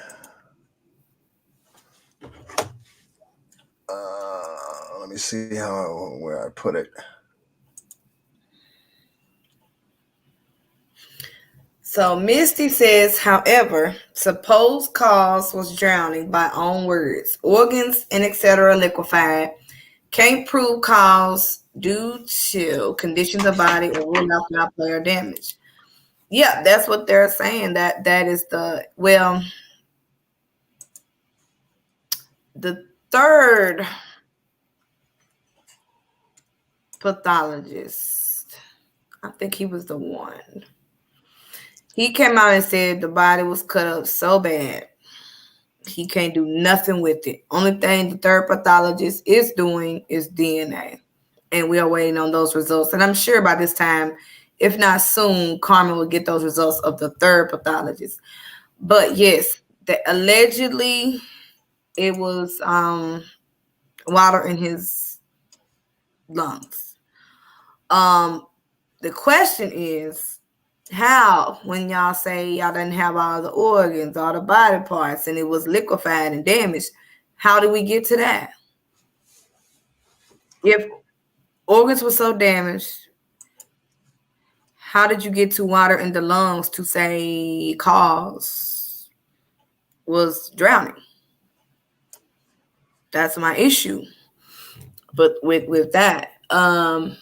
Let me see where I put it. So Misty says, however, supposed cause was drowning by own words, organs and etc. liquefied. Can't prove cause due to conditions of body or will not foul play or damage. Yeah, that's what they're saying. That is the third pathologist. I think he was the one. He came out and said the body was cut up so bad he can't do nothing with it. Only thing the third pathologist is doing is DNA. And we are waiting on those results. And I'm sure by this time, if not soon, Carmen will get those results of the third pathologist. But yes, allegedly it was water in his lungs. The question is, how, when y'all say y'all didn't have all the organs, all the body parts, and it was liquefied and damaged, how did we get to that? If organs were so damaged, how did you get to water in the lungs to say cause was drowning? That's my issue. But with that, and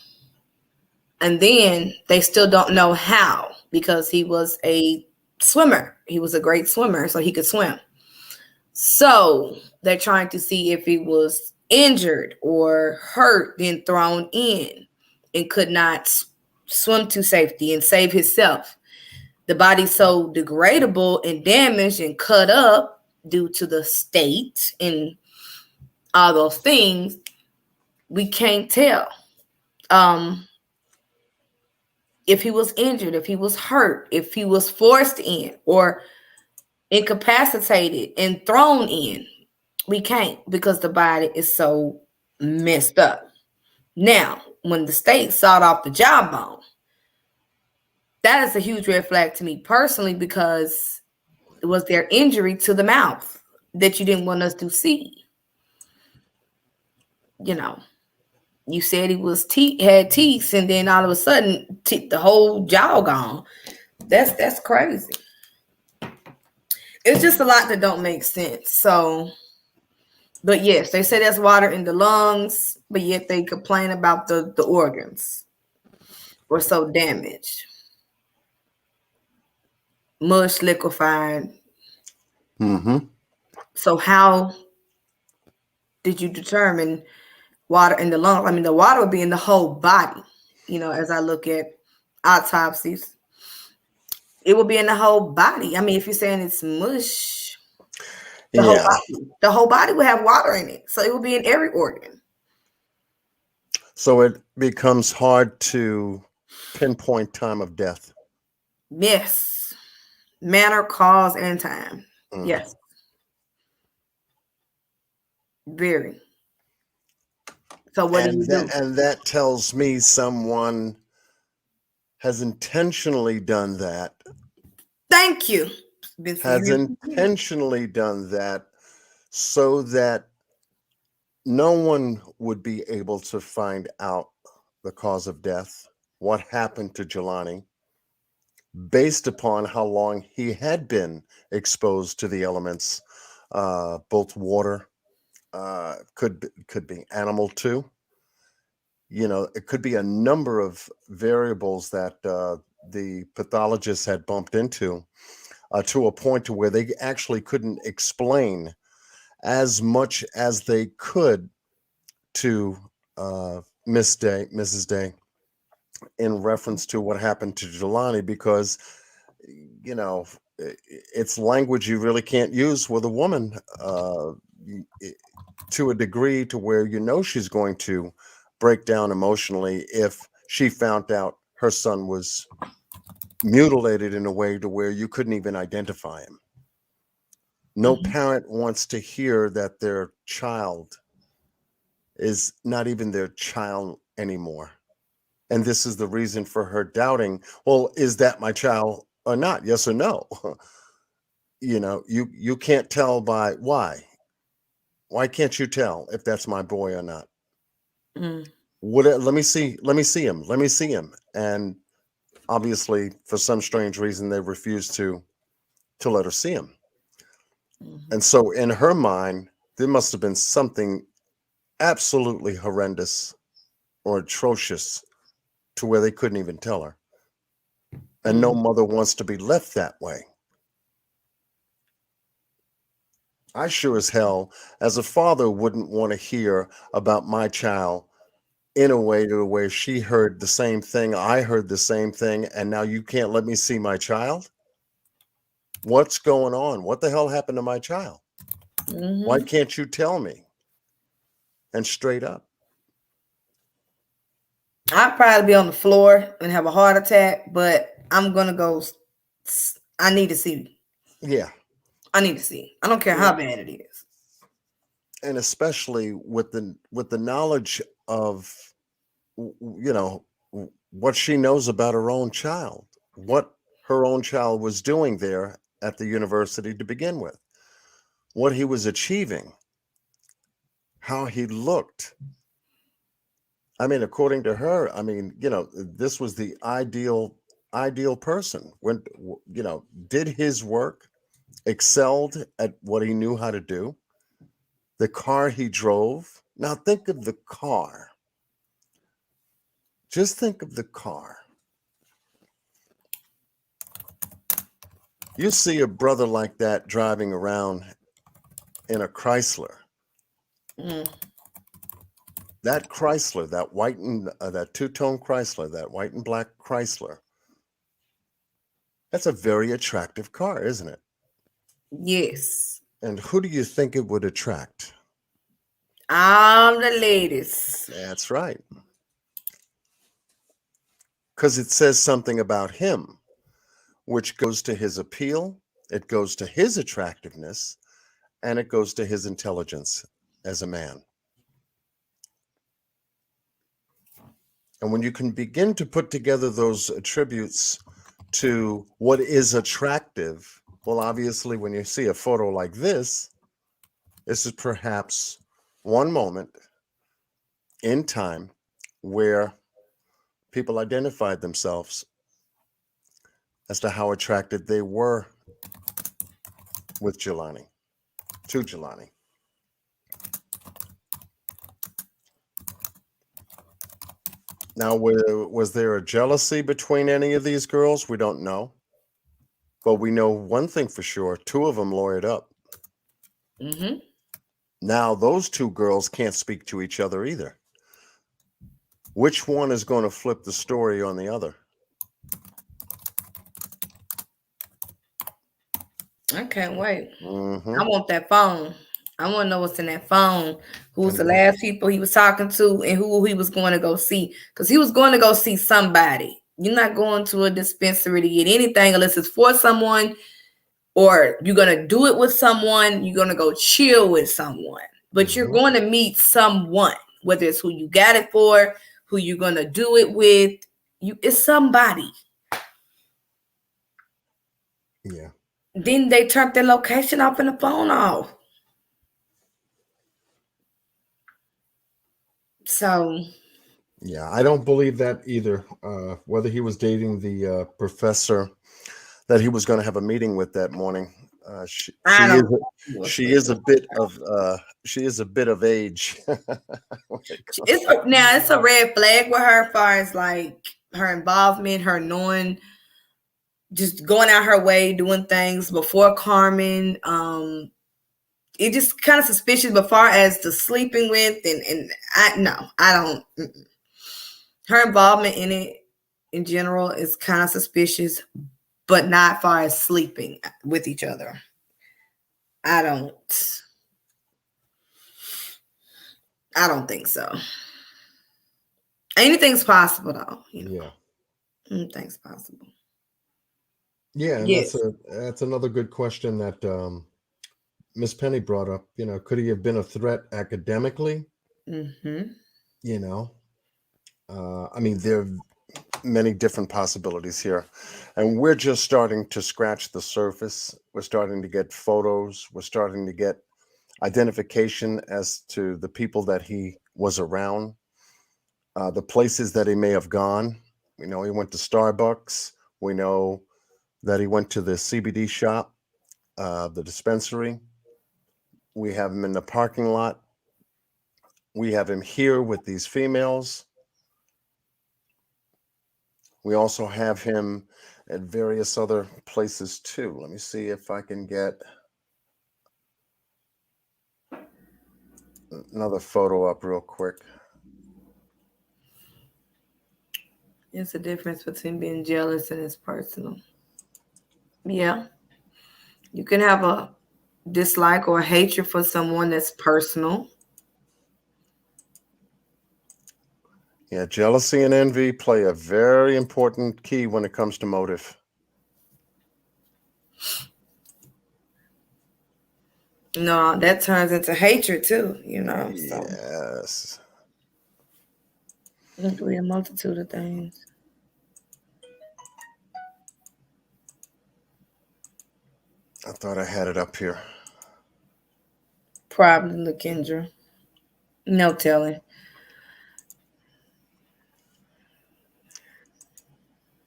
then they still don't know how, because he was a swimmer. He was a great swimmer, so he could swim. So they're trying to see if he was injured or hurt, then thrown in and could not swim to safety and save himself. The body's so degradable and damaged and cut up due to the state and all those things, we can't tell. If he was injured, if he was hurt, if he was forced in or incapacitated and thrown in, we can't, because the body is so messed up. Now, when the state sawed off the jawbone, that is a huge red flag to me personally, because it was their injury to the mouth that you didn't want us to see. You know, you said he was had teeth, and then all of a sudden the whole jaw gone. That's crazy. It's just a lot that don't make sense. So, but yes, they say there's water in the lungs, but yet they complain about the organs were so damaged. Mush liquefied. Mm-hmm. So how did you determine water in the lungs? I mean, the water would be in the whole body. As I look at autopsies, it will be in the whole body. I mean, if you're saying it's mush, Yeah. the whole body will have water in it. So it will be in every organ. So it becomes hard to pinpoint time of death. Yes. Manner, cause, and time. Yes. Very. So what do you do? And that tells me someone has intentionally done that, Thank you. Been has saying it. intentionally done that so that no one would be able to find out the cause of death, what happened to Jelani, based upon how long he had been exposed to the elements, both water, could be animal too. You know, it could be a number of variables that the pathologists had bumped into to a point to where they actually couldn't explain as much as they could to Mrs. Day, in reference to what happened to Jelani, because you know it's language you really can't use with a woman to a degree to where you know she's going to break down emotionally if she found out her son was mutilated in a way to where you couldn't even identify him. No Mhm. parent wants to hear that their child is not even their child anymore. And this is the reason for her doubting, well, is that my child or not? Yes or no? You know, you can't tell by why. Why can't you tell if that's my boy or not? Mm. Let me see him. Let me see him. And obviously, for some strange reason, they refuse to let her see him. Mhm. And so in her mind, there must have been something absolutely horrendous or atrocious to where they couldn't even tell her. And no Mhm. mother wants to be left that way. I sure as hell, as a father, wouldn't want to hear about my child in a way to where she heard the same thing, I heard the same thing, and now you can't let me see my child? What's going on? What the hell happened to my child? Why Mhm. can't you tell me? And straight up. I'd probably be on the floor and have a heart attack, but I'm gonna go. I need to see. Yeah. I need to see. I don't care how Yeah. bad it is. And especially with the knowledge of you know what she knows about her own child, what her own child was doing there at the university to begin with, what he was achieving, how he looked. I mean, according to her, I mean, you know, this was the ideal person. When you know, did his work, excelled at what he knew how to do. The car he drove. Now think of the car. Just think of the car. You see a brother like that driving around in a Chrysler. Mm. That Chrysler, that white and that two-tone Chrysler, that white and black Chrysler. That's a very attractive car, isn't it? Yes. And who do you think it would attract? All the ladies. That's right. Because it says something about him, which goes to his appeal, it goes to his attractiveness, and it goes to his intelligence as a man. And when you can begin to put together those attributes to what is attractive, well, obviously, when you see a photo like this is perhaps one moment in time where people identified themselves as to how attracted they were with Jelani, to Jelani. Now, was there a jealousy between any of these girls? We don't know. But we know one thing for sure, two of them lawyered up. Mm-hmm. Now, those two girls can't speak to each other either. Which one is going to flip the story on the other? I can't wait. I Mm-hmm. want that phone. I want to know what's in that phone. Who was And the what? last people he was talking to, and who he was going to go see? Because he was going to go see somebody. You're not going to a dispensary to get anything unless it's for someone, or you're gonna do it with someone. You're gonna go chill with someone. but you're going to meet someone, whether it's who you got it for, who you're going to do it with. It's somebody. Yeah. Then they turned their location off and the phone off. So Yeah, I don't believe that either. Whether he was dating the professor that he was going to have a meeting with that morning, she, I she is don't. she is a bit of she is a bit of age. It's a red flag with her as far as like her involvement, her knowing, just going out her way, doing things before Carmen. It just kind of suspicious. But far as the sleeping with and I don't. Her involvement in it in general is kind of suspicious, but not far as sleeping with each other. I don't think so. Anything's possible though. Yeah. Anything's possible. Yeah, and Yes. that's another good question that Miss Penny brought up. Could he have been a threat academically? Mm-hmm. I mean, there are many different possibilities here, and we're just starting to scratch the surface. We're starting to get photos. We're starting to get identification as to the people that he was around, the places that he may have gone. We know he went to Starbucks. We know that he went to the CBD shop, the dispensary. We have him in the parking lot. We have him here with these females. We also have him at various other places too. Let me see if I can get another photo up real quick. It's a difference between being jealous and it's personal. Yeah. You can have a dislike or hatred for someone that's personal. Yeah, jealousy and envy play a very important key when it comes to motive. No, that turns into hatred too, So Yes. it can be a multitude of things. I thought I had it up here. Probably Lakendra. No telling.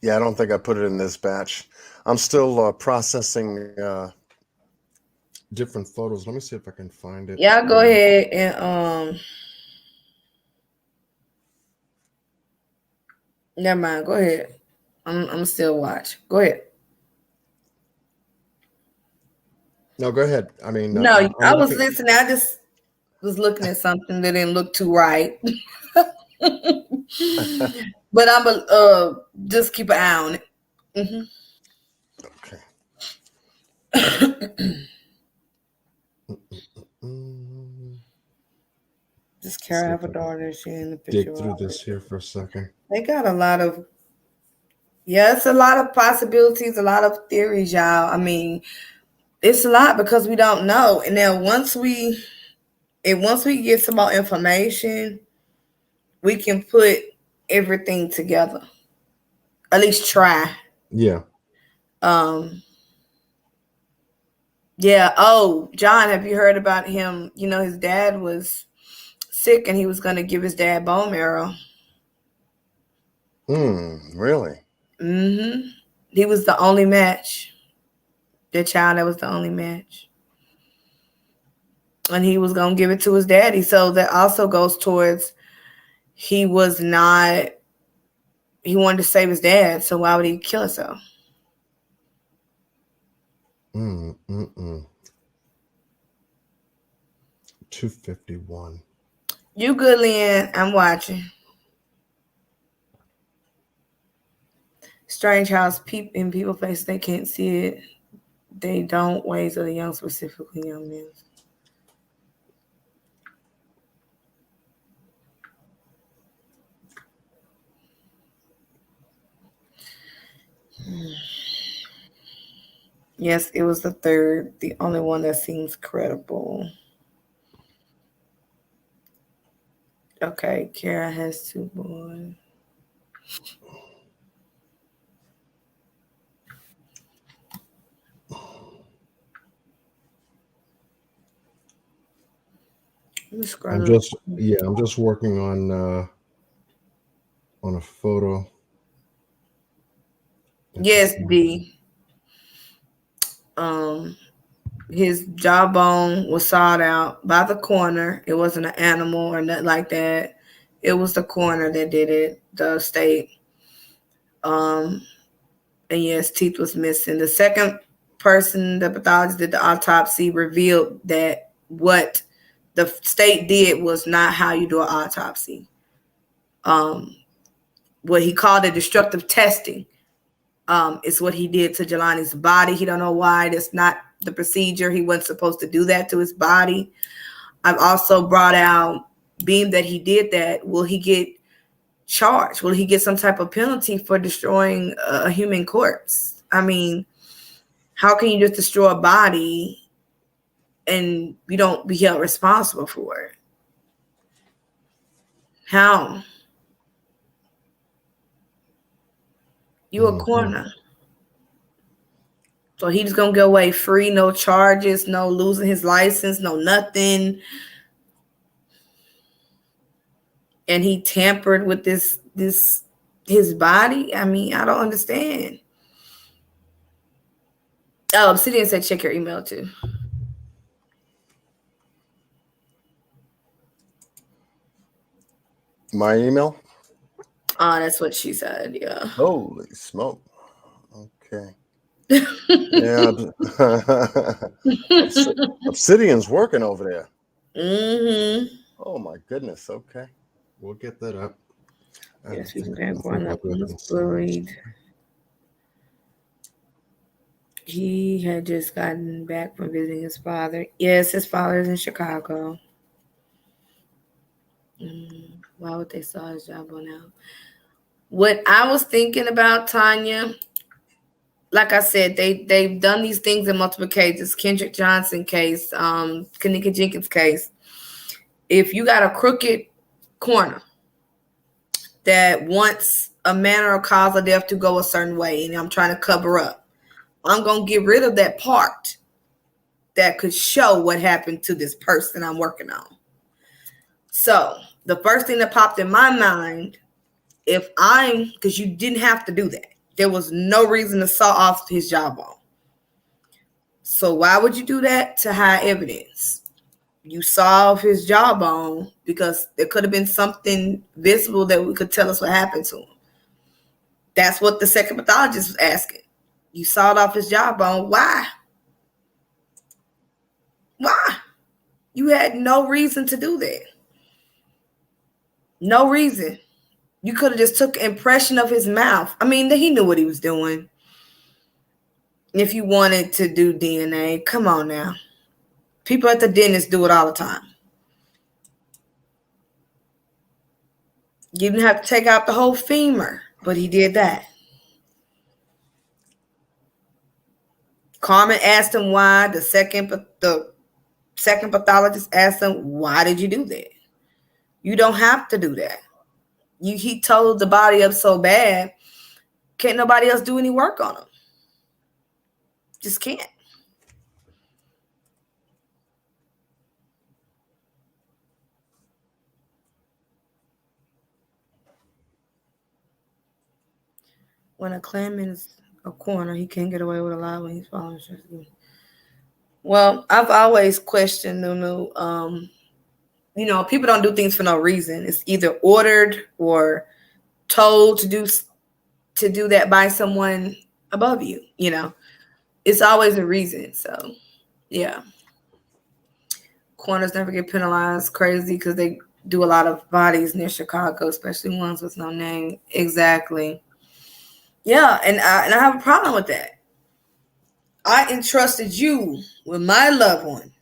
Yeah, I don't think I put it in this batch. I'm still processing different photos. Let me see if I can find it. Y'all go ahead and never mind. Go ahead. I'm still watch. Go ahead. No, go ahead. I mean, No, I'm I was looking. listening. I just was looking at something that didn't look too right. But I'm just keep an eye on it. Okay. Just Let's Kara see have if a I can daughter. She in the dig picture. through this here for a second. They got a lot of it's a lot of possibilities, a lot of theories, y'all. I mean, it's a lot because we don't know. And then once we get some more information, we can put everything together. At least try. Yeah. Um yeah. Oh, John, have you heard about him? His dad was sick and he was gonna give his dad bone marrow. Really? Mm-hmm. He was the only match. The child that was the only match. And he was gonna give it to his daddy. So that also goes towards he was not he wanted to save his dad, so why would he kill himself? 251. You good, Lynn? I'm watching. Strange house in people face they can't see it. They don't ways of the young, specifically young men. Yes, it was the third, the only one that seems credible. Okay, Kara has 2 boys. I'm just working on a photo. Yes, D. His jawbone was sawed out by the coroner. It wasn't an animal or nothing like that. It was the coroner that did it, the state. And yes, teeth was missing. The second person, the pathologist did the autopsy, revealed that what the state did was not how you do an autopsy. What he called it destructive testing is what he did to Jelani's body. He don't know why. That's not the procedure. He wasn't supposed to do that to his body. I've also brought out, being that he did that, will he get charged? Will he get some type of penalty for destroying a human corpse? I mean, how can you just destroy a body and you don't be held responsible for it? How? You a coroner. So he's gonna go away free, no charges, no losing his license, no nothing. And he tampered with this his body. I mean, I don't understand. Oh, Obsidian said check your email too. My email? Oh, that's what she said. Yeah. Holy smoke. Okay. Yeah. Obsidian's working over there. Mm-hmm. Oh my goodness. Okay. We'll get that up. Yes, we can go up bullied. He had just gotten back from visiting his father. Yes, his father is in Chicago. Why would they saw his job on now? What I was thinking about, Tanya, like I said, they've done these things in multiple cases. Kendrick Johnson case, Kanika Jenkins case. If you got a crooked coroner that wants a manner or cause of death to go a certain way, and I'm trying to cover up, I'm gonna get rid of that part that could show what happened to this person I'm working on. So the first thing that popped in my mind, because you didn't have to do that. There was no reason to saw off his jawbone. So why would you do that? To hide evidence. You saw off his jawbone because there could have been something visible that we could tell us what happened to him. That's what the second pathologist was asking. You sawed off his jawbone. Why? Why? You had no reason to do that. No reason. You could have just took an impression of his mouth. I mean, he knew what he was doing. If you wanted to do DNA, come on now. People at the dentist do it all the time. You didn't have to take out the whole femur, but he did that. Carmen asked him why. The second pathologist asked him, why did you do that? You don't have to do that. He told the body up so bad, can't nobody else do any work on him. Just can't. When a claimant is a coroner, he can't get away with a lie when he's following instructions. Well, I've always questioned Nunu. People don't do things for no reason. It's either ordered or told to do that by someone above you. It's always a reason. So, yeah. Coroners never get penalized crazy because they do a lot of bodies near Chicago, especially ones with no name. Exactly. Yeah, and I have a problem with that. I entrusted you with my loved one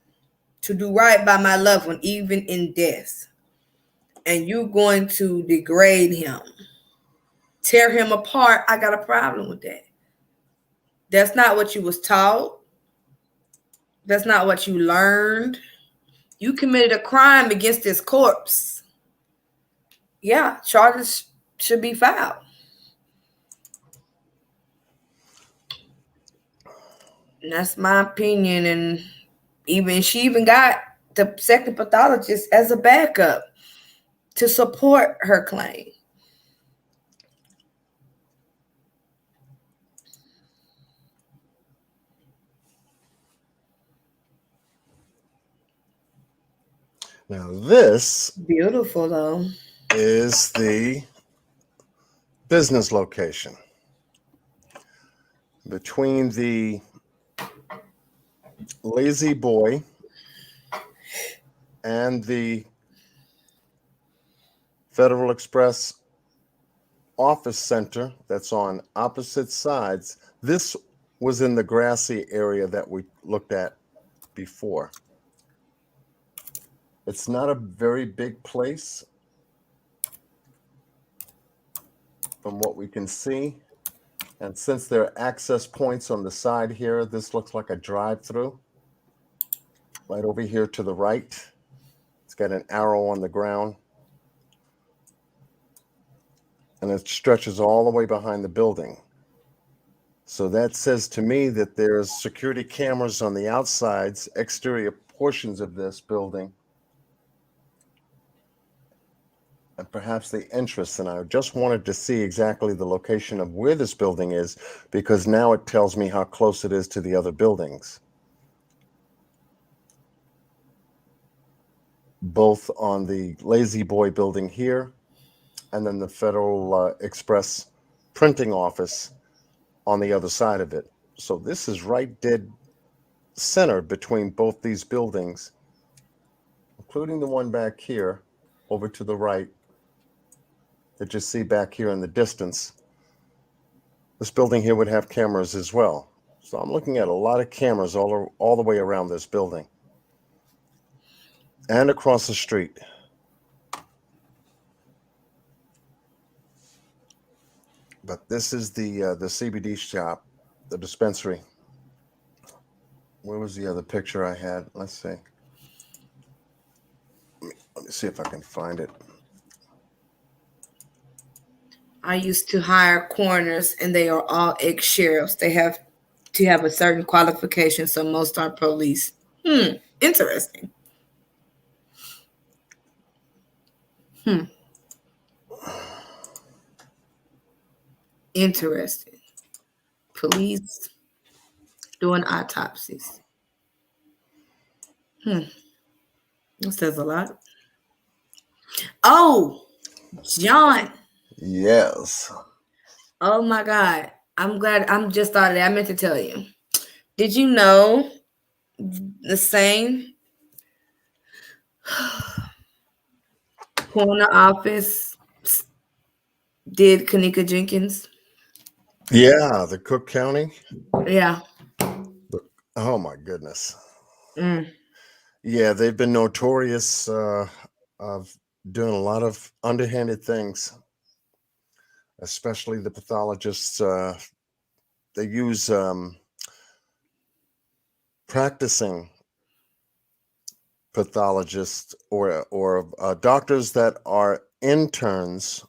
to do right by my loved one, even in death. And you're going to degrade him, tear him apart. I got a problem with that. That's not what you was taught. That's not what you learned. You committed a crime against this corpse. yeah, charges should be filed. And that's my opinion. And she even got the second pathologist as a backup to support her claim. Now this Beautiful though. is the business location. Between the Lazy Boy and the Federal Express office center that's on opposite sides, this was in the grassy area that we looked at before. It's not a very big place from what we can see. And since there are access points on the side here, this looks like a drive-through. Right over here to the right, it's got an arrow on the ground. And it stretches all the way behind the building. So that says to me that there's security cameras on the outsides, exterior portions of this building, and perhaps the entrance. And I just wanted to see exactly the location of where this building is, because now it tells me how close it is to the other buildings. Both on the Lazy Boy building here, and then the Federal Express printing office on the other side of it. So this is right dead center between both these buildings, including the one back here over to the right that you see back here in the distance. This building here would have cameras as well. So I'm looking at a lot of cameras all the way around this building and across the street. But this is the CBD shop, the dispensary. Where was the other picture I had? Let's see. Let me see if I can find it. I used to hire coroners, and they are all ex-sheriffs. They have to have a certain qualification, so most are police. Interesting. Interesting. Police doing autopsies. That says a lot. Oh, John. Yes. Oh my God. I'm glad. I'm just thought of that. I meant to tell you. Did you know the same coroner office did Kanika Jenkins? Yeah, the Cook County. Yeah. Oh my goodness. Mm. Yeah, they've been notorious of doing a lot of underhanded things, especially the pathologists. They use practicing pathologists or doctors that are interns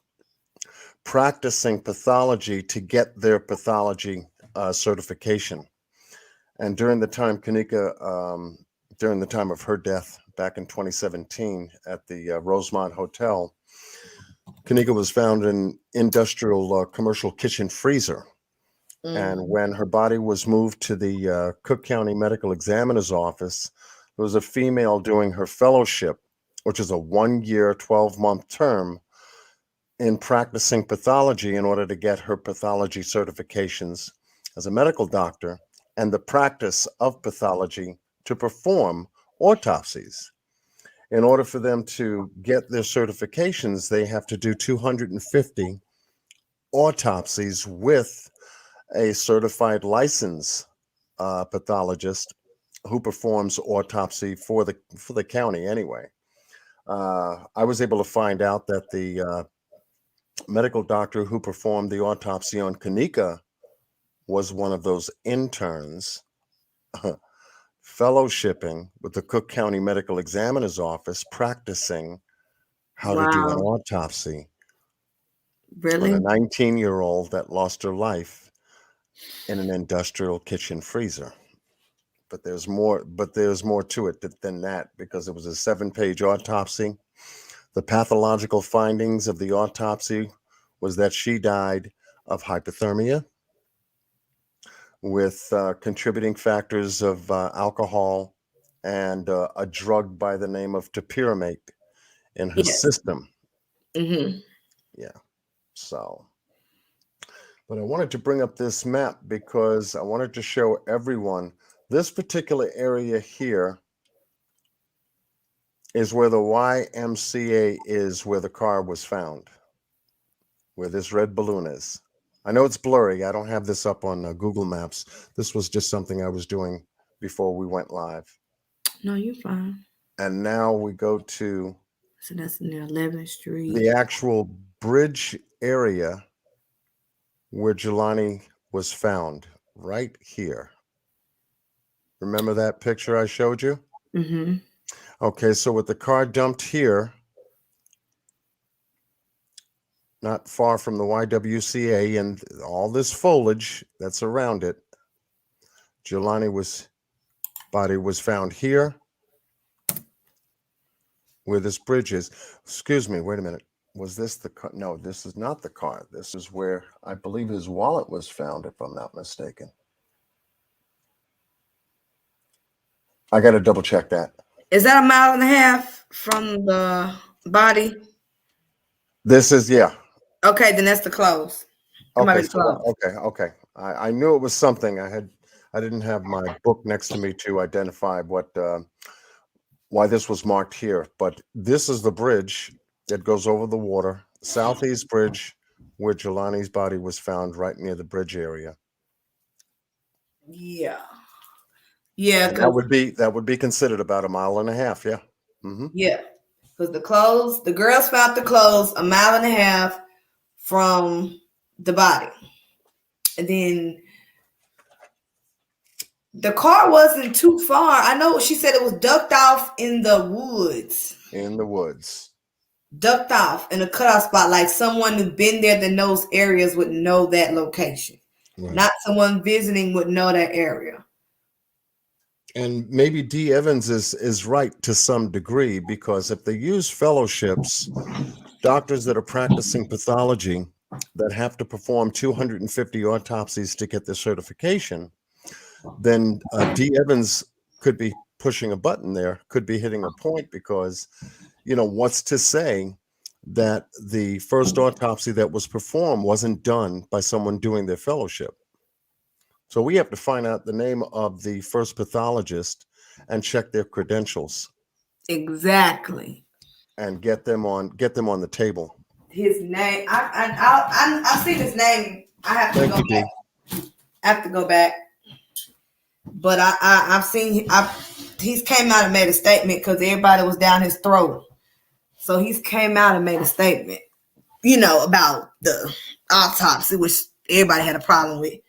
practicing pathology to get their pathology certification. And during the time during the time of her death back in 2017 at the Rosemont Hotel, Kanika was found in industrial commercial kitchen freezer. And when her body was moved to the Cook County Medical Examiner's office, there was a female doing her fellowship, which is a 1-year, 12-month term in practicing pathology in order to get her pathology certifications as a medical doctor and the practice of pathology to perform autopsies. In order for them to get their certifications, they have to do 250 autopsies with a certified license pathologist who performs autopsy for the county anyway. I was able to find out that the medical doctor who performed the autopsy on Kanika was one of those interns fellowshipping with the Cook County Medical Examiner's office, practicing how to do an Wow. autopsy on Really? a 19-year-old that lost her life in an industrial kitchen freezer. But there's more. But there's more to it than that, because it was a 7-page autopsy. The pathological findings of the autopsy was that she died of hypothermia with contributing factors of alcohol and a drug by the name of topiramate in her Yes. system. Mm-hmm. Yeah. So, but I wanted to bring up this map because I wanted to show everyone this particular area here is where the YMCA is, where the car was found, where this red balloon is. I know it's blurry. I don't have this up on Google Maps. This was just something I was doing before we went live. No, you're fine. And now we go to So that's near 11th Street. the actual bridge area where Jelani was found, right here. Remember that picture I showed you? Mm-hmm. Okay, so with the car dumped here, not far from the YWCA and all this foliage that's around it, Jelani's body was found here, where this bridge is. Excuse me, wait a minute. Was this the car? No, this is not the car. This is where I believe his wallet was found, if I'm not mistaken. I got to double check that. Is that a mile and a half from the body? This is, yeah. Okay, then that's the close. It might Okay, be the so close. okay. I knew it was something. I didn't have my book next to me to identify why this was marked here, but this is the bridge that goes over the water, Southeast Bridge, where Jelani's body was found, right near the bridge area. Yeah. Yeah, And that would be considered about a mile and a half, yeah. Mm-hmm. yeah. Because the girls found the clothes a mile and a half from the body. And then the car wasn't too far. I know she said it was ducked off in the woods. In the woods. Ducked off in a cutoff spot, like someone who'd been there that knows areas would know that location. Right. Not someone visiting would know that area. And maybe D. Evans is right to some degree, because if they use fellowships, doctors that are practicing pathology that have to perform 250 autopsies to get their certification, then D. Evans could be pushing a button there, could be hitting a point, because, what's to say that the first autopsy that was performed wasn't done by someone doing their fellowship? So we have to find out the name of the first pathologist and check their credentials. Exactly. And get them on the table. His name, I've seen his name. I have to Thank go you, back. I have to go back. But I've seen he's came out and made a statement because everybody was down his throat. So he's came out and made a statement, about the autopsy, which everybody had a problem with.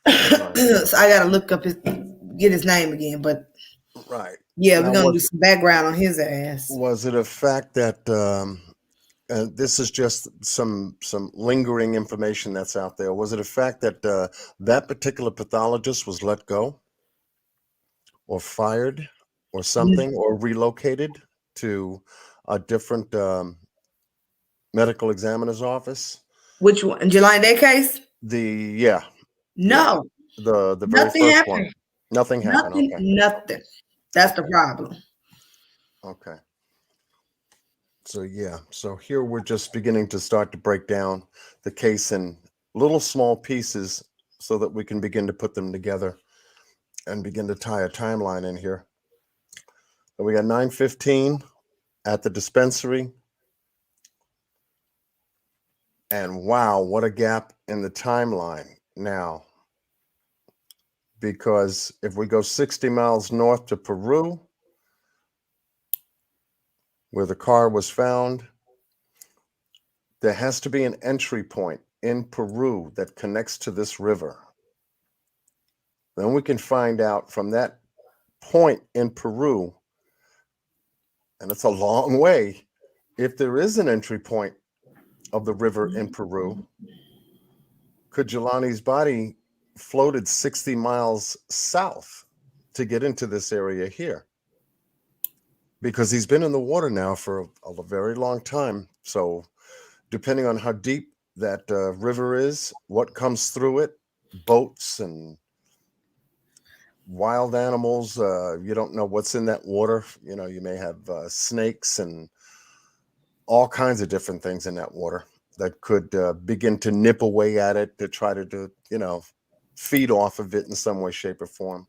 Right. So I gotta look up get his name again. But Right. yeah, Now, we're gonna do some background on his ass. Was it a fact that this is just some lingering information that's out there? Was it a fact that that particular pathologist was let go, or fired, or something, or relocated to a different medical examiner's office? Which one? Jelani Day case? No. The very Nothing first happened. one. Nothing happened. Okay. Nothing. That's the problem. Okay. So here we're just beginning to start to break down the case in little small pieces so that we can begin to put them together and begin to tie a timeline in here. So we got 9:15 at the dispensary. And wow, what a gap in the timeline now. Because if we go 60 miles north to Peru, where the car was found, there has to be an entry point in Peru that connects to this river. Then we can find out from that point in Peru, and it's a long way, if there is an entry point of the river in Peru, could Jelani's body floated 60 miles south to get into this area here? Because he's been in the water now for a very long time. So depending on how deep that river is, what comes through it, boats and wild animals, you don't know what's in that water. You know, you may have snakes and all kinds of different things in that water that could begin to nip away at it to try to do, you know, feed off of it in some way, shape, or form.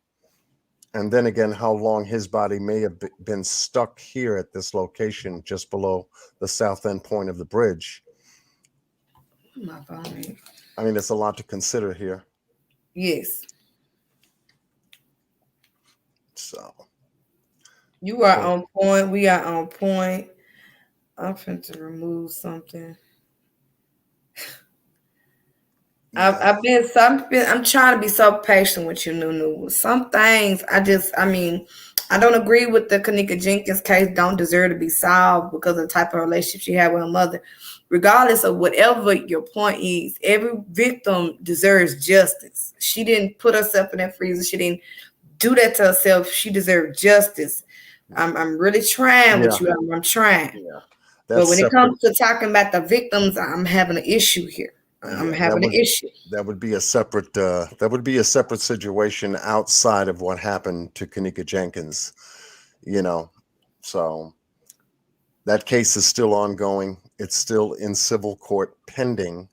And then again, how long his body may have been stuck here at this location just below the south end point of the bridge. My phone. I mean, it's a lot to consider here. Yes. So. You are on point. We are on point. I'm trying to remove something. Yeah. I'm trying to be so patient with you, Nunu. Some things I don't agree with the Kanika Jenkins case. Don't deserve to be solved because of the type of relationship she had with her mother. Regardless of whatever your point is, every victim deserves justice. She didn't put herself in that freezer. She didn't do that to herself. She deserved justice. I'm really trying with you. I'm trying. Yeah. But when it comes to talking about the victims, I'm having an issue here. I'm having an issue. That would be a separate situation outside of what happened to Kanika Jenkins, you know. So that case is still ongoing. It's still in civil court pending.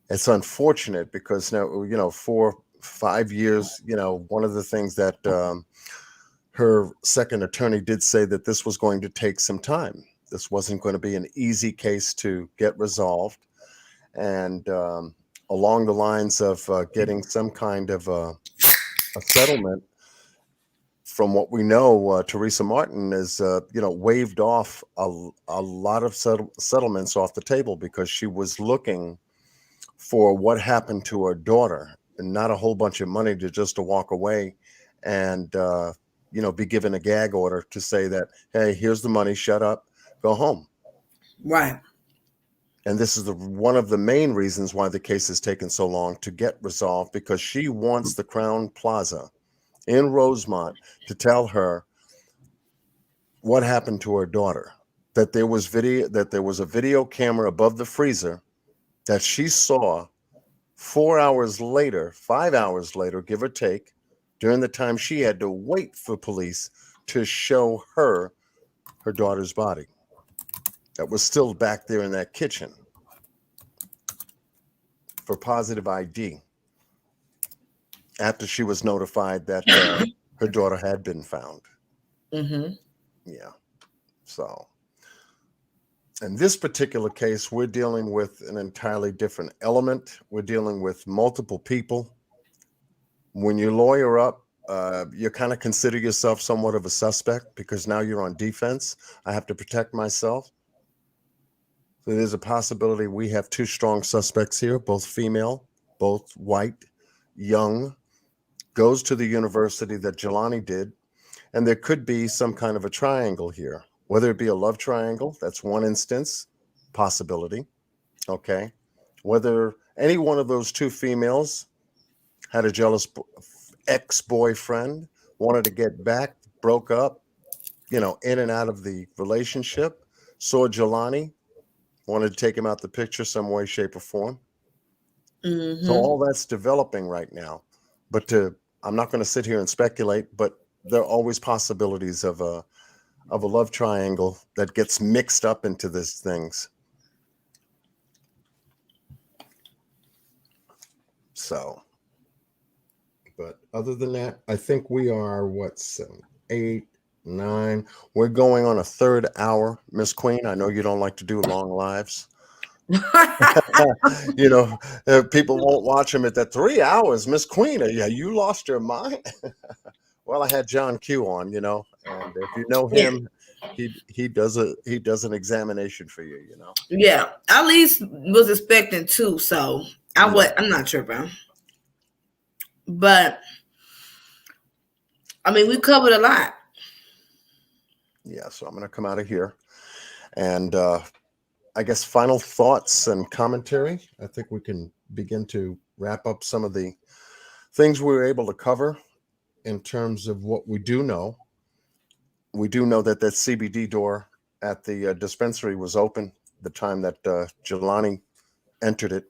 It's unfortunate because now, you know, 4-5 years, you know, one of the things that her second attorney did say that this was going to take some time. This wasn't going to be an easy case to get resolved. And along the lines of getting some kind of a settlement, from what we know, Teresa Martin is, you know, waved off a lot of settlements off the table because she was looking for what happened to her daughter and not a whole bunch of money to walk away and, you know, be given a gag order to say that, hey, here's the money, shut up, go home. Right. And this is one of the main reasons why the case has taken so long to get resolved, because she wants the Crown Plaza in Rosemont to tell her what happened to her daughter, that there was a video camera above the freezer that she saw 4 hours later, 5 hours later, give or take, during the time she had to wait for police to show her daughter's body that was still back there in that kitchen for positive ID after she was notified that her daughter had been found. Mm-hmm. Yeah. So in this particular case, we're dealing with an entirely different element. We're dealing with multiple people. When you lawyer up, you kind of consider yourself somewhat of a suspect because now you're on defense. I have to protect myself. So there's a possibility we have two strong suspects here, both female, both white, young, goes to the university that Jelani did. And there could be some kind of a triangle here, whether it be a love triangle. That's one instance, possibility. Okay. Whether any one of those two females had a jealous ex-boyfriend, wanted to get back, broke up, you know, in and out of the relationship, saw Jelani, wanted to take him out the picture some way, shape, or form. Mm-hmm. So all that's developing right now. But I'm not going to sit here and speculate, but there are always possibilities of a love triangle that gets mixed up into these things. So, but other than that, I think we are 7, 8, 9. We're going on a third hour, Miss Queen. I know you don't like to do long lives. You know, people won't watch them at that 3 hours. Miss Queen, yeah, you lost your mind. Well, I had John Q on, you know, and if you know him, he does an examination for you, you know. Yeah, at least was expecting 2, so I'm not tripping. But I mean, we covered a lot. Yeah, so I'm going to come out of here. And I guess final thoughts and commentary. I think we can begin to wrap up some of the things we were able to cover in terms of what we do know. We do know that that CBD door at the dispensary was open the time that Jelani entered it.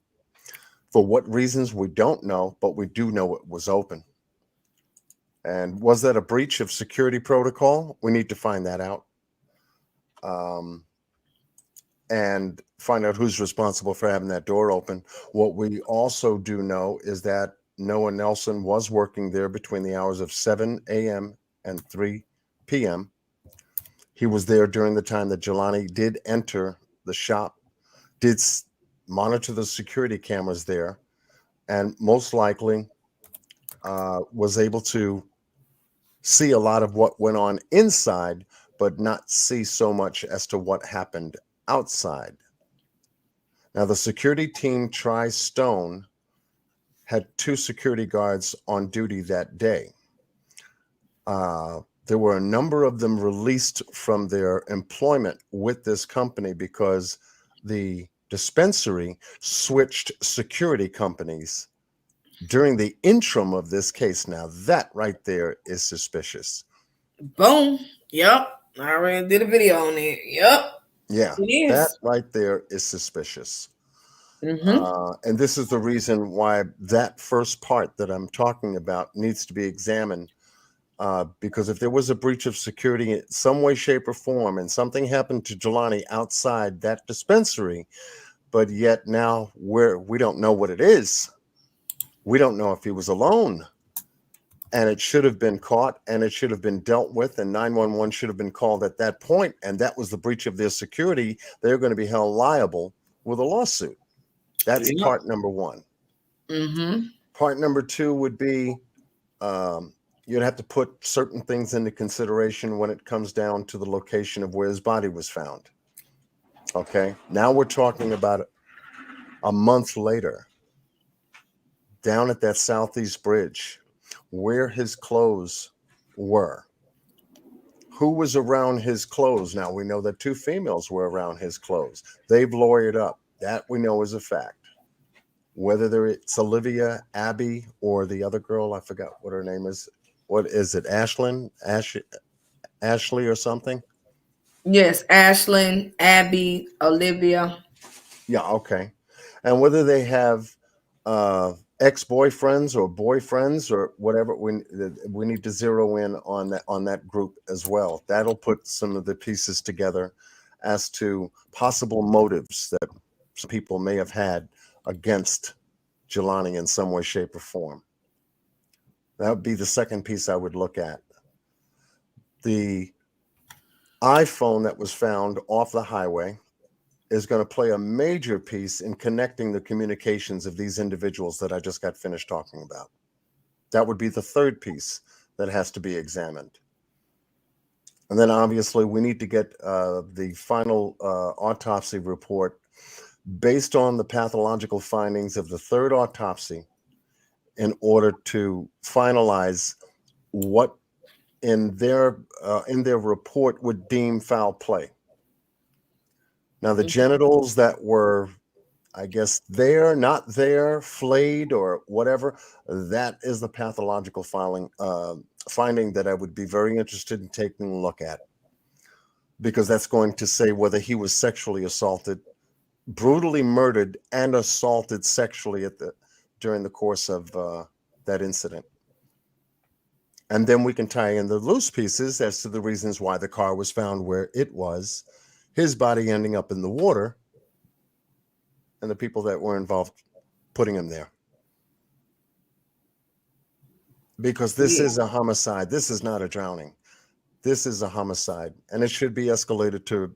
For what reasons, we don't know, but we do know it was open. And was that a breach of security protocol? We need to find that out. And find out who's responsible for having that door open. What we also do know is that Noah Nelson was working there between the hours of 7 a.m. and 3 p.m. He was there during the time that Jelani did enter the shop, did monitor the security cameras there, and most likely was able to see a lot of what went on inside, but not see so much as to what happened outside. Now, the security team Tri-Stone had 2 security guards on duty that day. There were a number of them released from their employment with this company because the dispensary switched security companies during the interim of this case. Now, that right there is suspicious. Boom. Yep. I already did a video on it. Yep. Yeah, it is. That right there is suspicious. And this is the reason why that first part that I'm talking about needs to be examined. Because if there was a breach of security in some way, shape, or form, and something happened to Jelani outside that dispensary, but yet now we don't know what it is. We don't know if he was alone. And it should have been caught, and it should have been dealt with, and 911 should have been called at that point, and that was the breach of their security. They're going to be held liable with a lawsuit. That's part number one. Part number two would be you'd have to put certain things into consideration when it comes down to the location of where his body was found. Okay, now we're talking about a month later, down at that Southeast Bridge, where his clothes were. Who was around his clothes? Now, we know that 2 females were around his clothes. They've lawyered up. That we know is a fact. Whether it's Olivia, Abby, or the other girl, I forgot what her name is. What is it? Ashley or something? Yes, Ashlyn, Abby, Olivia. Yeah, okay. And whether they have ex-boyfriends or boyfriends or whatever, we need to zero in on that group as well. That'll put some of the pieces together as to possible motives that some people may have had against Jelani in some way, shape, or form. That would be the second piece I would look at. The iPhone that was found off the highway is going to play a major piece in connecting the communications of these individuals that I just got finished talking about. That would be the third piece that has to be examined. And then obviously we need to get the final autopsy report based on the pathological findings of the third autopsy in order to finalize what in their report would deem foul play. Now, the genitals that were, I guess, there, not there, flayed or whatever, that is the pathological finding that I would be very interested in taking a look at, because that's going to say whether he was sexually assaulted, brutally murdered, and assaulted sexually during the course of that incident. And then we can tie in the loose pieces as to the reasons why the car was found where it was, his body ending up in the water, and the people that were involved putting him there. Because this is a homicide. This is not a drowning. This is a homicide, and it should be escalated to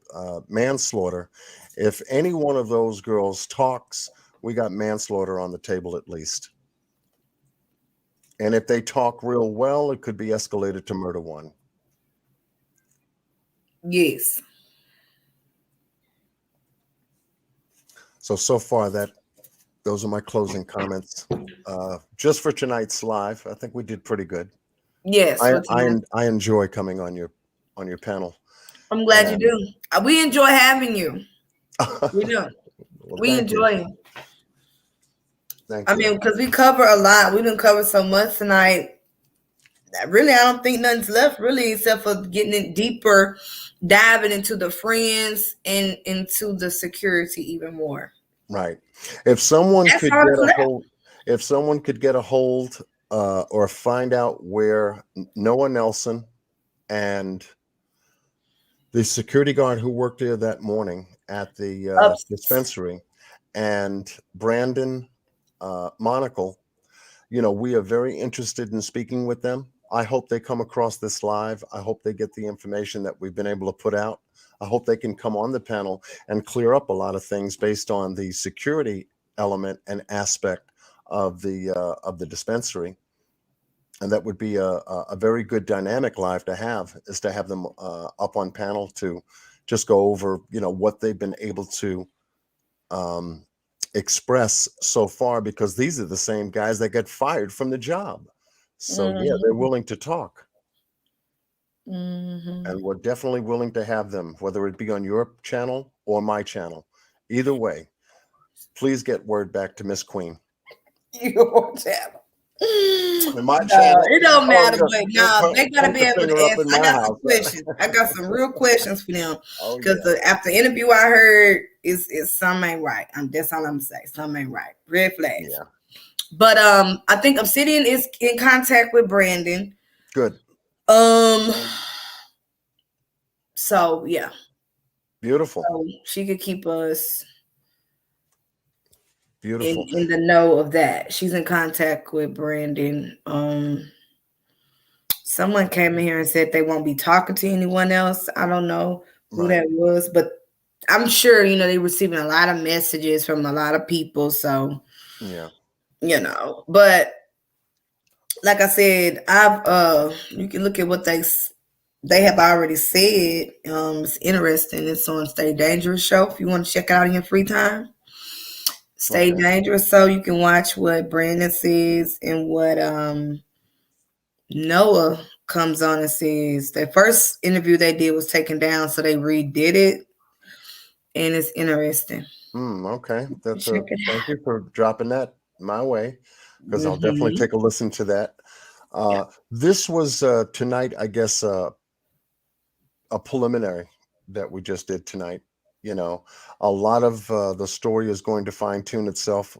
manslaughter. If any one of those girls talks, we got manslaughter on the table at least. And if they talk real well, it could be escalated to murder 1. Yes. So far those are my closing comments. Just for tonight's live, I think we did pretty good. Yes. I enjoy coming on your panel. I'm glad you And do. We enjoy having you. We do. well, We thank you. enjoy it. Thank I you. mean, because we cover a lot. We didn't cover so much tonight. Really, I don't think nothing's left, really, except for getting it deeper, diving into the friends and into the security even more. Right. If someone That's could all get that's a left. hold, if someone could get a hold or find out where Noah Nelson and the security guard who worked there that morning at the Up. dispensary and Brandon Monocle, we are very interested in speaking with them. I hope they come across this live. I hope they get the information that we've been able to put out. I hope they can come on the panel and clear up a lot of things based on the security element and aspect of the dispensary. And that would be a very good dynamic live to have, is to have them up on panel to just go over, what they've been able to express so far, because these are the same guys that get fired from the job. So yeah, they're willing to talk. And we're definitely willing to have them, whether it be on your channel or my channel. Either way, please get word back to Miss Queen. Your channel. In my No, channel, it don't matter, oh, but no, they gotta point be the able finger to up answer. in I my got some house. questions. I got some real questions for them. Oh Because yeah. after the interview I heard is something ain't right. That's all I'm saying. Something ain't right. Red flags. Yeah. But I think Obsidian is in contact with Brandon. Good. So yeah. Beautiful. So she could keep us Beautiful. in the know of that. She's in contact with Brandon. Someone came in here and said they won't be talking to anyone else. I don't know who that was, but I'm sure, they're receiving a lot of messages from a lot of people. So, yeah, but like I said, you can look at what they have already said. It's interesting. It's on Stay Dangerous show. If you want to check out in your free time, Stay Dangerous. So you can watch what Brandon says and what, Noah comes on and says. The first interview they did was taken down, so they redid it, and it's interesting. Okay, thank you for dropping that my way, because I'll definitely take a listen to that. This was tonight, I guess, a preliminary that we just did tonight. A lot of the story is going to fine tune itself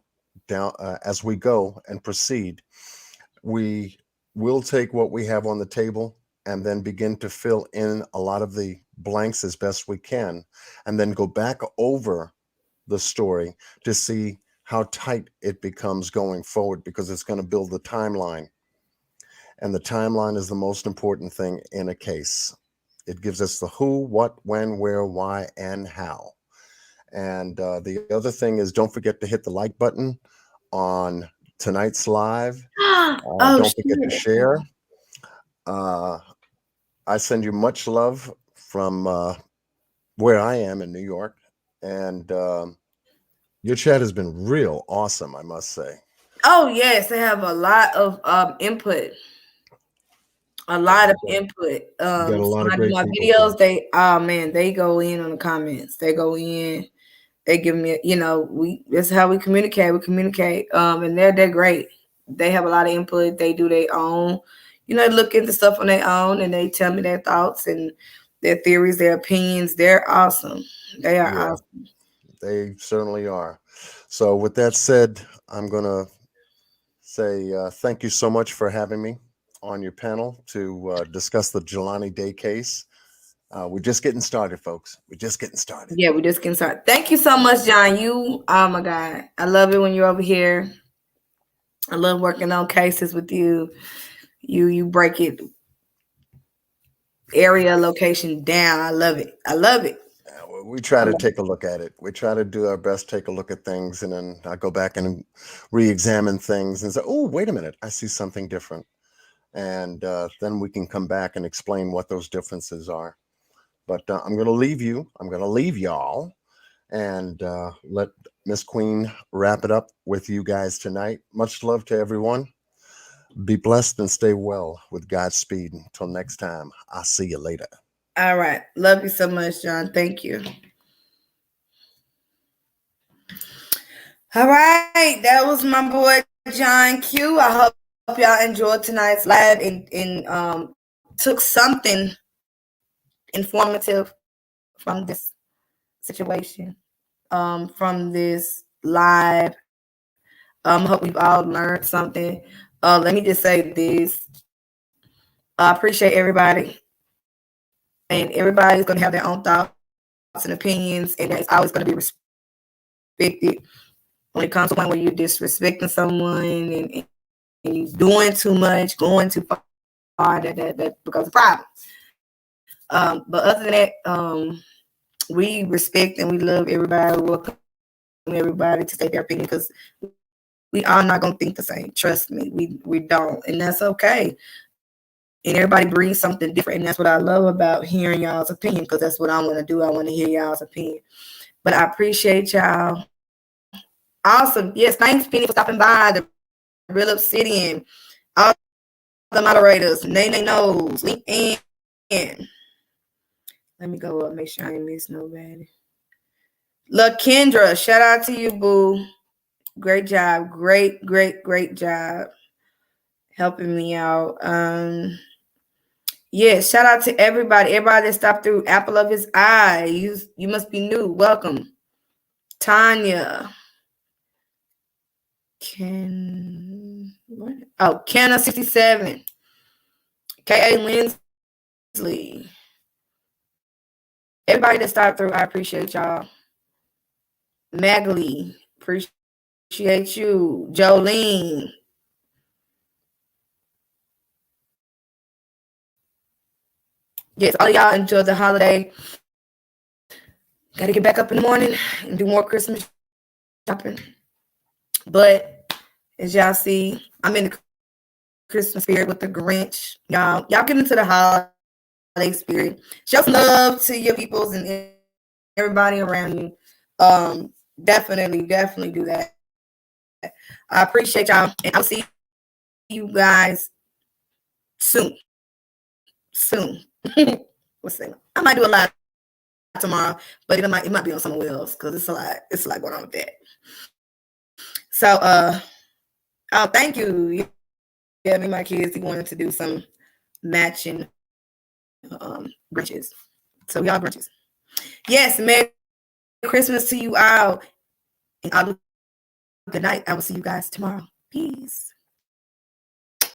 down as we go and proceed. We will take what we have on the table and then begin to fill in a lot of the blanks as best we can, and then go back over the story to see how tight it becomes going forward, because it's going to build the timeline. And the timeline is the most important thing in a case. It gives us the who, what, when, where, why, and how. And the other thing is, don't forget to hit the like button on tonight's live. Don't forget to share. I send you much love from where I am in New York. And your chat has been real awesome, I must say. Oh, yes. They have a lot of input. A lot of input. Got a lot of great my people videos, they go in on the comments. They go in. They give me, that's how we communicate. We communicate. And they're great. They have a lot of input. They do their own, look into stuff on their own, and they tell me their thoughts and their theories, their opinions. They're awesome. They are awesome. They certainly are. So with that said, I'm going to say thank you so much for having me on your panel to discuss the Jelani Day case. We're just getting started, folks. We're just getting started. Yeah, we're just getting started. Thank you so much, John. Oh my God. I love it when you're over here. I love working on cases with you. You break it area location down. I love it. I love it. We try to take a look at it. We try to do our best, take a look at things, and then I go back and re-examine things and say, oh, wait a minute, I see something different. And then we can come back and explain what those differences are. But I'm going to leave you. I'm going to leave y'all and let Miss Queen wrap it up with you guys tonight. Much love to everyone. Be blessed and stay well with Godspeed. Until next time, I'll see you later. All right. Love you so much, John. Thank you. All right. That was my boy John Q. I hope y'all enjoyed tonight's live and took something informative from this situation, from this live. Hope we've all learned something. Let me just say this. I appreciate everybody. And everybody's going to have their own thoughts and opinions, and it's always going to be respected. When it comes to one where you're disrespecting someone and you're doing too much, going too far, that becomes a problem. But other than that, we respect and we love everybody. We welcome everybody to state their opinion because we are not going to think the same. Trust me, we don't, and that's okay. And everybody brings something different, and that's what I love about hearing y'all's opinion, because that's what I want to do. I want to hear y'all's opinion. But I appreciate y'all. Awesome. Yes, thanks, Penny, for stopping by. The Real Obsidian, all the moderators, Nene Knows, LinkedIn. Let me go up, make sure I ain't miss nobody. Look, Kendra, shout out to you, boo. Great job. Great job helping me out. Yeah, shout out to everybody that stopped through. Apple of his eye. You must be new. Welcome. Tanya. Kenna 67. K.A. Lindsley. Everybody that stopped through, I appreciate y'all. Magley, appreciate you. Jolene. Yes, all y'all enjoy the holiday. Got to get back up in the morning and do more Christmas shopping. But as y'all see, I'm in the Christmas spirit with the Grinch. Y'all get into the holiday spirit. Show some love to your peoples and everybody around you. Definitely do that. I appreciate y'all, and I'll see you guys soon. What's that? I might do a live tomorrow, but it might be on somewhere else because it's a lot going on with that. So thank you. Yeah, me and my kids, we wanted to do some matching brunches. So y'all brunches. Yes, Merry Christmas to you all. And good night. I will see you guys tomorrow. Peace.